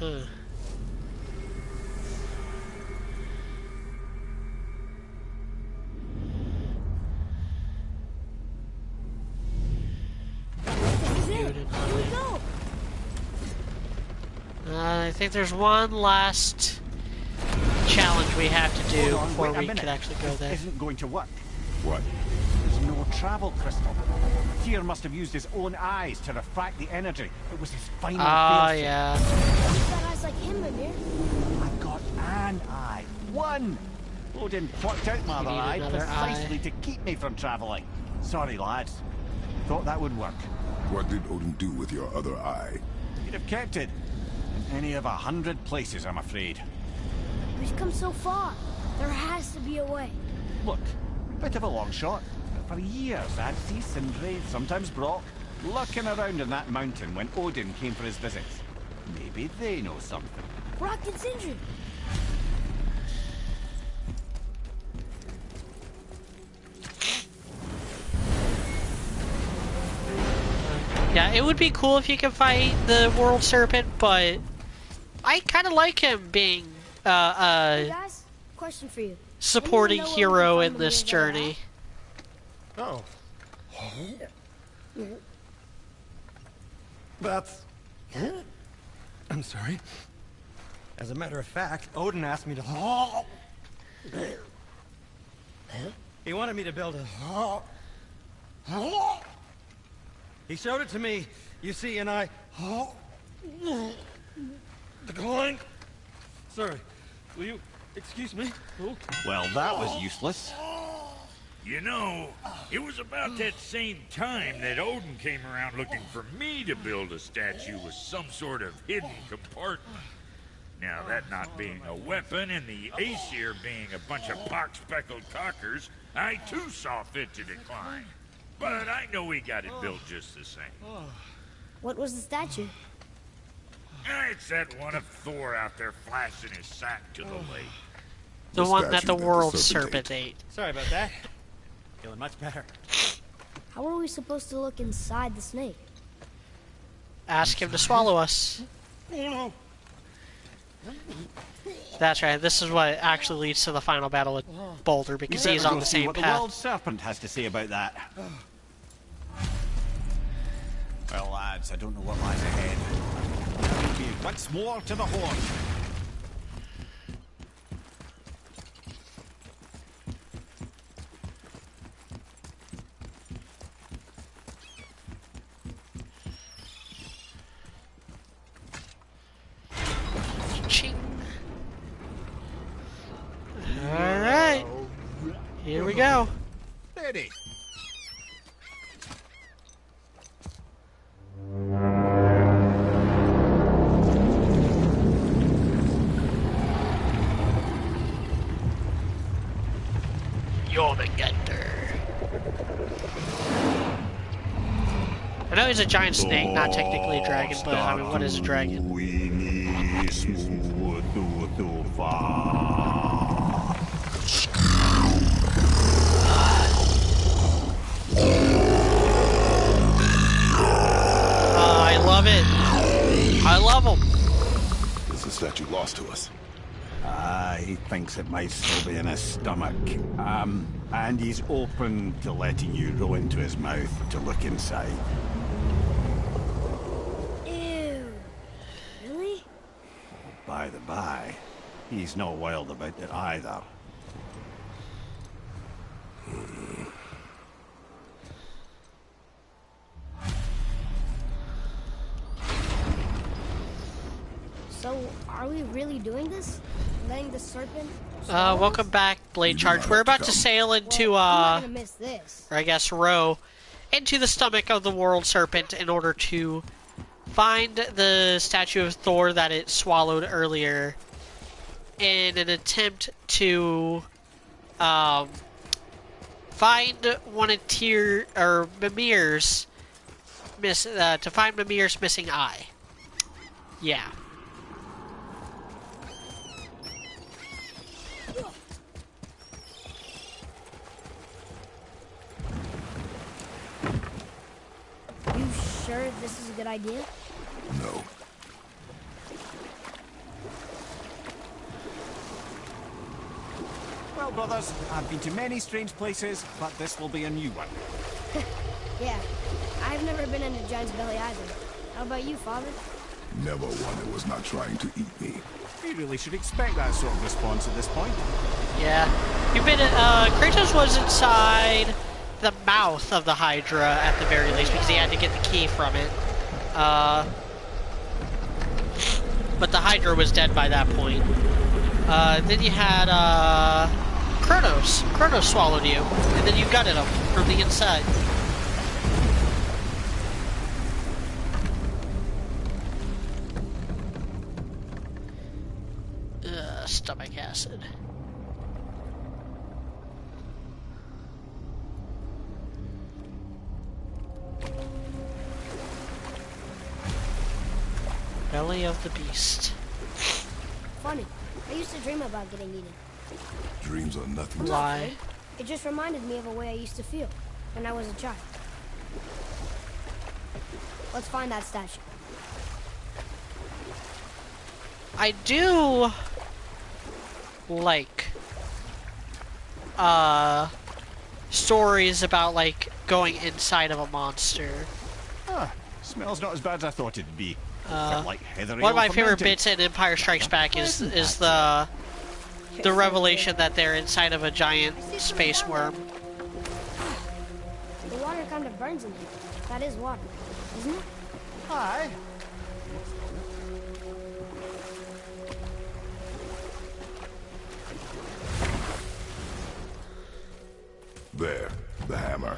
Speaker 1: Huh.
Speaker 2: This is it. Here we go.
Speaker 1: I think there's one last challenge we have to do
Speaker 4: Hold on,
Speaker 1: before
Speaker 4: wait a
Speaker 1: we
Speaker 4: minute.
Speaker 1: can actually go
Speaker 4: This
Speaker 1: there.
Speaker 4: isn't going to work.
Speaker 3: What?
Speaker 4: There's no travel crystal. Tyr must have used his own eyes to refract the energy. It was his final
Speaker 1: Ah,
Speaker 4: fail-safe.
Speaker 1: yeah.
Speaker 2: You've got eyes like him, Mimir.
Speaker 4: I've got an eye. One! Odin plucked out my
Speaker 1: You
Speaker 4: other
Speaker 1: need
Speaker 4: eye
Speaker 1: another
Speaker 4: precisely
Speaker 1: eye.
Speaker 4: to keep me from travelling. Sorry, lads. Thought that would work.
Speaker 3: What did Odin do with your other eye?
Speaker 4: He'd have kept it. In any of 100 places, I'm afraid.
Speaker 2: We've come so far. There has to be a way.
Speaker 4: Look, bit of a long shot. But for years, I'd see Sindri, sometimes Brock, lurking around in that mountain when Odin came for his visits. Maybe they know something.
Speaker 2: Brock and Sindri.
Speaker 1: Yeah, it would be cool if you could fight the World Serpent, but I kind of like him being
Speaker 2: Hey guys, question for you.
Speaker 1: supporting
Speaker 2: Anyone know where we
Speaker 1: hero
Speaker 2: can
Speaker 1: in
Speaker 2: find
Speaker 1: this
Speaker 2: Mimir's other
Speaker 1: journey.
Speaker 9: Oh. That's... I'm sorry. As a matter of fact, Odin asked me to... He wanted me to build a... He showed it to me, you see, and I... Decline. Sorry. Will you excuse me? Oh.
Speaker 4: Well, that was useless.
Speaker 7: You know, it was about that same time that Odin came around looking for me to build a statue with some sort of hidden compartment. Now, that not being a weapon and the Aesir being a bunch of pock-speckled cockers, I too saw fit to decline. But I know we got it built just the same.
Speaker 2: What was the statue?
Speaker 7: It's that one of Thor out there flashing his sack to the lake.
Speaker 1: The one that
Speaker 3: statue
Speaker 1: the
Speaker 3: that the
Speaker 1: World
Speaker 3: serpent
Speaker 1: Serpent ate.
Speaker 9: Sorry about that. Feeling much better.
Speaker 2: How are we supposed to look inside the snake?
Speaker 1: Ask him to swallow us.
Speaker 9: Oh,
Speaker 1: That's right, this is what actually leads to the final battle with Boulder, because
Speaker 4: You
Speaker 1: he's
Speaker 4: better
Speaker 1: on
Speaker 4: go
Speaker 1: the
Speaker 4: see
Speaker 1: same
Speaker 4: what the
Speaker 1: path.
Speaker 4: World Serpent has to say about that. Well, lads, I don't know what lies ahead. Now we be once more to the horn.
Speaker 1: Ching. Alright. Here we go.
Speaker 4: Steady.
Speaker 1: Jormungandr. I know he's a giant snake, not technically a dragon, but I mean, what is a dragon? I love it. I love him.
Speaker 3: Is the statue lost to us?
Speaker 4: He thinks it might still be in his stomach. And he's open to letting you roll into his mouth to look inside.
Speaker 2: Ew. Really?
Speaker 4: By the by, he's not wild about it either.
Speaker 2: So, are we really doing this? Letting the serpent... swallow
Speaker 1: Welcome
Speaker 2: us?
Speaker 1: back, Blade
Speaker 3: You do
Speaker 1: Charge.
Speaker 3: not
Speaker 1: We're
Speaker 3: have to
Speaker 1: about to
Speaker 3: come.
Speaker 1: sail into,
Speaker 2: Well, I'm not gonna miss this.
Speaker 1: or I guess row, into the stomach of the World Serpent in order to find the statue of Thor that it swallowed earlier in an attempt to find one of Mimir's to find Mimir's missing eye. Yeah.
Speaker 2: You sure this is a good idea?
Speaker 3: No.
Speaker 4: Well, brothers, I've been to many strange places, but this will be a new one.
Speaker 2: Yeah, I've never been into Giant's Belly either. How about you, Father?
Speaker 3: Never one that was not trying to eat me.
Speaker 4: We really should expect that sort of response at this point.
Speaker 1: Yeah. You've been, Kratos was inside the mouth of the Hydra at the very least because he had to get the key from it. But the Hydra was dead by that point. Then you had, Kronos. Kronos swallowed you, and then you gutted him from the inside. Stomach acid. Belly of the beast.
Speaker 2: Funny. I used to dream about getting eaten.
Speaker 3: Dreams are nothing.
Speaker 1: Why?
Speaker 2: It just reminded me of a way I used to feel when I was a child. Let's find that statue.
Speaker 1: I do like stories about like going inside of a monster.
Speaker 4: Ah, smells not as bad as I thought it'd be. Felt like heathery
Speaker 1: One of my
Speaker 4: old
Speaker 1: favorite
Speaker 4: fermented.
Speaker 1: bits in Empire Strikes Back is the revelation that they're inside of a giant space worm.
Speaker 2: The water kind of burns in here. That is water, isn't it?
Speaker 4: Aye.
Speaker 3: There, the hammer.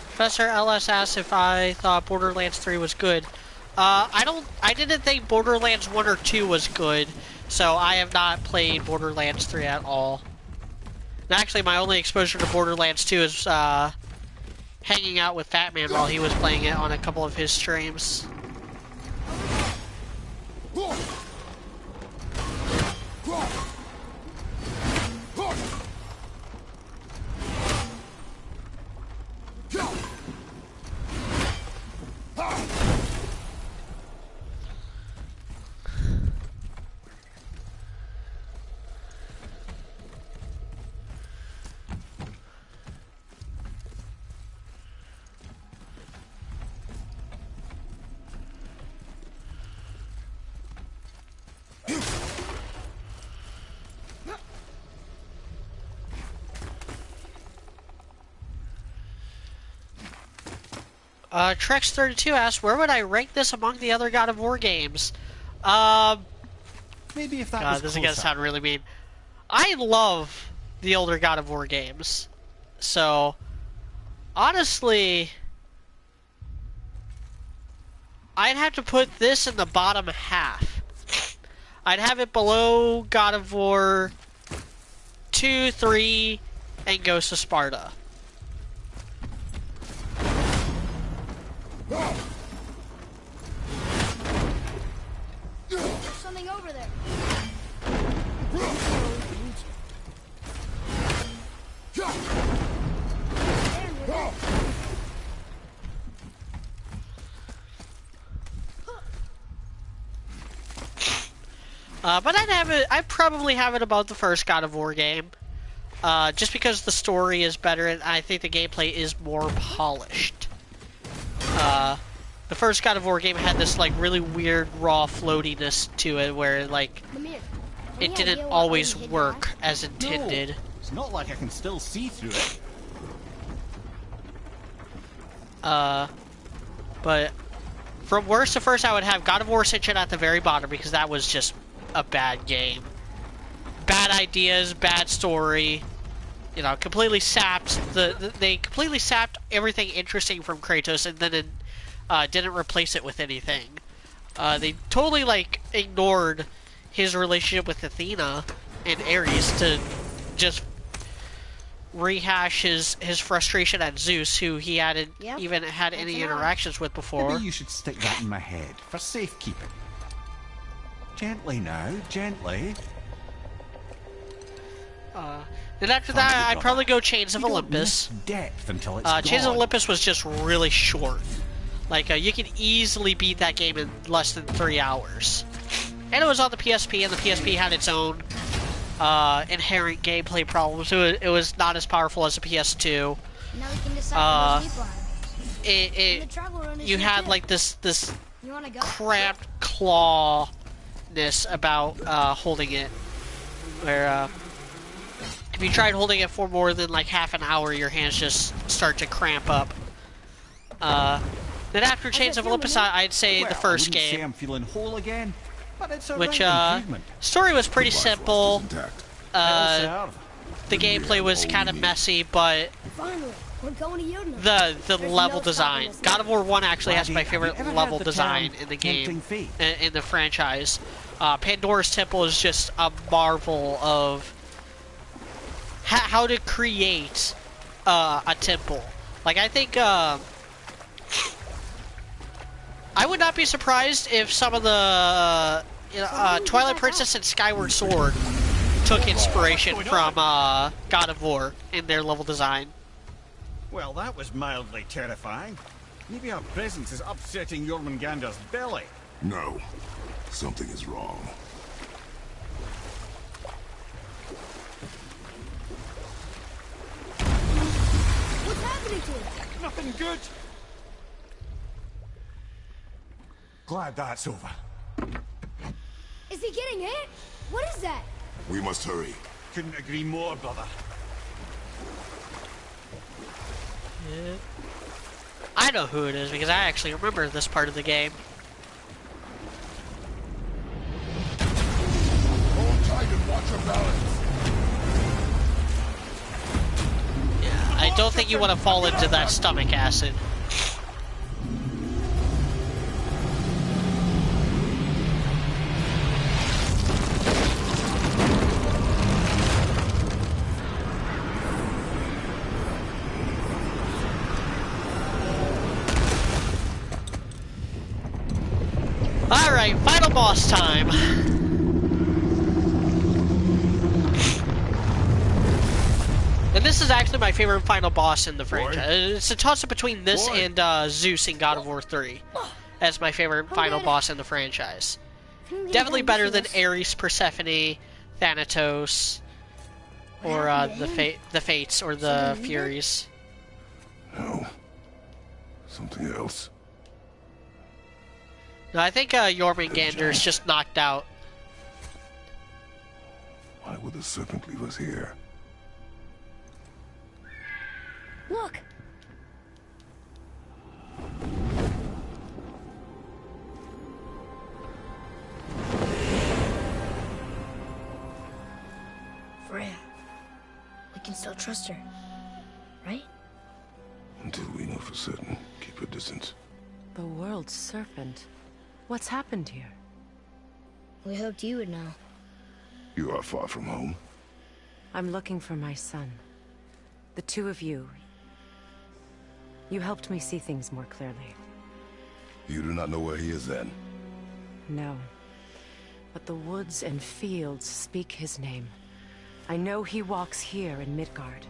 Speaker 1: Professor LS asked if I thought Borderlands 3 was good. I didn't think Borderlands 1 or 2 was good, so I have not played Borderlands 3 at all. And actually, my only exposure to Borderlands 2 is hanging out with Fat Man while he was playing it on a couple of his streams. Trex32 asks, where would I rank this among the other God of War games?
Speaker 4: Maybe if that
Speaker 1: God,
Speaker 4: was
Speaker 1: this is
Speaker 4: closer.
Speaker 1: gonna sound really mean. I love the older God of War games. So, honestly, I'd have to put this in the bottom half. I'd have it below God of War 2, 3, and Ghost of Sparta.
Speaker 2: There's something over there.
Speaker 1: But I'd probably have it above the first God of War game. Just because the story is better and I think the gameplay is more polished. The first God of War game had this like really weird raw floatiness to it where like it didn't always work as intended.
Speaker 4: No, it's not like I can still see through it.
Speaker 1: But from worst to first, I would have God of War Ascension at the very bottom because that was just a bad game. Bad ideas, bad story. You know, completely sapped they completely sapped everything interesting from Kratos and then didn't replace it with anything. They totally like ignored his relationship with Athena and Ares to just rehash his frustration at Zeus, who he hadn't even had any interactions with before.
Speaker 4: Maybe you should stick that in my head for safekeeping. Gently now, gently.
Speaker 1: Then after that, I'd probably go Chains of Olympus.
Speaker 4: Depth until it's
Speaker 1: Chains of
Speaker 4: gone.
Speaker 1: Olympus was just really short. Like, you could easily beat that game in less than 3 hours. And it was on the PSP, and the PSP had its own inherent gameplay problems. It was not as powerful as the PS2.
Speaker 2: Now we can decide
Speaker 1: You had like this
Speaker 2: You wanna go?
Speaker 1: cramped clawness about holding it, where if you tried holding it for more than like half an hour, your hands just start to cramp up. Then after Chains of Olympus, I'd say the first
Speaker 4: I wouldn't say
Speaker 1: game,
Speaker 4: I'm feeling whole again, but it's a
Speaker 1: which
Speaker 4: right improvement.
Speaker 1: story was pretty simple.
Speaker 4: Well,
Speaker 1: The gameplay was kind of messy, but
Speaker 2: Finally, we're going to Jotunheim.
Speaker 1: the
Speaker 2: There's
Speaker 1: level
Speaker 2: no
Speaker 1: design.
Speaker 2: stopping us
Speaker 1: God of War 1 actually has my
Speaker 4: Have you
Speaker 1: favorite
Speaker 4: ever
Speaker 1: level
Speaker 4: heard the
Speaker 1: design
Speaker 4: term
Speaker 1: in the
Speaker 4: tempting
Speaker 1: game,
Speaker 4: fate?
Speaker 1: in the franchise. Pandora's Temple is just a marvel of how to create a temple. Like, I think I would not be surprised if some of the Twilight Princess and Skyward Sword took inspiration from God of War in their level design.
Speaker 4: Well, that was mildly terrifying. Maybe our presence is upsetting Jormungandr's belly.
Speaker 3: No. Something is wrong.
Speaker 2: What's happening to him?
Speaker 4: Nothing good. Glad that's over.
Speaker 2: Is he getting hit? What is that?
Speaker 3: We must hurry.
Speaker 4: Couldn't agree more, brother.
Speaker 1: Yeah. I know who it is because I actually remember this part of the game.
Speaker 3: Hold tight and watch your balance.
Speaker 1: Yeah, I don't think you want to fall into that stomach acid. Alright, final boss time. And this is actually my favorite final boss in the franchise. It's a toss-up between this and Zeus in God of War 3 as my favorite final boss in the franchise. Definitely better than Ares, Persephone, Thanatos, or the Fates or the Furies.
Speaker 3: No. Something else.
Speaker 1: No, I think Jormungandr is just knocked out.
Speaker 3: Why would the serpent leave us here?
Speaker 2: Look! Freya. We can still trust her, right?
Speaker 3: Until we know for certain, keep your distance.
Speaker 8: The world's serpent. What's happened here?
Speaker 2: We hoped you would know.
Speaker 3: You are far from home.
Speaker 8: I'm looking for my son. The two of you. You helped me see things more clearly.
Speaker 3: You do not know where he is then?
Speaker 8: No. But the woods and fields speak his name. I know he walks here in Midgard.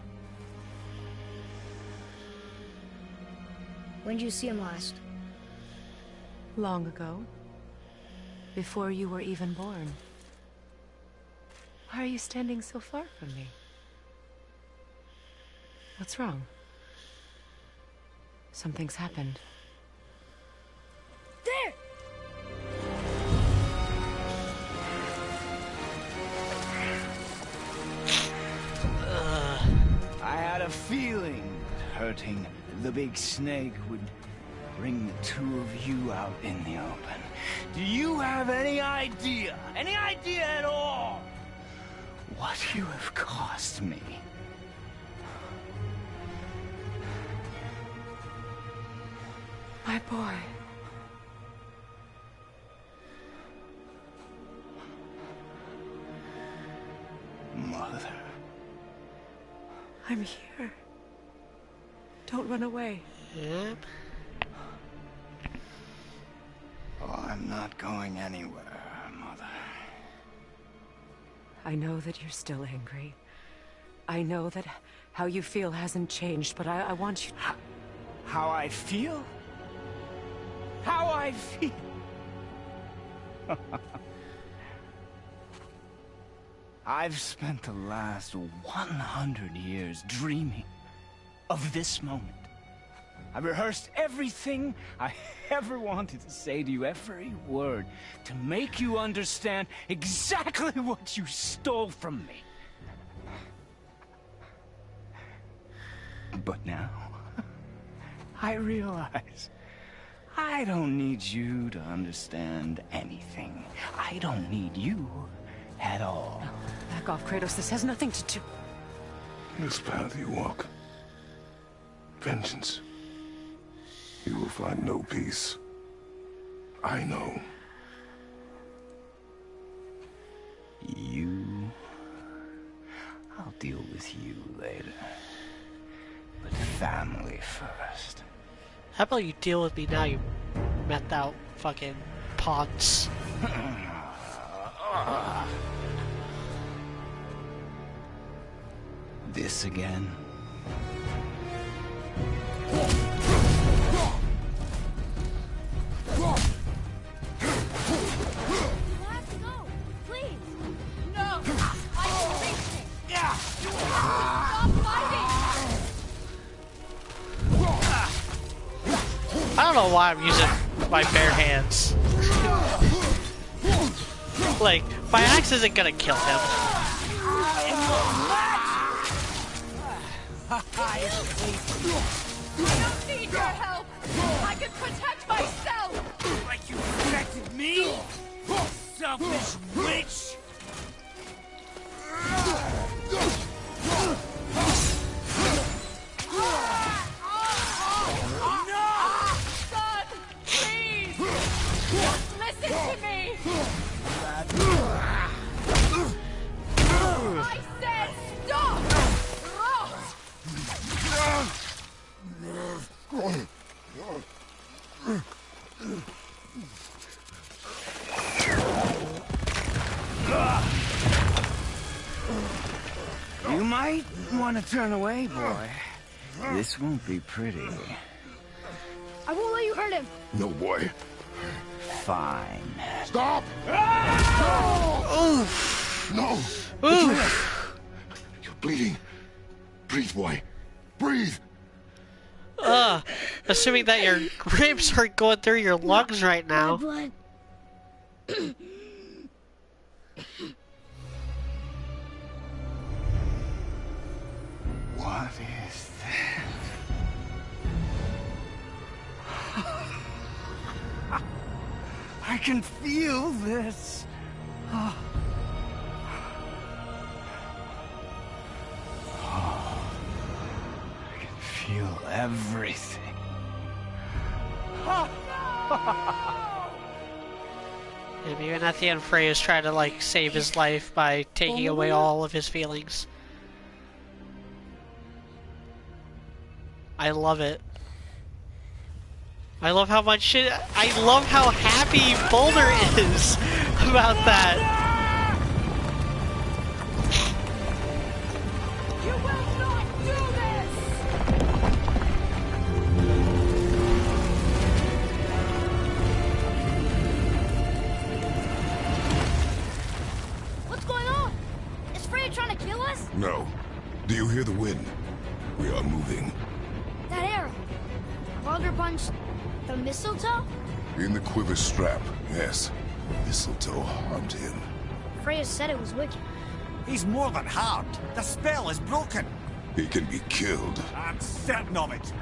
Speaker 2: When did you see him last?
Speaker 8: Long ago. Before you were even born. Why are you standing so far from me? What's wrong? Something's happened.
Speaker 2: There!
Speaker 6: I had a feeling hurting the big snake would bring the two of you out in the open. Do you have any idea at all, what you have cost me?
Speaker 8: My boy.
Speaker 6: Mother.
Speaker 8: I'm here. Don't run away.
Speaker 1: Yep.
Speaker 6: Oh, I'm not going anywhere, Mother.
Speaker 8: I know that you're still angry. I know that how you feel hasn't changed, but I want you...
Speaker 6: How I feel? How I feel? I've spent the last 100 years dreaming of this moment. I rehearsed everything I ever wanted to say to you, every word, to make you understand exactly what you stole from me. But now, I realize I don't need you to understand anything. I don't need you at all.
Speaker 8: Back off, Kratos. This has nothing to do...
Speaker 3: This path you walk, vengeance, you will find no peace. I know.
Speaker 6: You... I'll deal with you later. But family first.
Speaker 1: How about you deal with me now, you methed out fucking pods?
Speaker 6: This again?
Speaker 1: I don't know why I'm using my bare hands. Like, my axe isn't gonna kill him.
Speaker 10: I don't need your help. I can protect myself.
Speaker 6: Like you protected me? Selfish witch!
Speaker 10: Son, please! Listen to me! I said stop!
Speaker 6: You might want to turn away, boy. This won't be pretty.
Speaker 2: I won't let you hurt him.
Speaker 3: No, boy.
Speaker 6: Fine.
Speaker 3: Stop! No! You're bleeding. Breathe, boy. Breathe!
Speaker 1: Assuming that your ribs are going through your lungs right now.
Speaker 2: Blood.
Speaker 6: What is this? I can feel this. I can feel everything.
Speaker 1: And even at the end, Freya's trying to like save his life by taking away all of his feelings. I love it. I love how much I love how happy Boulder is about that.
Speaker 10: You will not do this!
Speaker 2: What's going on? Is Freya trying to kill us?
Speaker 3: No. Do you hear the wind? We are moving.
Speaker 2: That arrow. Baldur punched the mistletoe?
Speaker 3: In the quiver strap, yes. Mistletoe harmed him.
Speaker 2: Freya said it was wicked.
Speaker 5: He's more than harmed. The spell is broken.
Speaker 3: He can be killed.
Speaker 5: I'm certain of it.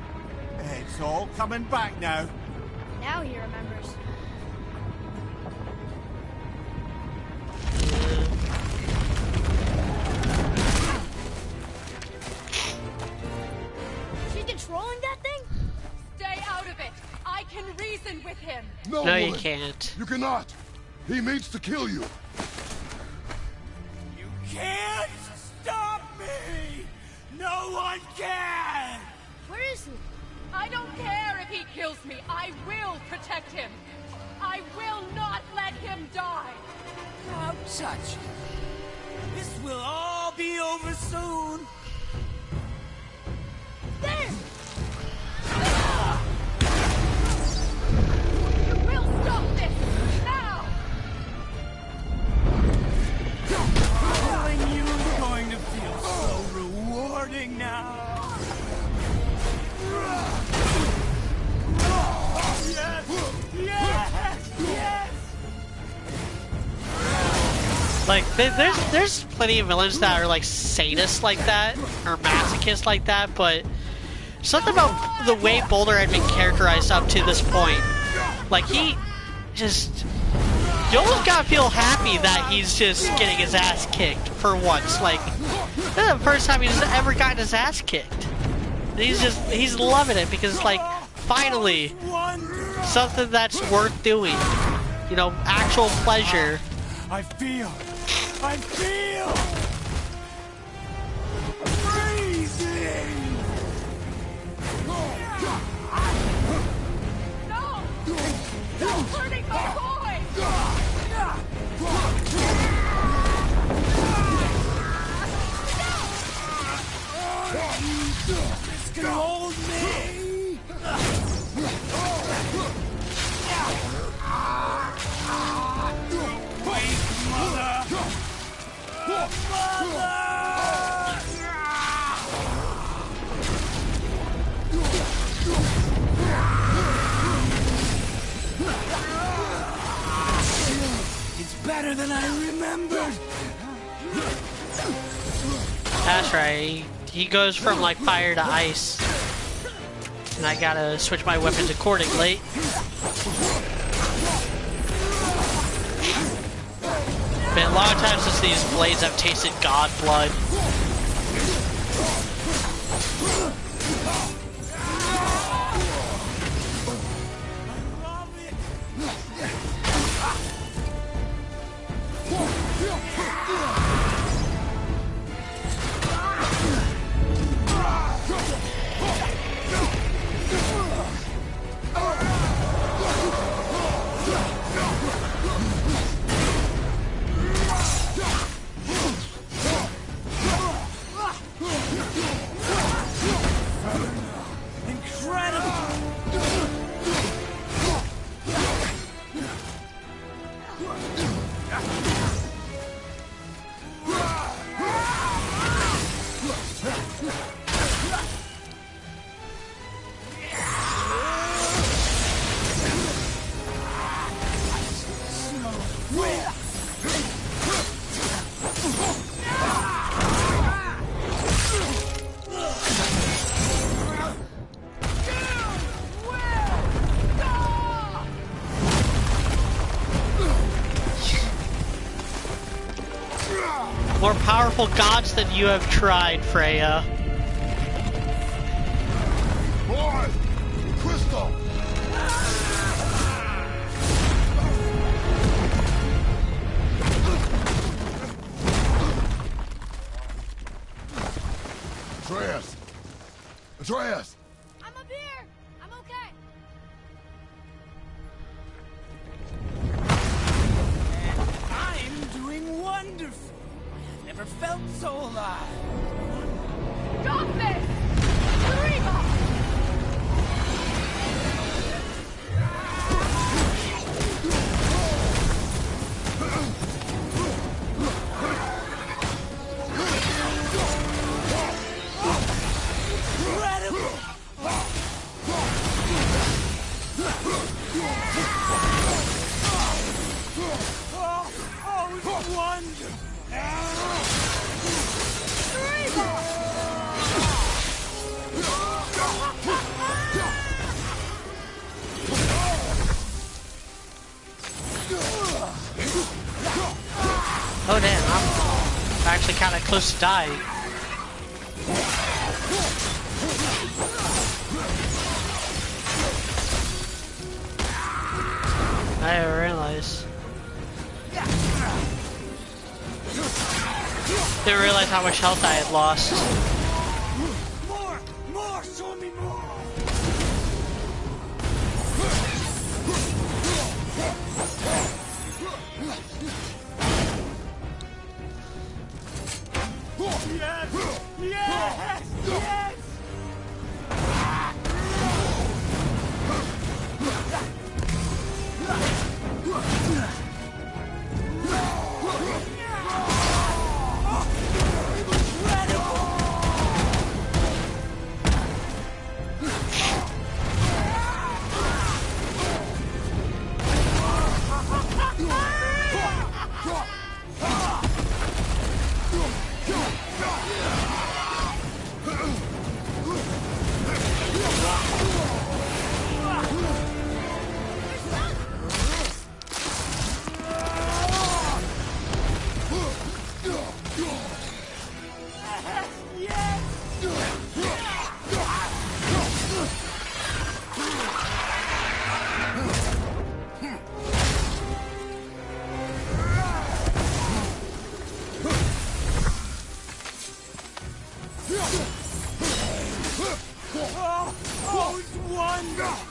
Speaker 5: It's all coming back now.
Speaker 2: Now he remembers. She's controlling that thing?
Speaker 10: Stay out of it! I can reason with him!
Speaker 1: No,
Speaker 3: woman.
Speaker 1: you can't.
Speaker 3: You cannot. He means to kill you.
Speaker 6: You can't stop me! No one can!
Speaker 2: Where is he?
Speaker 10: I don't care if he kills me. I will protect him. I will not let him die.
Speaker 6: Don't touch him. This will all be over soon.
Speaker 10: There! You will stop this! Now!
Speaker 6: Killing you is going to feel so rewarding now. Yes! Yes! Yes!
Speaker 1: Like, there's plenty of villains that are like sadists like that, or masochists like that, but something about the way Boulder had been characterized up to this point, like he just, you almost gotta feel happy that he's just getting his ass kicked for once. Like, this is the first time he's ever gotten his ass kicked. And he's loving it because it's like, finally, something that's worth doing. You know, actual pleasure.
Speaker 6: I feel freezing.
Speaker 10: No! Stop hurting my boy!
Speaker 6: This can hold me. Wait, mother! It's better than I remembered.
Speaker 1: That's right. He goes from like fire to ice. And I gotta switch my weapons accordingly. Been a long time since these blades have tasted god blood. More powerful gods than you have tried, Freya.
Speaker 3: Boy! Crystal! Atreus! Atreus!
Speaker 2: I'm up here! I'm okay!
Speaker 6: I'm doing wonderful. I've never felt so alive.
Speaker 10: Stop this! Kurima!
Speaker 1: Oh damn, I'm actually kind of close to dying. I didn't realize. Didn't realize how much health I had lost.
Speaker 6: More, show me more. Oh, it's wonderful!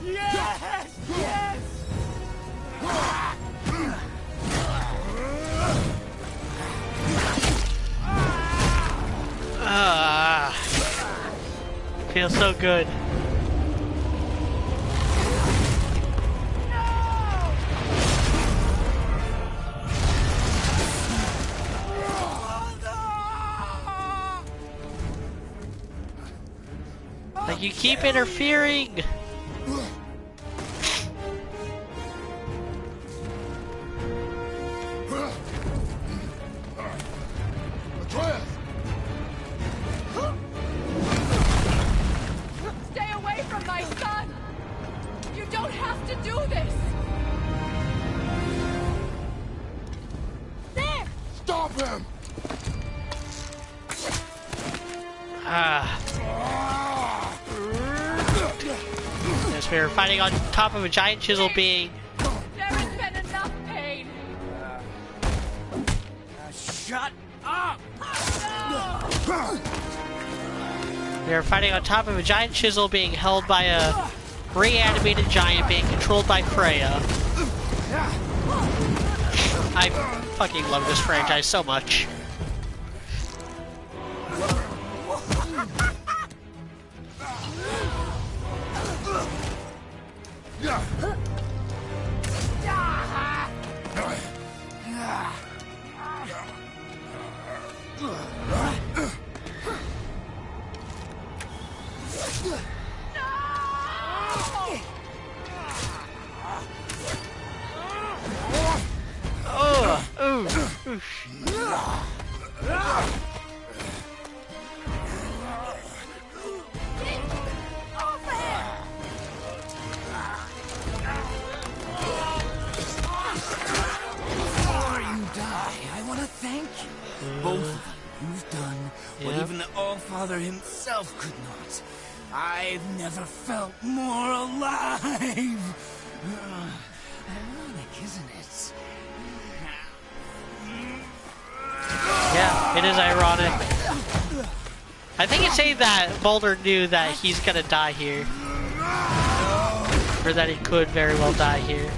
Speaker 6: Yes! Yes!
Speaker 1: Ah, feels so good. Like you keep interfering.
Speaker 10: Stay away from my son! You don't have to do this!
Speaker 2: There!
Speaker 3: Stop him!
Speaker 1: Ah. Yes, we were fighting on top of a giant chisel being.
Speaker 10: There has been enough pain!
Speaker 6: Shut up!
Speaker 1: We were fighting on top of a giant chisel being held by a reanimated giant being controlled by Freya. I fucking love this franchise so much.
Speaker 6: Before you die, I want to thank you. Both of you. You've done what
Speaker 1: Yeah.
Speaker 6: even the All-Father himself could not. I've never felt more alive. Ironic, isn't it?
Speaker 1: Yeah, it is ironic. I think it's saying that Boulder knew that he's gonna die here. Or that he could very well die here.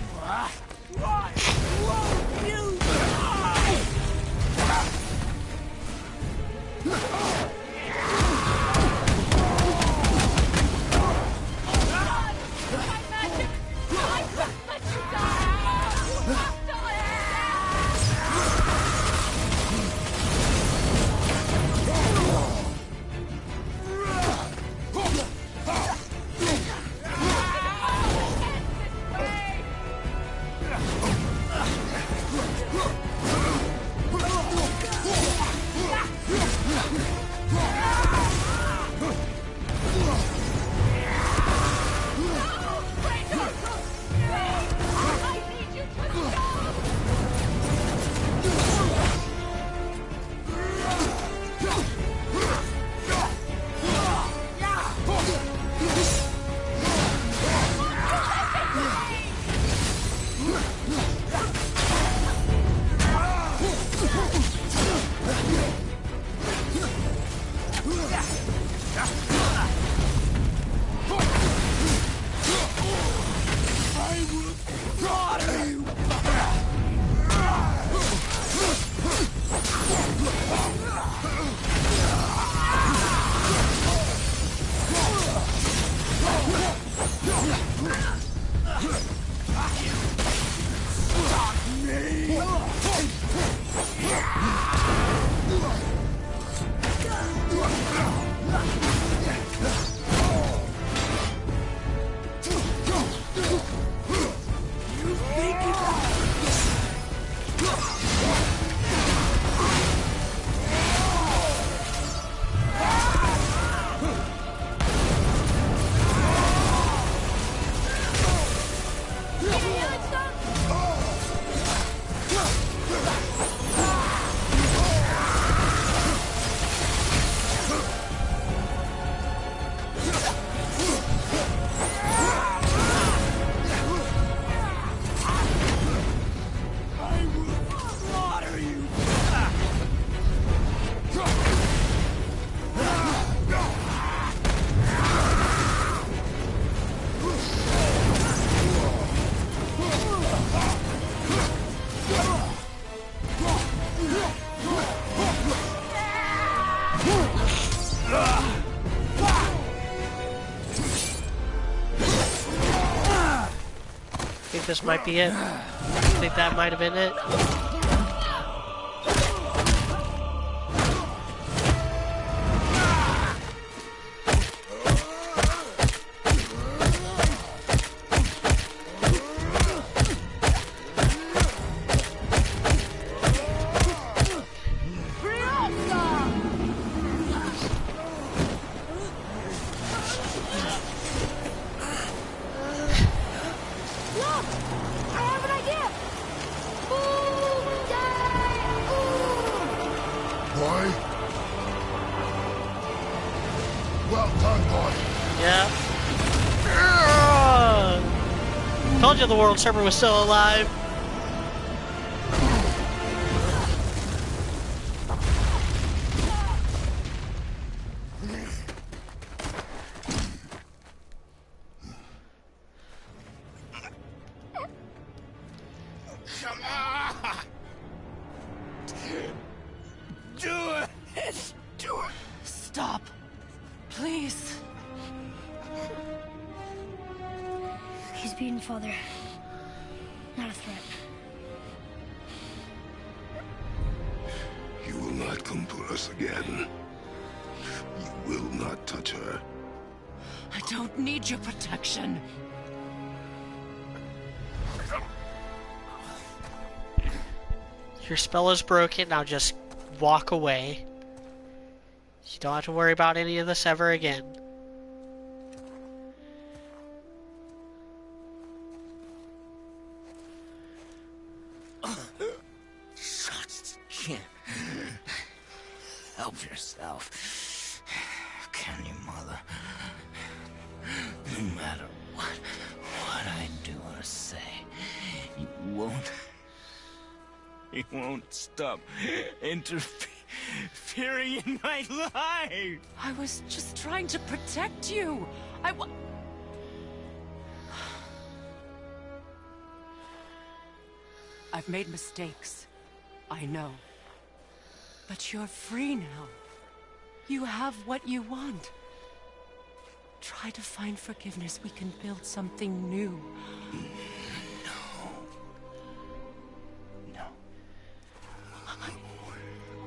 Speaker 1: this might be it. I think that might have been it. Told you the world server was still alive.
Speaker 6: Come on! Do it! Do it!
Speaker 8: Stop. Please.
Speaker 2: He's beaten, Father. Not a threat.
Speaker 3: You will not come for us again. You will not touch her.
Speaker 8: I don't need your protection.
Speaker 1: Your spell is broken, now just walk away. You don't have to worry about any of this ever again.
Speaker 6: Help yourself. Can you, Mother? No matter what I do or say, you won't stop interfering in my life.
Speaker 8: I was just trying to protect you. I've made mistakes. I know. But you're free now. You have what you want. Try to find forgiveness. We can build something new.
Speaker 6: No.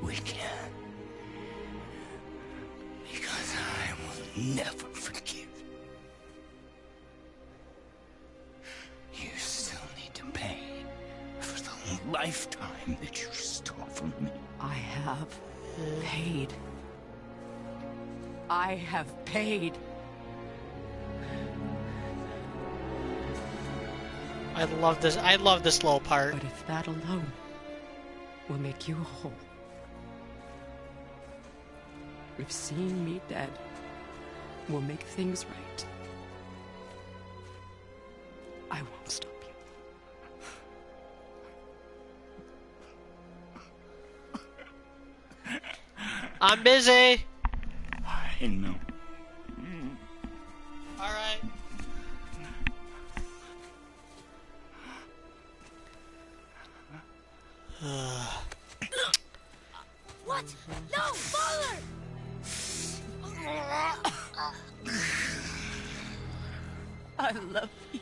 Speaker 6: We can't. Because I will never forgive. You still need to pay for the lifetime that you stole from me.
Speaker 8: I have paid. I have paid.
Speaker 1: I love this. I love this little part.
Speaker 8: But if that alone will make you whole, if seeing me dead will make things right, I won't stop you.
Speaker 1: I'm busy.
Speaker 6: I know.
Speaker 1: All right.
Speaker 2: What? No, Father!
Speaker 8: I love you.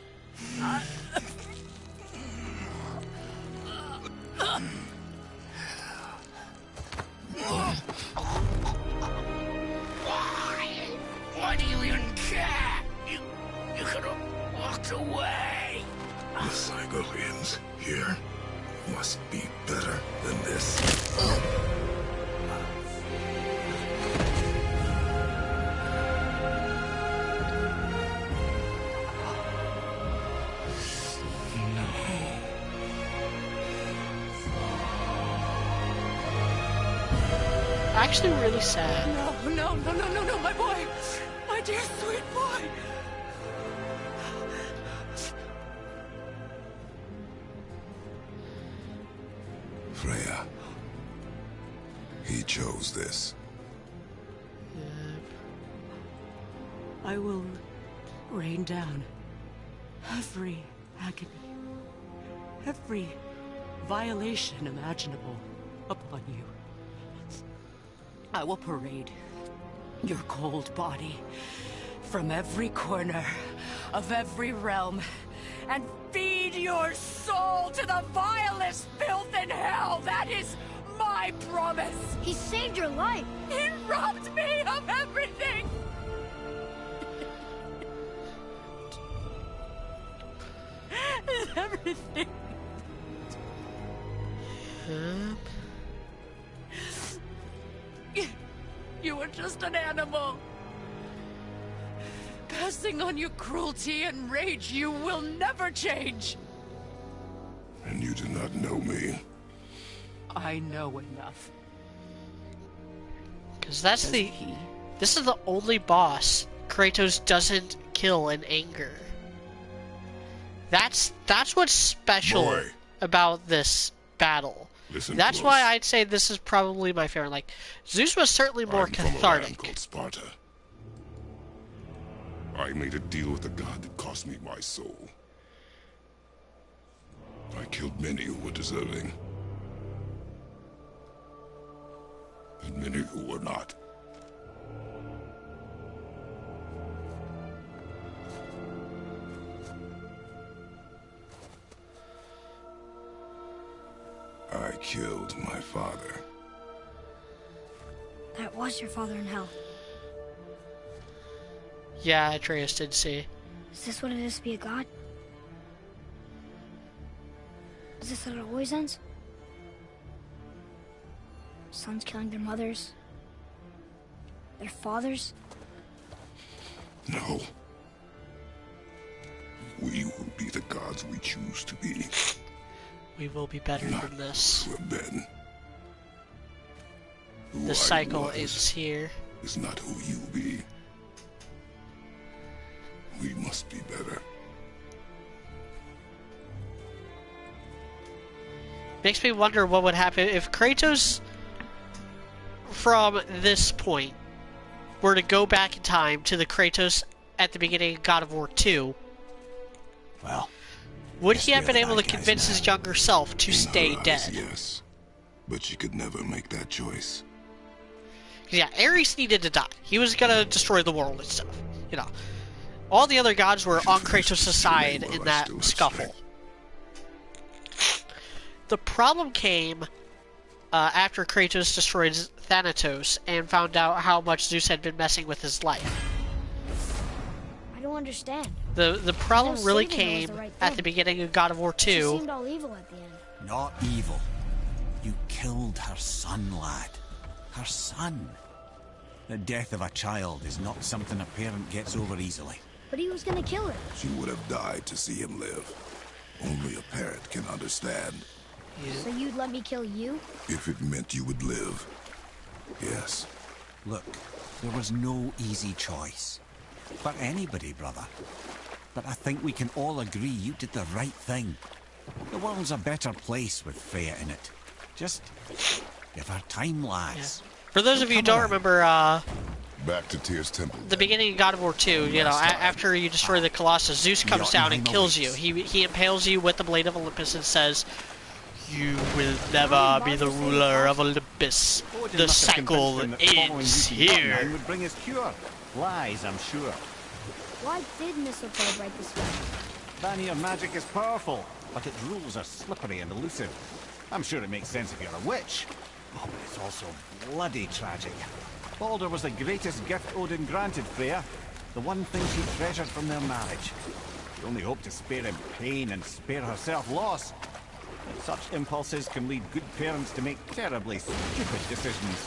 Speaker 6: Why do you even care? You could have walked away.
Speaker 3: The Cygolians here must be better than this.
Speaker 1: Actually, really sad.
Speaker 8: No, my boy! My dear sweet boy!
Speaker 3: Freya. He chose this.
Speaker 8: I will rain down every agony, every violation imaginable upon you. I will parade your cold body from every corner of every realm and feed
Speaker 10: your soul to the vilest filth in hell. That is my promise.
Speaker 2: He saved your life.
Speaker 10: He robbed me of everything. Everything. You were just an animal. Passing on your cruelty and rage, you will never change.
Speaker 3: And you do not know me.
Speaker 10: I know enough.
Speaker 1: Because this is the only boss Kratos doesn't kill in anger. That's what's special
Speaker 3: Boy.
Speaker 1: about this battle.
Speaker 3: Listen
Speaker 1: That's
Speaker 3: close.
Speaker 1: why I'd say this is probably my favorite. Like, Zeus was certainly more
Speaker 3: I'm from a land
Speaker 1: cathartic.
Speaker 3: called Sparta. I made a deal with the god that cost me my soul. I killed many who were deserving. And many who were not. I killed my father.
Speaker 2: That was your father in hell.
Speaker 1: Yeah, Atreus did see.
Speaker 2: Is this what it is to be a god? Is this how it always ends? Sons killing their mothers? Their fathers?
Speaker 3: No. We will be the gods we choose to be.
Speaker 1: We will be better
Speaker 3: Not
Speaker 1: than this.
Speaker 3: who have been. Who
Speaker 1: The
Speaker 3: I
Speaker 1: cycle
Speaker 3: was
Speaker 1: is here.
Speaker 3: is not who you be. We must be better.
Speaker 1: Makes me wonder what would happen if Kratos, from this point, were to go back in time to the Kratos at the beginning of God of War 2.
Speaker 4: Well,
Speaker 1: Would
Speaker 4: guess
Speaker 1: he have
Speaker 4: we're
Speaker 1: been
Speaker 4: the
Speaker 1: able to
Speaker 4: bad guys
Speaker 1: convince
Speaker 4: now.
Speaker 1: his younger self to
Speaker 3: In
Speaker 1: stay
Speaker 3: her eyes,
Speaker 1: dead?
Speaker 3: yes. But she could never make that choice.
Speaker 1: Yeah, Ares needed to die. He was gonna destroy the world and stuff. You know, all the other gods were on Kratos' side in that scuffle. The problem came after Kratos destroyed Thanatos and found out how much Zeus had been messing with his life.
Speaker 2: I don't understand.
Speaker 1: The problem
Speaker 2: No,
Speaker 1: really
Speaker 2: saving her was
Speaker 1: came
Speaker 2: the right
Speaker 1: at
Speaker 2: thing.
Speaker 1: the beginning of God of War
Speaker 2: She
Speaker 1: 2.
Speaker 2: seemed all evil at the end.
Speaker 4: not evil. You killed her son, lad. Her son. The death of a child is not something a parent gets over easily.
Speaker 2: But he was gonna kill her.
Speaker 3: She would have died to see him live. Only a parent can understand.
Speaker 2: So you'd let me kill you?
Speaker 3: If it meant you would live. Yes.
Speaker 4: Look, there was no easy choice. For anybody, brother. But I think we can all agree you did the right thing. The world's a better place with Freya in it. Just give her time, lads.
Speaker 1: For those of you who don't remember
Speaker 3: Back to Tyr's temple.
Speaker 1: the beginning of God of War 2, you know, after you destroy the Colossus, Zeus comes down and kills you. He impales you with the Blade of Olympus and says, "You will never be the ruler of Olympus.
Speaker 4: Odin
Speaker 1: The
Speaker 4: must have
Speaker 1: cycle
Speaker 4: convinced him that following
Speaker 1: ends
Speaker 4: Yuki Batman
Speaker 1: here."
Speaker 4: would bring us cure. Lies, I'm sure.
Speaker 2: Why did mistletoe break the spell?
Speaker 4: Vanir magic is powerful, but its rules are slippery and elusive. I'm sure it makes sense if you're a witch. Oh, but it's also bloody tragic. Baldur was the greatest gift Odin granted Freya. The one thing she treasured from their marriage. She only hoped to spare him pain and spare herself loss. But such impulses can lead good parents to make terribly stupid decisions.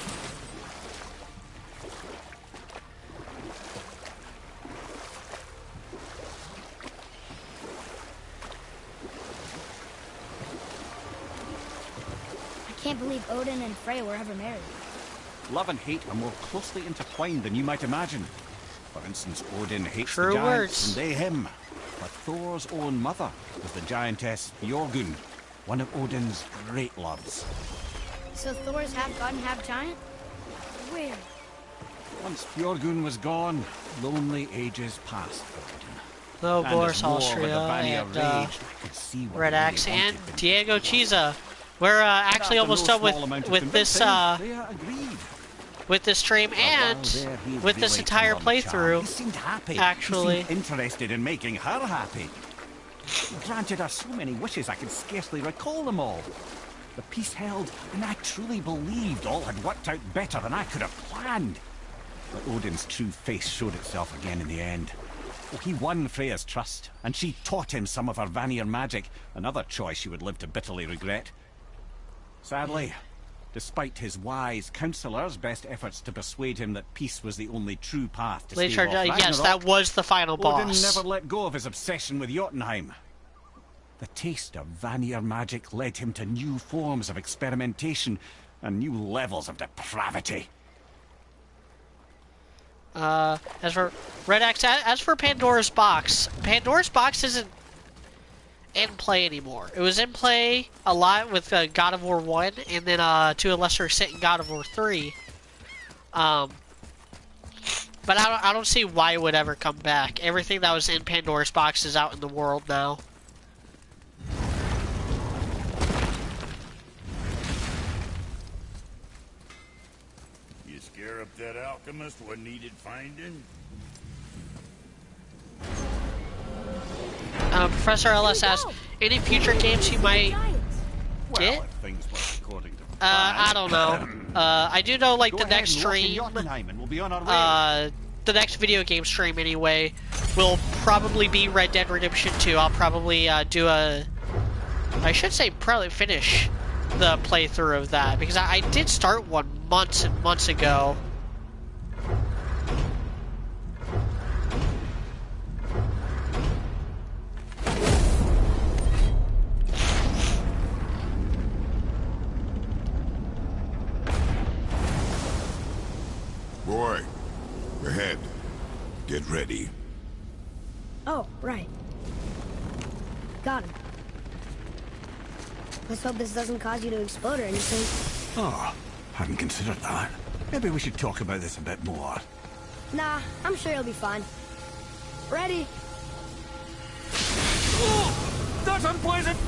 Speaker 2: I can't believe Odin and Freya were ever married.
Speaker 4: Love and hate are more closely intertwined than you might imagine. For instance, Odin hates
Speaker 1: True
Speaker 4: the giants
Speaker 1: words.
Speaker 4: and they him. But Thor's own mother was the giantess Bjorgun, one of Odin's great loves.
Speaker 2: So Thor's half god and half giant? Weird.
Speaker 4: Once Bjorgun was gone, lonely ages passed for Odin.
Speaker 1: Low
Speaker 4: And
Speaker 1: Boris
Speaker 4: as war with
Speaker 1: Austria
Speaker 4: the Vanir
Speaker 1: and
Speaker 4: raged, I could see what
Speaker 1: Red
Speaker 4: he really
Speaker 1: Axe and
Speaker 4: wanted.
Speaker 1: Diego Chiza. We're actually
Speaker 4: After
Speaker 1: almost
Speaker 4: no
Speaker 1: done
Speaker 4: small amount of
Speaker 1: with this
Speaker 4: convincing, Freya agreed.
Speaker 1: with this stream
Speaker 4: But while
Speaker 1: and
Speaker 4: there, he
Speaker 1: with this
Speaker 4: really
Speaker 1: entire
Speaker 4: turned on the charm.
Speaker 1: playthrough.
Speaker 4: He seemed happy.
Speaker 1: Actually.
Speaker 4: He seemed interested in making her happy. He granted her so many wishes I could scarcely recall them all. The peace held, and I truly believed all had worked out better than I could have planned. But Odin's true face showed itself again in the end. Oh, he won Freya's trust, and she taught him some of her Vanir magic, another choice she would live to bitterly regret. Sadly, despite his wise counselors' best efforts to persuade him that peace was the only true path to stave off Ragnarok,
Speaker 1: yes, that was the final boss.
Speaker 4: Odin never let go of his obsession with Jotunheim. The taste of Vanir magic led him to new forms of experimentation and new levels of depravity.
Speaker 1: As for Red Axe, as for Pandora's Box isn't in play anymore. It was in play a lot with God of War 1, and then to a lesser extent in God of War 3. But I don't see why it would ever come back. Everything that was in Pandora's Box is out in the world now.
Speaker 7: You scare up that alchemist what needed finding?
Speaker 1: Professor LS asks, any future games you might get?
Speaker 4: Well, if things were according to
Speaker 1: I don't know. I do know, like, the next stream, the next video game stream anyway, will probably be Red Dead Redemption 2. I'll probably do a... I should say probably finish the playthrough of that, because I did start one months and months ago.
Speaker 3: Boy, ahead. Get ready.
Speaker 2: Oh, right. Got him. Let's hope this doesn't cause you to explode or anything.
Speaker 4: Oh, hadn't considered that. Maybe we should talk about this a bit more.
Speaker 2: Nah, I'm sure you'll be fine. Ready?
Speaker 4: Oh, that's unpleasant!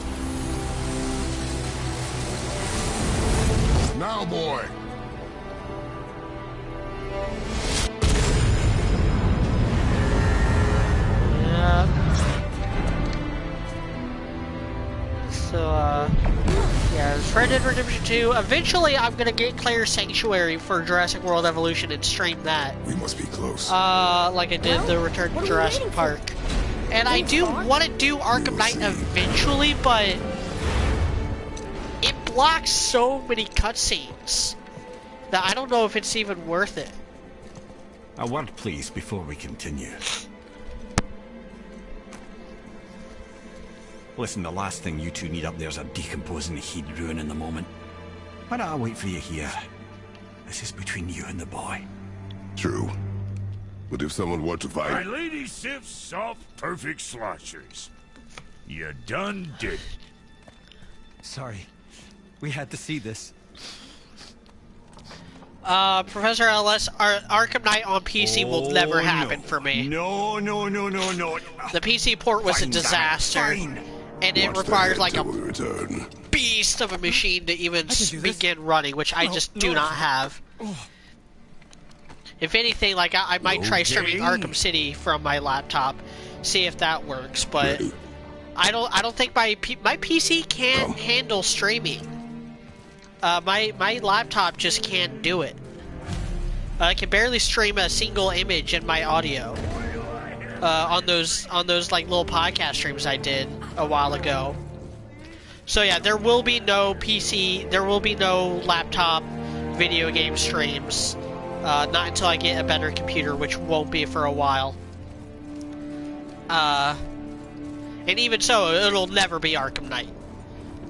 Speaker 3: Now, boy.
Speaker 1: Yeah, it's Red Dead Redemption 2. Eventually, I'm gonna get Claire's Sanctuary for Jurassic World Evolution and stream that.
Speaker 3: We must be close.
Speaker 1: Like I did the Return to Jurassic Park. And I do want to do Arkham Knight eventually, but it blocks so many cutscenes that I don't know if it's even worth it.
Speaker 4: A word, please, before we continue. Listen, the last thing you two need up there's a decomposing heat ruining the moment. Why don't I wait for you here? This is between you and the boy.
Speaker 3: True. But if someone were to
Speaker 7: My
Speaker 3: fight...
Speaker 7: lady sips soft, perfect sloshers. You done did it.
Speaker 5: Sorry. We had to see this.
Speaker 1: Professor LS, Arkham Knight on PC will never happen for me.
Speaker 4: No.
Speaker 1: The PC port was a disaster. And it
Speaker 3: Watch
Speaker 1: requires
Speaker 3: the
Speaker 1: like a
Speaker 3: till we return.
Speaker 1: beast of a machine to even begin running, which I just do not have. If anything, like I might try streaming Arkham City from my laptop, see if that works. But I don't think my PC can't handle streaming. My laptop just can't do it. I can barely stream a single image in my audio. On those like little podcast streams I did a while ago. So yeah, there will be no PC, there will be no laptop video game streams. Not until I get a better computer, which won't be for a while. And even so, it'll never be Arkham Knight.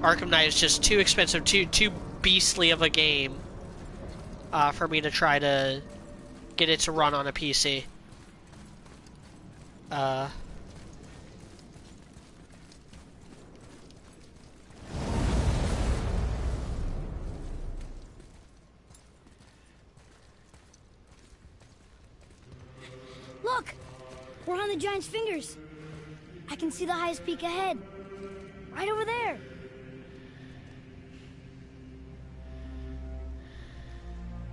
Speaker 1: Arkham Knight is just too expensive, too beastly of a game for me to try to get it to run on a PC.
Speaker 2: Look! We're on the giant's fingers. I can see the highest peak ahead. Right over there.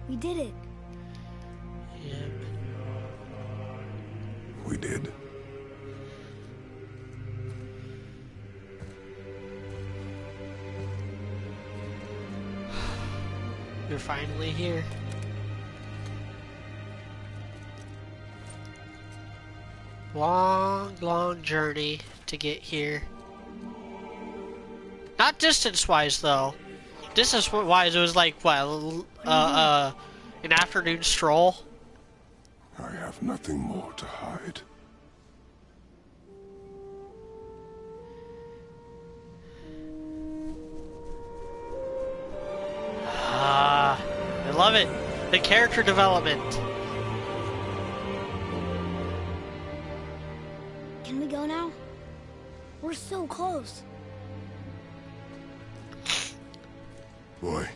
Speaker 2: We did it.
Speaker 3: We did.
Speaker 1: You're finally here. Long, long journey to get here. Not distance-wise, though. Distance-wise, it was like, what, an afternoon stroll?
Speaker 3: I have nothing more to hide.
Speaker 1: I love it. The character development.
Speaker 2: Can we go now? We're so close.
Speaker 3: Boy.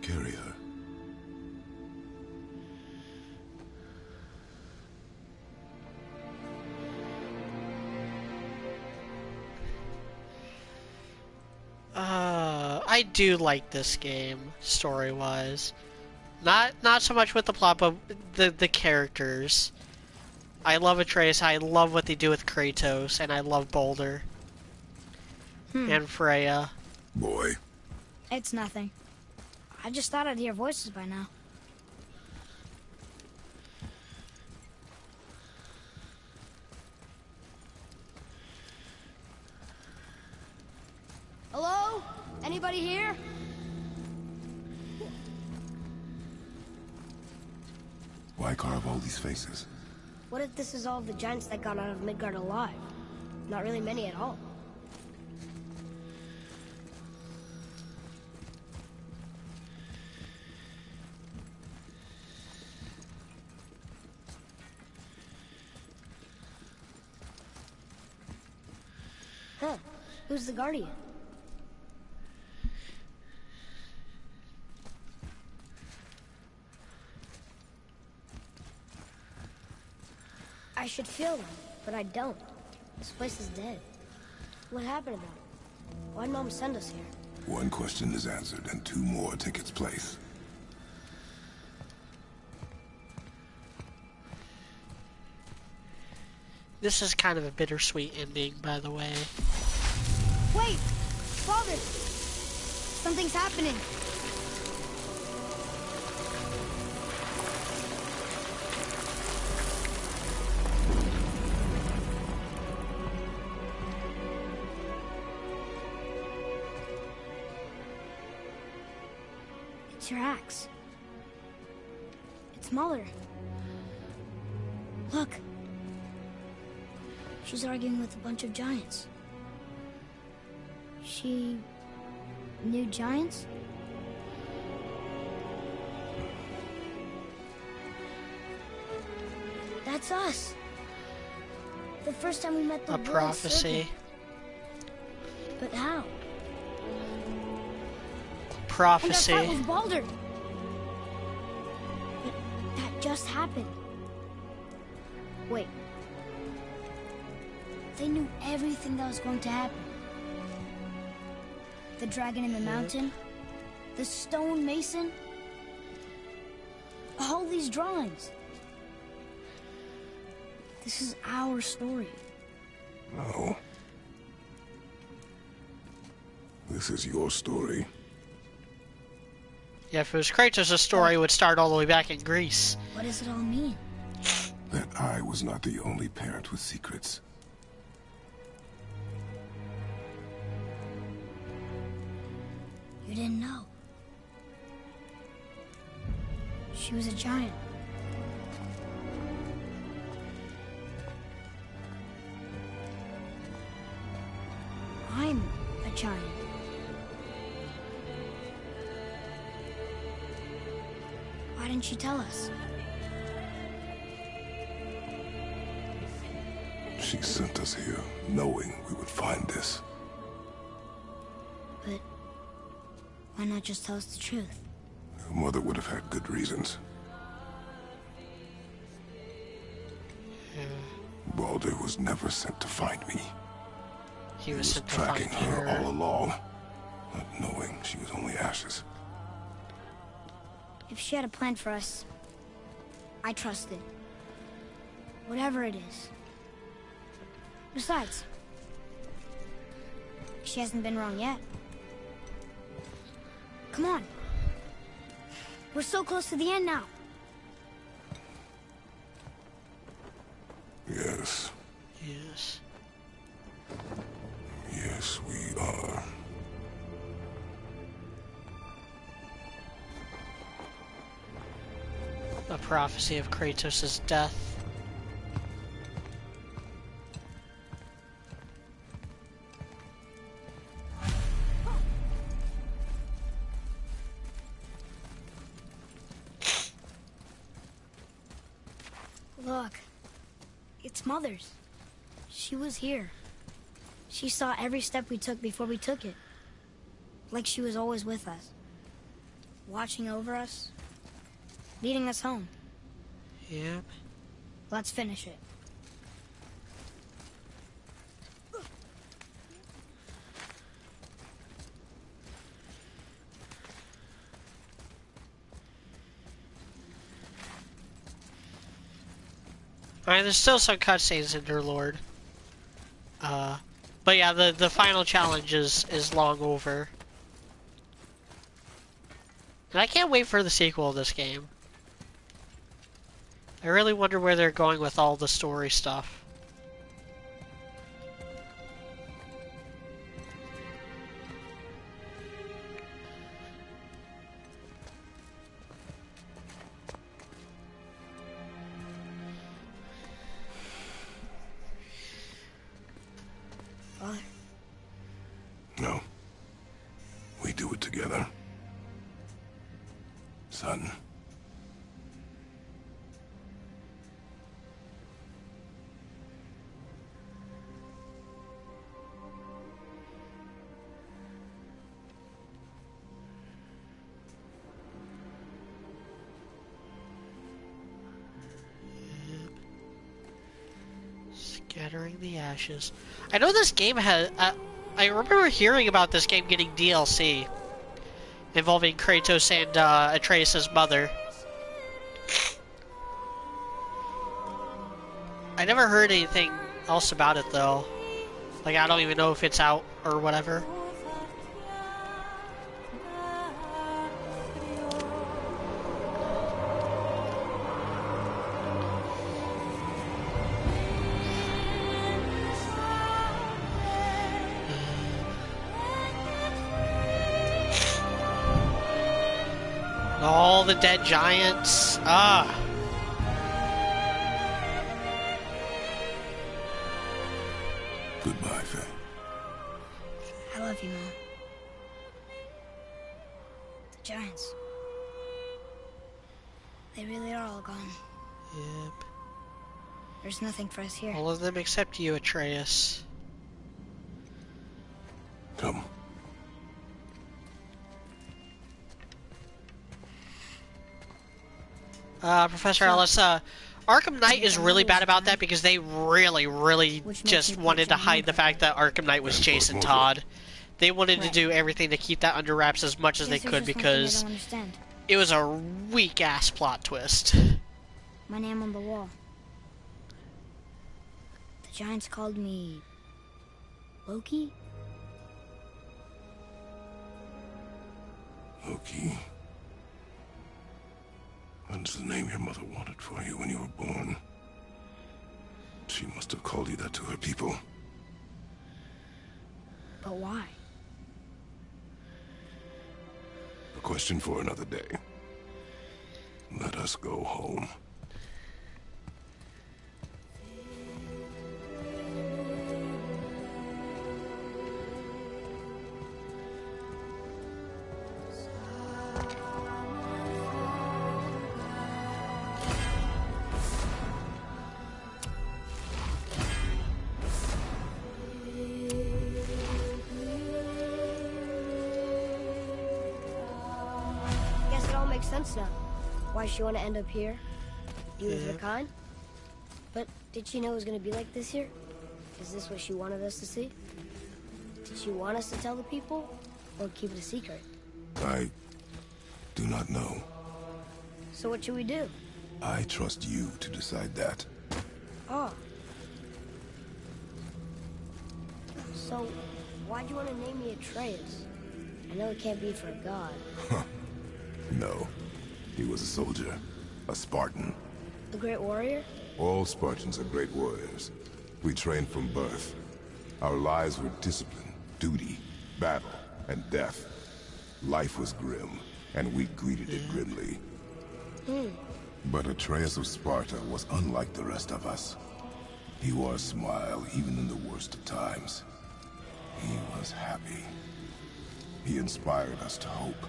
Speaker 3: Carry her.
Speaker 1: I do like this game, story-wise. Not so much with the plot, but the characters. I love Atreus, I love what they do with Kratos, and I love Boulder. And Freya.
Speaker 3: Boy.
Speaker 2: It's nothing. I just thought I'd hear voices by now. Hello? Anybody here?
Speaker 3: Why carve all these faces?
Speaker 2: What if this is all the giants that got out of Midgard alive? Not really many at all. Huh. Who's the Guardian? I should feel them, but I don't. This place is dead. What happened to them? Why'd Mom send us here?
Speaker 3: One question is answered, and two more take its place.
Speaker 1: This is kind of a bittersweet ending, by the way.
Speaker 2: Wait! Father! Something's happening! It's your axe. It's Mother. Look. She's arguing with a bunch of giants. She knew giants? That's us. The first time we met the
Speaker 1: A
Speaker 2: Blood
Speaker 1: prophecy.
Speaker 2: Serpent. But how?
Speaker 1: Prophecy.
Speaker 2: And our fight with Baldur. But that just happened. Wait. They knew everything that was going to happen. The dragon in the mountain, the stone mason, all these drawings. This is our story.
Speaker 3: No. This is your story.
Speaker 1: Yeah, if it was Kratos' story, it would start all the way back in Greece.
Speaker 2: What does it all mean?
Speaker 3: That I was not the only parent with secrets.
Speaker 2: You didn't know. She was a giant. I'm a giant. Why didn't she tell us?
Speaker 3: She sent us here, knowing we would find this.
Speaker 2: But why not just tell us the truth?
Speaker 3: Your mother would have had good reasons. Baldur was never sent to find me.
Speaker 1: He was sent to
Speaker 3: tracking
Speaker 1: find
Speaker 3: her all along. not knowing she was only ashes.
Speaker 2: If she had a plan for us, I trust it. Whatever it is. Besides, she hasn't been wrong yet. Come on. We're so close to the end now.
Speaker 3: Yes.
Speaker 1: Yes.
Speaker 3: Yes, we are.
Speaker 1: A prophecy of Kratos' death.
Speaker 2: Look. It's Mother's. She was here. She saw every step we took before we took it. Like she was always with us. Watching over us. Leading us home.
Speaker 1: Yep.
Speaker 2: Let's finish it.
Speaker 1: Alright, there's still some cutscenes in there, Lord. But yeah, the final challenge is long over. And I can't wait for the sequel of this game. I really wonder where they're going with all the story stuff.
Speaker 2: Father.
Speaker 3: No. We do it together. Son.
Speaker 1: Scattering the ashes. I know this game has... I remember hearing about this game getting DLC. Involving Kratos and Atreus' mother. I never heard anything else about it though. Like I don't even know if it's out or whatever. All the dead giants. Ah.
Speaker 3: Goodbye, Faye.
Speaker 2: I love you, Mom. The giants. They really are all gone.
Speaker 1: Yep.
Speaker 2: There's nothing for us here.
Speaker 1: All of them except you, Atreus.
Speaker 3: Come.
Speaker 1: Professor Ellis, Arkham Knight is really bad about that because they really just wanted to hide the fact that Arkham Knight was Jason Todd. They wanted to do everything to keep that under wraps as much as they could because it was a weak-ass plot twist.
Speaker 2: My name on the wall. The giants called me... Loki?
Speaker 3: Loki. That's the name your mother wanted for you when you were born. She must have called you that to her people.
Speaker 2: But why?
Speaker 3: A question for another day. Let us go home.
Speaker 11: Sense now. Why she want to end up here? You with her kind? But did she know it was going to be like this here? Is this what she wanted us to see? Did she want us to tell the people? or keep it a secret?
Speaker 3: I do not know.
Speaker 11: So what should we do?
Speaker 3: I trust you to decide that.
Speaker 11: Oh. So, why'd you want to name me Atreus? I know it can't be for a god.
Speaker 3: No. He was a soldier. A Spartan.
Speaker 11: A great warrior?
Speaker 3: All Spartans are great warriors. We trained from birth. Our lives were discipline, duty, battle, and death. Life was grim, and we greeted it grimly. But Atreus of Sparta was unlike the rest of us. He wore a smile even in the worst of times. He was happy. He inspired us to hope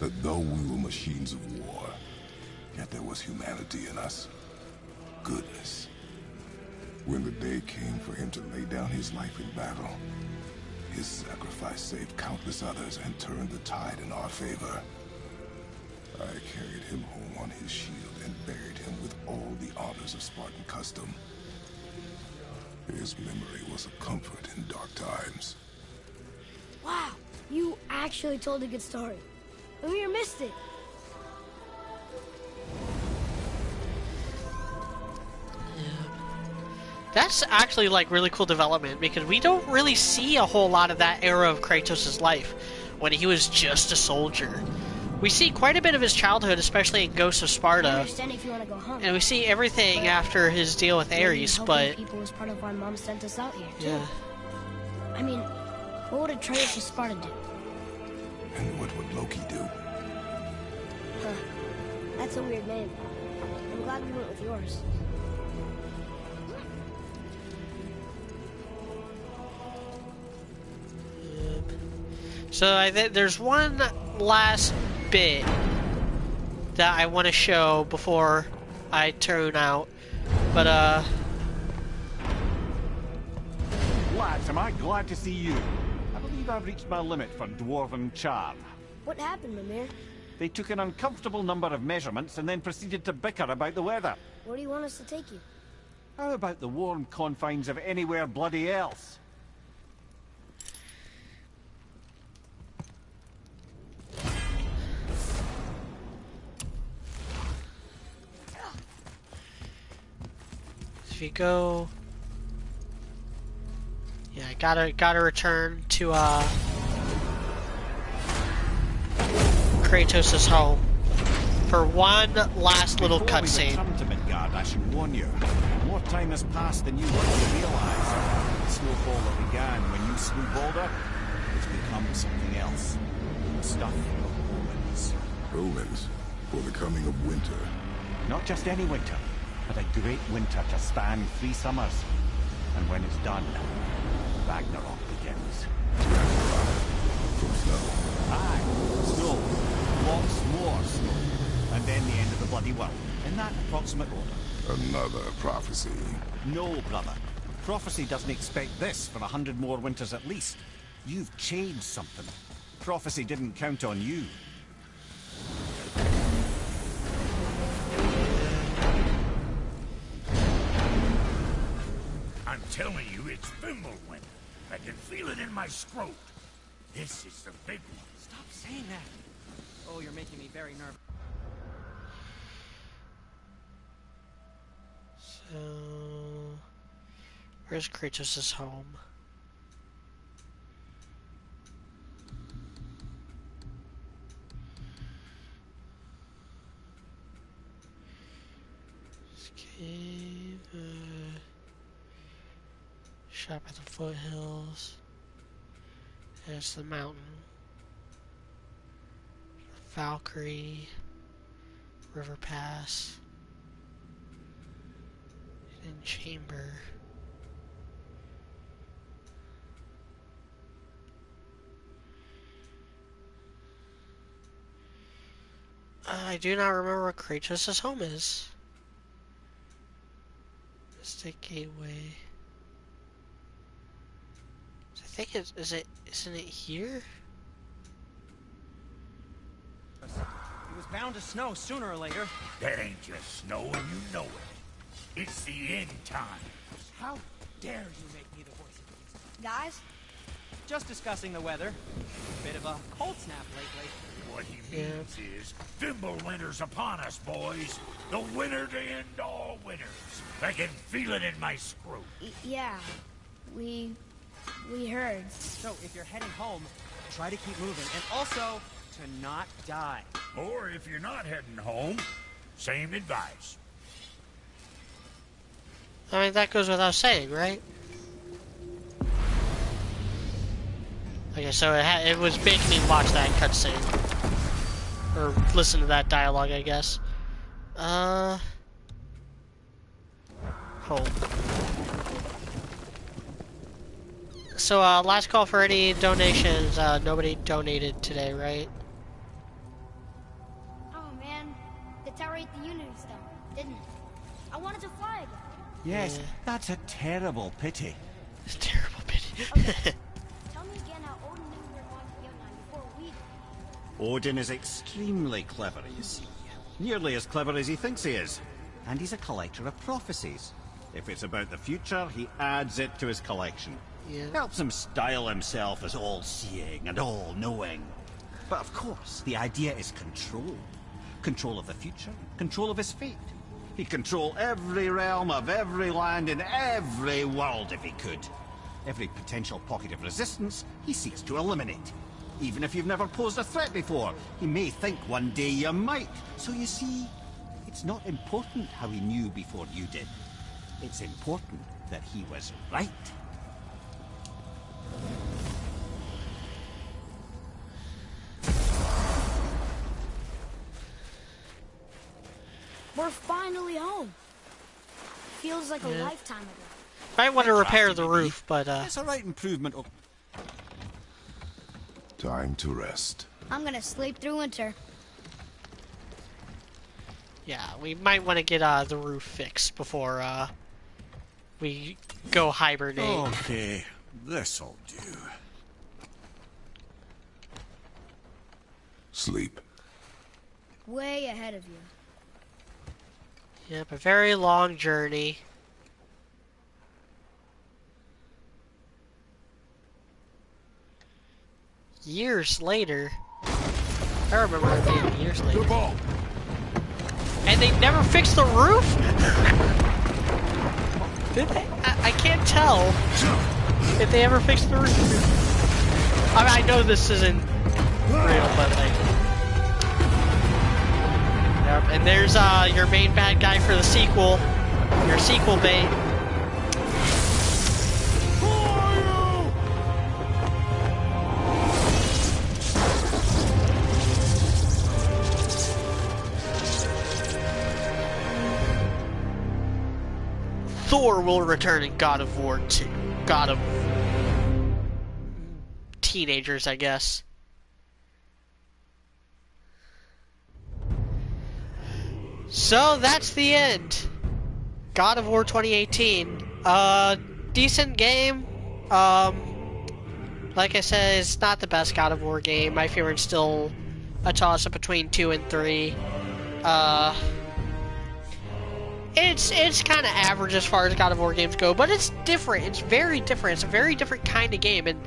Speaker 3: that though we were machines of war, yet there was humanity in us. Goodness. When the day came for him to lay down his life in battle, his sacrifice saved countless others and turned the tide in our favor. I carried him home on his shield and buried him with all the honors of Spartan custom. His memory was a comfort in dark times.
Speaker 11: Wow, you actually told a good story. Mimir missed it.
Speaker 1: That's actually like really cool development because we don't really see a whole lot of that era of Kratos' life when he was just a soldier. We see quite a bit of his childhood, especially in Ghosts of
Speaker 11: I
Speaker 1: Sparta,
Speaker 11: understand if you want to go home.
Speaker 1: and we see everything after his deal with Ares,
Speaker 11: Helping
Speaker 1: but
Speaker 11: people was part of why Mom sent us out here, too.
Speaker 1: yeah.
Speaker 11: I mean, what would Atreus of Sparta do?
Speaker 3: And what would Loki do?
Speaker 11: Huh. That's a weird name. I'm glad we went with yours.
Speaker 1: So there's one last bit that I want to show before I turn out, but
Speaker 4: Lads, am I glad to see you. I believe I've reached my limit for dwarven charm.
Speaker 11: What happened, Mimir?
Speaker 4: They took an uncomfortable number of measurements and then proceeded to bicker about the weather.
Speaker 11: Where do you want us to take you?
Speaker 4: How about the warm confines of anywhere bloody else?
Speaker 1: if you go, yeah, gotta return to Kratos' home for one last little cutscene.
Speaker 4: Before we return to Midgard, I should warn you. More time has passed than you want to realize. The snowfall that began when you slew Baldur has become something else. Stuff of omens.
Speaker 3: Omens for the coming of winter.
Speaker 4: Not just any winter, but a great winter to span 3 summers. And when it's done, Ragnarok begins.
Speaker 3: From snow.
Speaker 4: Aye, snow. Lots more snow. And then the end of the bloody world. In that approximate order.
Speaker 3: Another prophecy.
Speaker 4: No, brother. Prophecy doesn't expect this for 100 more winters at least. You've changed something. Prophecy didn't count on you.
Speaker 7: I'm telling you, it's Fimbulwinter. I can feel it in my scrot. This is the big one.
Speaker 5: Stop saying that. Oh, you're making me very nervous.
Speaker 1: So, where's Kratos' home? Escape, shop at the foothills. There's the mountain. Valkyrie, River Pass. In chamber. I do not remember what Kratos' home is. Mystic Gateway. I think isn't it here?
Speaker 5: It was bound to snow sooner or later.
Speaker 7: That ain't just snow, and you know it. It's the end time.
Speaker 5: How dare you make me the voice of reason?
Speaker 11: Guys,
Speaker 5: Just discussing the weather. Bit of a cold snap lately.
Speaker 7: What he means is, Thimble winter's upon us, boys. The winter to end all winters. I can feel it in my screw.
Speaker 2: Yeah, we heard.
Speaker 5: So if you're heading home, try to keep moving, and also to not die.
Speaker 7: Or if you're not heading home, same advice.
Speaker 1: I mean, that goes without saying, right? Okay, so it was making me watch that cutscene. Or listen to that dialogue, I guess. Home. So, last call for any donations. Nobody donated today, right?
Speaker 2: Oh man, the tower ate the Unity Stone, didn't it? I wanted to fly again.
Speaker 4: Yes, that's a terrible pity.
Speaker 1: It's a terrible pity.
Speaker 2: Okay. Tell me again how Odin knew we were going to Jotunheim before we did.
Speaker 4: Odin is extremely clever, you see. Nearly as clever as he thinks he is. And he's a collector of prophecies. If it's about the future, he adds it to his collection.
Speaker 1: Yeah.
Speaker 4: Helps him style himself as all-seeing and all-knowing. But of course, the idea is control. Control of the future, control of his fate. He'd control every realm of every land in every world if he could. Every potential pocket of resistance, he seeks to eliminate. Even if you've never posed a threat before, he may think one day you might. So you see, it's not important how he knew before you did. It's important that he was right.
Speaker 2: We're finally home. Feels like a lifetime ago.
Speaker 1: I want to repair the roof, but
Speaker 4: It's a right improvement.
Speaker 3: Time to rest.
Speaker 2: I'm gonna sleep through winter.
Speaker 1: yeah, we might want to get the roof fixed before we go hibernate.
Speaker 7: Okay, this'll do.
Speaker 3: Sleep.
Speaker 2: Way ahead of you.
Speaker 1: Yep, a very long journey. Years later. I remember it being years later. And they never fixed the roof? Did they? I can't tell if they ever fixed the roof. I mean, I know this isn't real, but like... Yep, and there's your main bad guy for the sequel. Your sequel bait. Thor will return in God of War 2. God of Teenagers, I guess. So that's the end. God of War 2018. Decent game. Like I said, it's not the best God of War game. My favorite's still a toss-up between 2 and 3. It's kind of average as far as God of War games go, but it's different. It's very different. It's a very different kind of game, and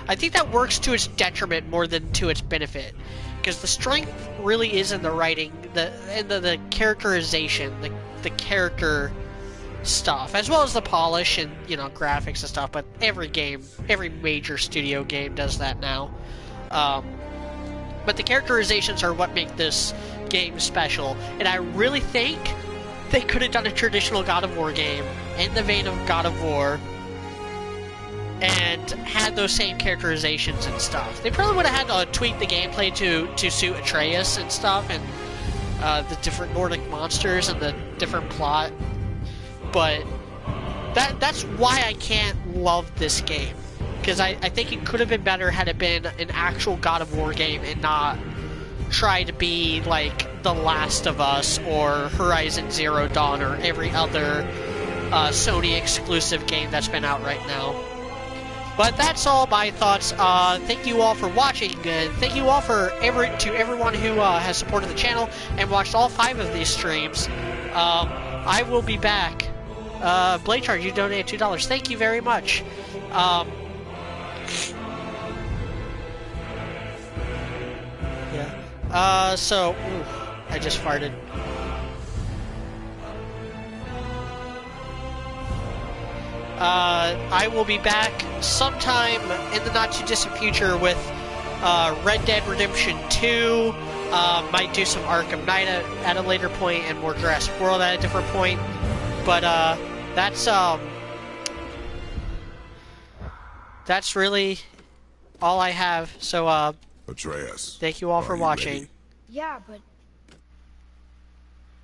Speaker 1: I think that works to its detriment more than to its benefit. Because the strength really is in the writing, the characterization, the character stuff, as well as the polish and, you know, graphics and stuff. But every major studio game does that now. But the characterizations are what make this game special, and I really think they could have done a traditional God of War game in the vein of God of War and had those same characterizations and stuff. They probably would have had to tweak the gameplay to suit Atreus and stuff, and the different Nordic monsters and the different plot. But that's why I can't love this game. Because I think it could have been better had it been an actual God of War game and not try to be like The Last of Us or Horizon Zero Dawn or every other Sony exclusive game that's been out right now. But that's all my thoughts. Thank you all for watching, and thank you all for everyone who has supported the channel and watched all 5 of these streams. I will be back. Blade Charge, you donated $2. Thank you very much. Ooh, I just farted. I will be back sometime in the not-too-distant future with Red Dead Redemption 2. Might do some Arkham Knight at a later point and more Jurassic World at a different point. But that's really all I have. So
Speaker 3: Atreus,
Speaker 1: thank you all for watching.
Speaker 11: Yeah, but